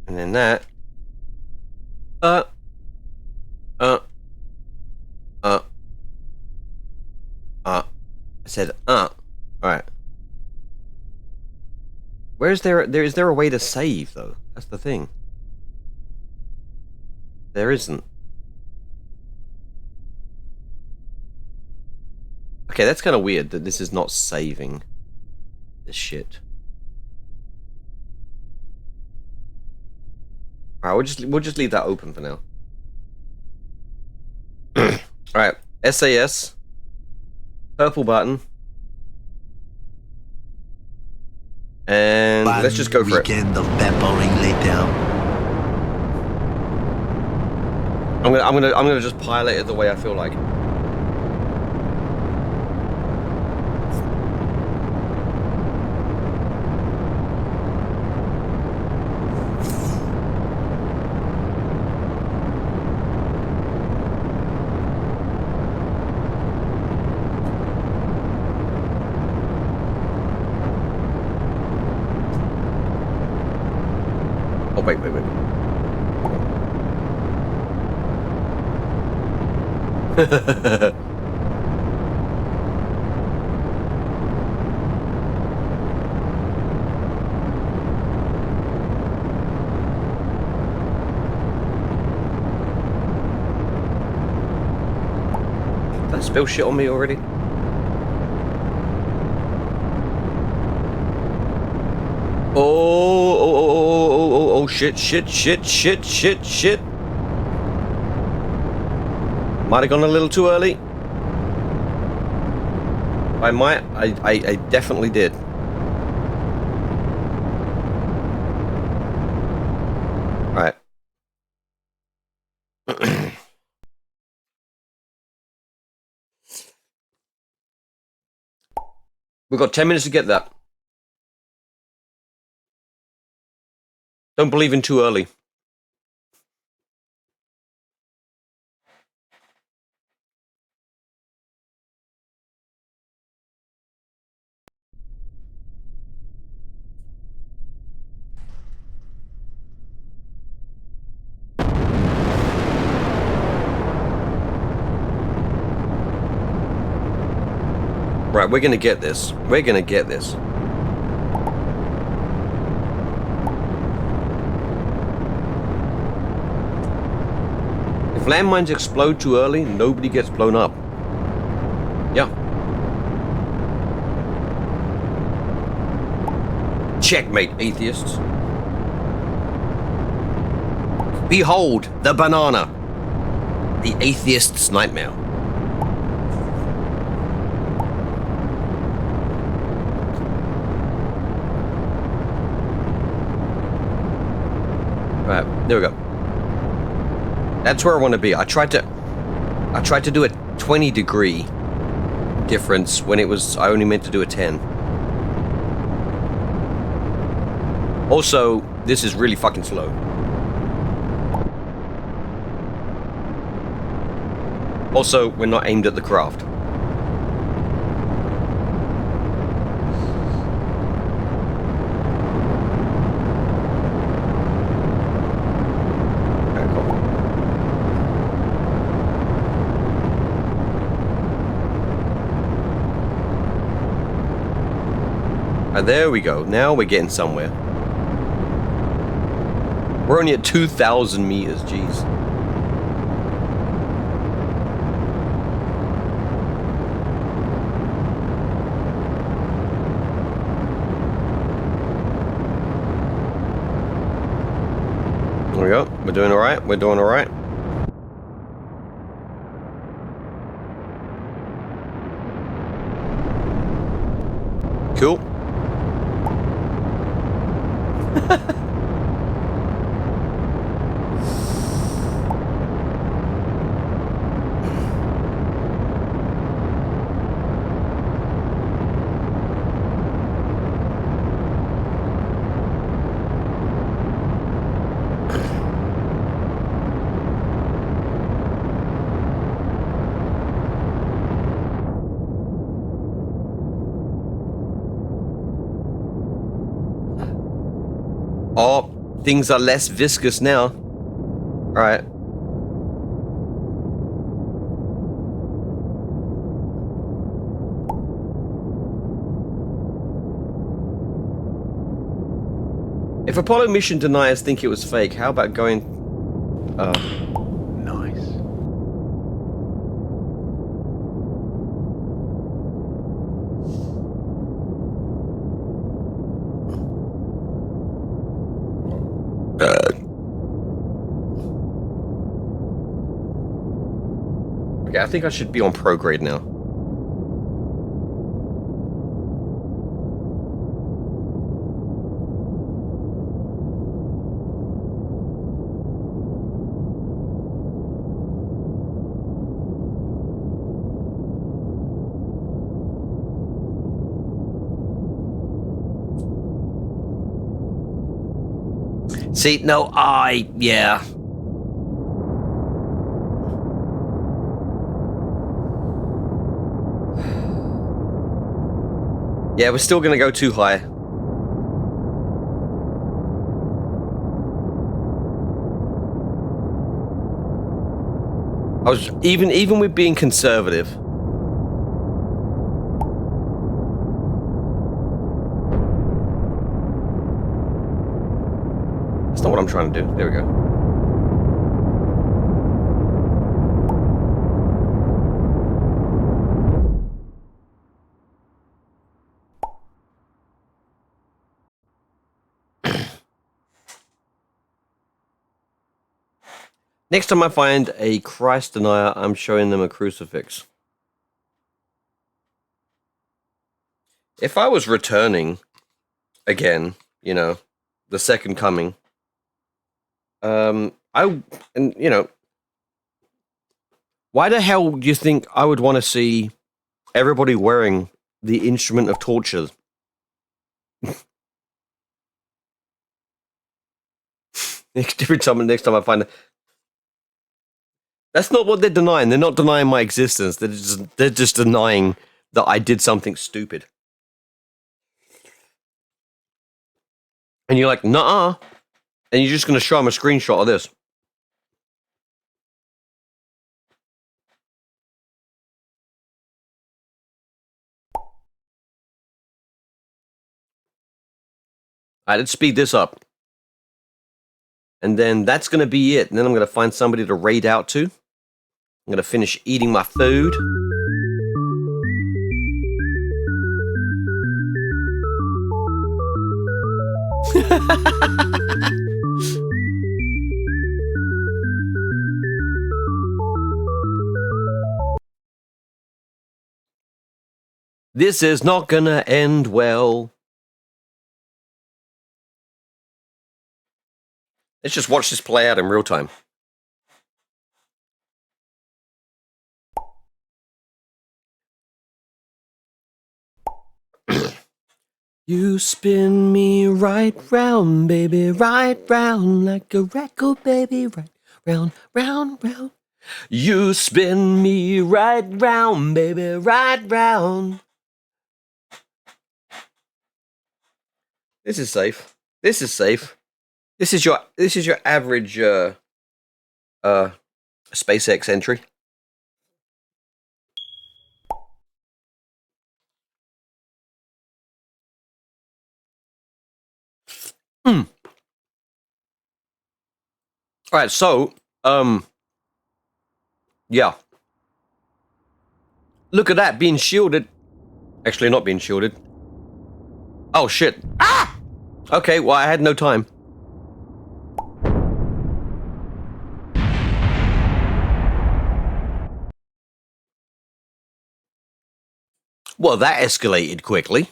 Speaker 1: And then that. I said, Alright. Is there a way to save, though? That's the thing. There isn't. Okay, that's kind of weird that this is not saving this shit. Alright, we'll just leave that open for now. All right, SAS, purple button, and let's just go for it.
Speaker 8: Weekend of peppering later.
Speaker 1: I'm gonna just pilot it the way I feel like. Oh, wait. Did I spill shit on me already? Oh, shit. Might have gone a little too early. I definitely did. Right. We've got 10 minutes to get that. Don't believe in too early. Right, we're gonna get this. We're gonna get this. If landmines explode too early, nobody gets blown up. Yeah. Checkmate, atheists. Behold the banana. The atheist's nightmare. Right, there we go. That's where I want to be. I tried to do a 20-degree difference when it was I only meant to do a 10. Also, this is really fucking slow. Also, we're not aimed at the craft. There we go. Now we're getting somewhere. We're only at 2,000 meters, jeez. There we go. We're doing alright. We're doing alright. Cool. Oh, things are less viscous now. All right. If Apollo mission deniers think it was fake, how about going...
Speaker 4: Nice.
Speaker 1: Okay, I think I should be on pro grade now. See, no, yeah. Yeah, we're still gonna go too high. I was even with being conservative. That's not what I'm trying to do. There we go. Next time I find a Christ denier, I'm showing them a crucifix. If I was returning again, you know, the second coming, why the hell do you think I would want to see everybody wearing the instrument of torture? Next time I find it. That's not what they're denying. They're not denying my existence. They're just denying that I did something stupid. And you're like, nuh-uh. And you're just going to show them a screenshot of this. Alright, let's speed this up. And then that's going to be it. And then I'm going to find somebody to raid out to. I'm going to finish eating my food. This is not going to end well. Let's just watch this play out in real time. You spin me right round, baby, right round, like a record, baby, right round, round, round. You spin me right round, baby, right round. This is safe. This is safe. This is your average SpaceX entry. All right, so yeah. Look at that, being shielded. Actually, not being shielded. Oh shit! Ah! Okay, well, I had no time. Well, that escalated quickly.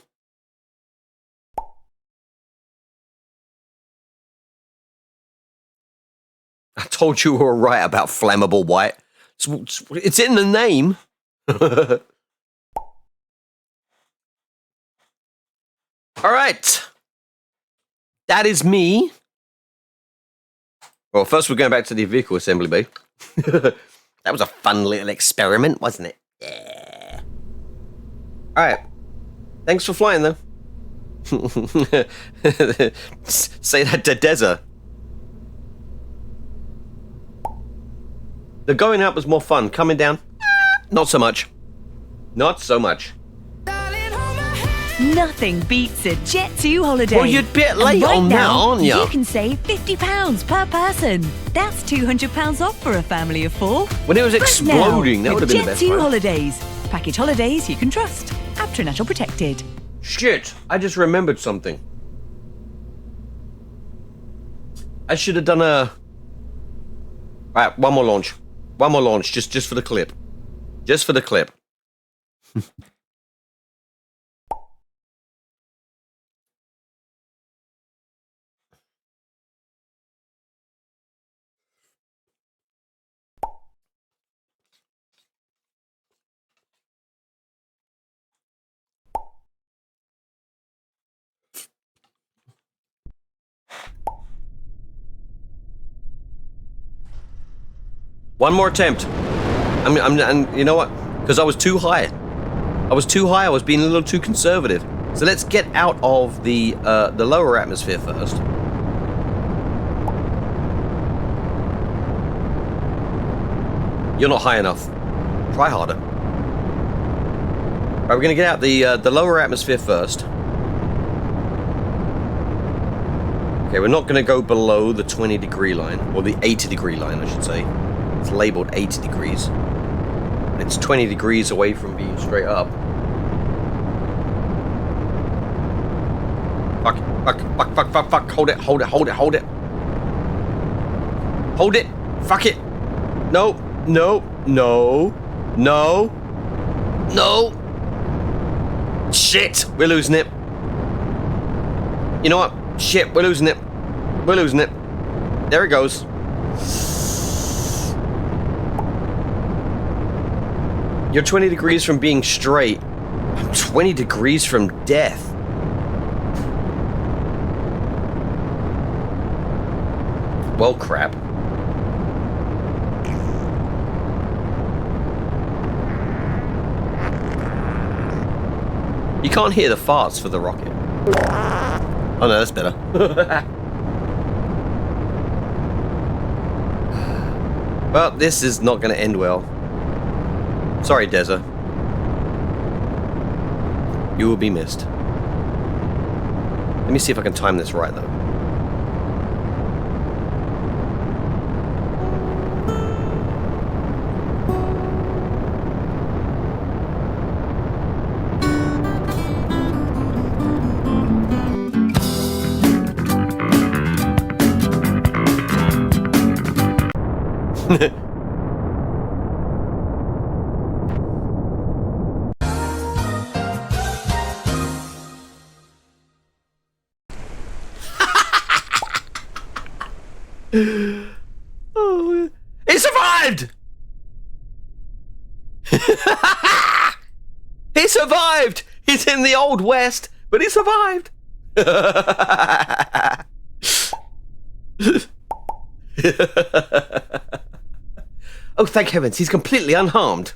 Speaker 1: I told you we were right about flammable white. It's in the name. All right. That is me. Well, first we're going back to the vehicle assembly bay. That was a fun little experiment, wasn't it? Yeah. All right. Thanks for flying, though. Say that to Deza. The going up was more fun. Coming down, not so much. Not so much.
Speaker 3: Nothing beats a Jet2 holiday.
Speaker 1: Well, you're a bit late
Speaker 3: right
Speaker 1: on
Speaker 3: now,
Speaker 1: that, aren't you?
Speaker 3: You can save £50 per person. That's £200 off for a family of 4.
Speaker 1: When it was exploding, that would have been the best
Speaker 3: Jet2
Speaker 1: part.
Speaker 3: holidays. Package holidays you can trust. After protected.
Speaker 1: Shit, I just remembered something. I should have done a... Alright, one more launch. One more launch, just for the clip. Just for the clip. One more attempt. And you know what? Because I was too high. I was being a little too conservative. So let's get out of the lower atmosphere first. You're not high enough. Try harder. Right, we're gonna get out the lower atmosphere first. Okay, we're not gonna go below the 20-degree line, or the 80-degree line, I should say. It's labeled 80 degrees. It's 20 degrees away from being straight up. Fuck. Hold it. Hold it. Fuck it. No. Shit, we're losing it. You know what? Shit, we're losing it. There it goes. You're 20 degrees from being straight. I'm 20 degrees from death. Well, crap. You can't hear the farts for the rocket. Oh no, that's better. Well, this is not going to end well. Sorry, Deza. You will be missed. Let me see if I can time this right, though. Oh, he survived! He survived! He's in the Old West, but he survived! Oh, thank heavens, he's completely unharmed.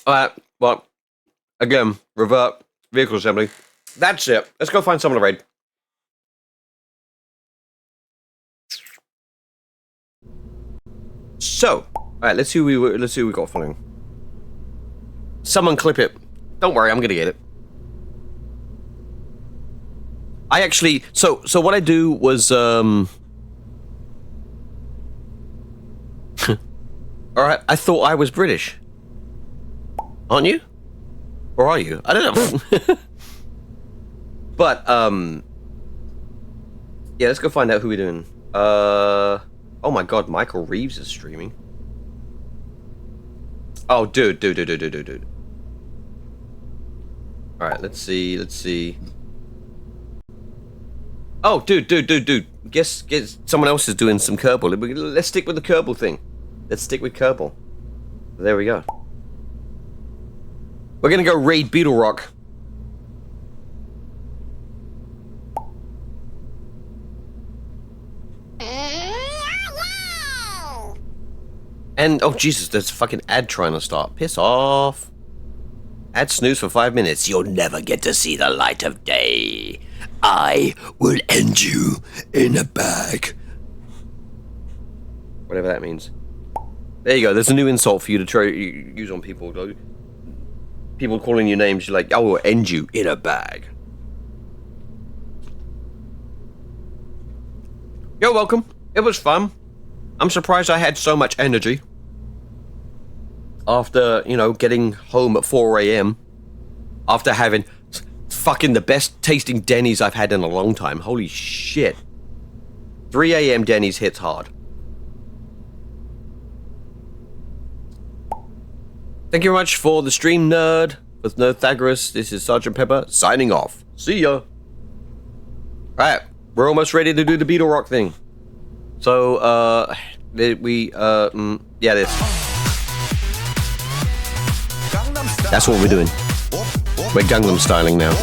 Speaker 1: Alright, well, again, revert, vehicle assembly. That's it. Let's go find someone to raid. So, alright, let's see who we got following. Someone clip it. Don't worry, I'm gonna get it. I actually, so what I do was, alright, I thought I was British. Aren't you? Or are you? I don't know. But, yeah, let's go find out who we're doing. Oh my god, Michael Reeves is streaming. Oh, dude. Alright, let's see. Oh, dude. Guess someone else is doing some Kerbal. Let's stick with the Kerbal thing. Let's stick with Kerbal. There we go. We're gonna go raid Beetle Rock. And, oh Jesus, there's a fucking ad trying to start. Piss off. Ad snooze for 5 minutes. You'll never get to see the light of day. I will end you in a bag. Whatever that means. There you go, there's a new insult for you to try use on people. People calling you names, you're like, I will end you in a bag. You're welcome. It was fun. I'm surprised I had so much energy. After, you know, getting home at 4 AM. After having fucking the best tasting Denny's I've had in a long time. Holy shit. 3 a.m. Denny's hits hard. Thank you very much for the stream, nerd. With Nerdthagoras, this is Sergeant Pepper signing off. See ya. Alright, we're almost ready to do the Beetle Rock thing. So, yeah, this. That's what we're doing. We're Gangnam styling now.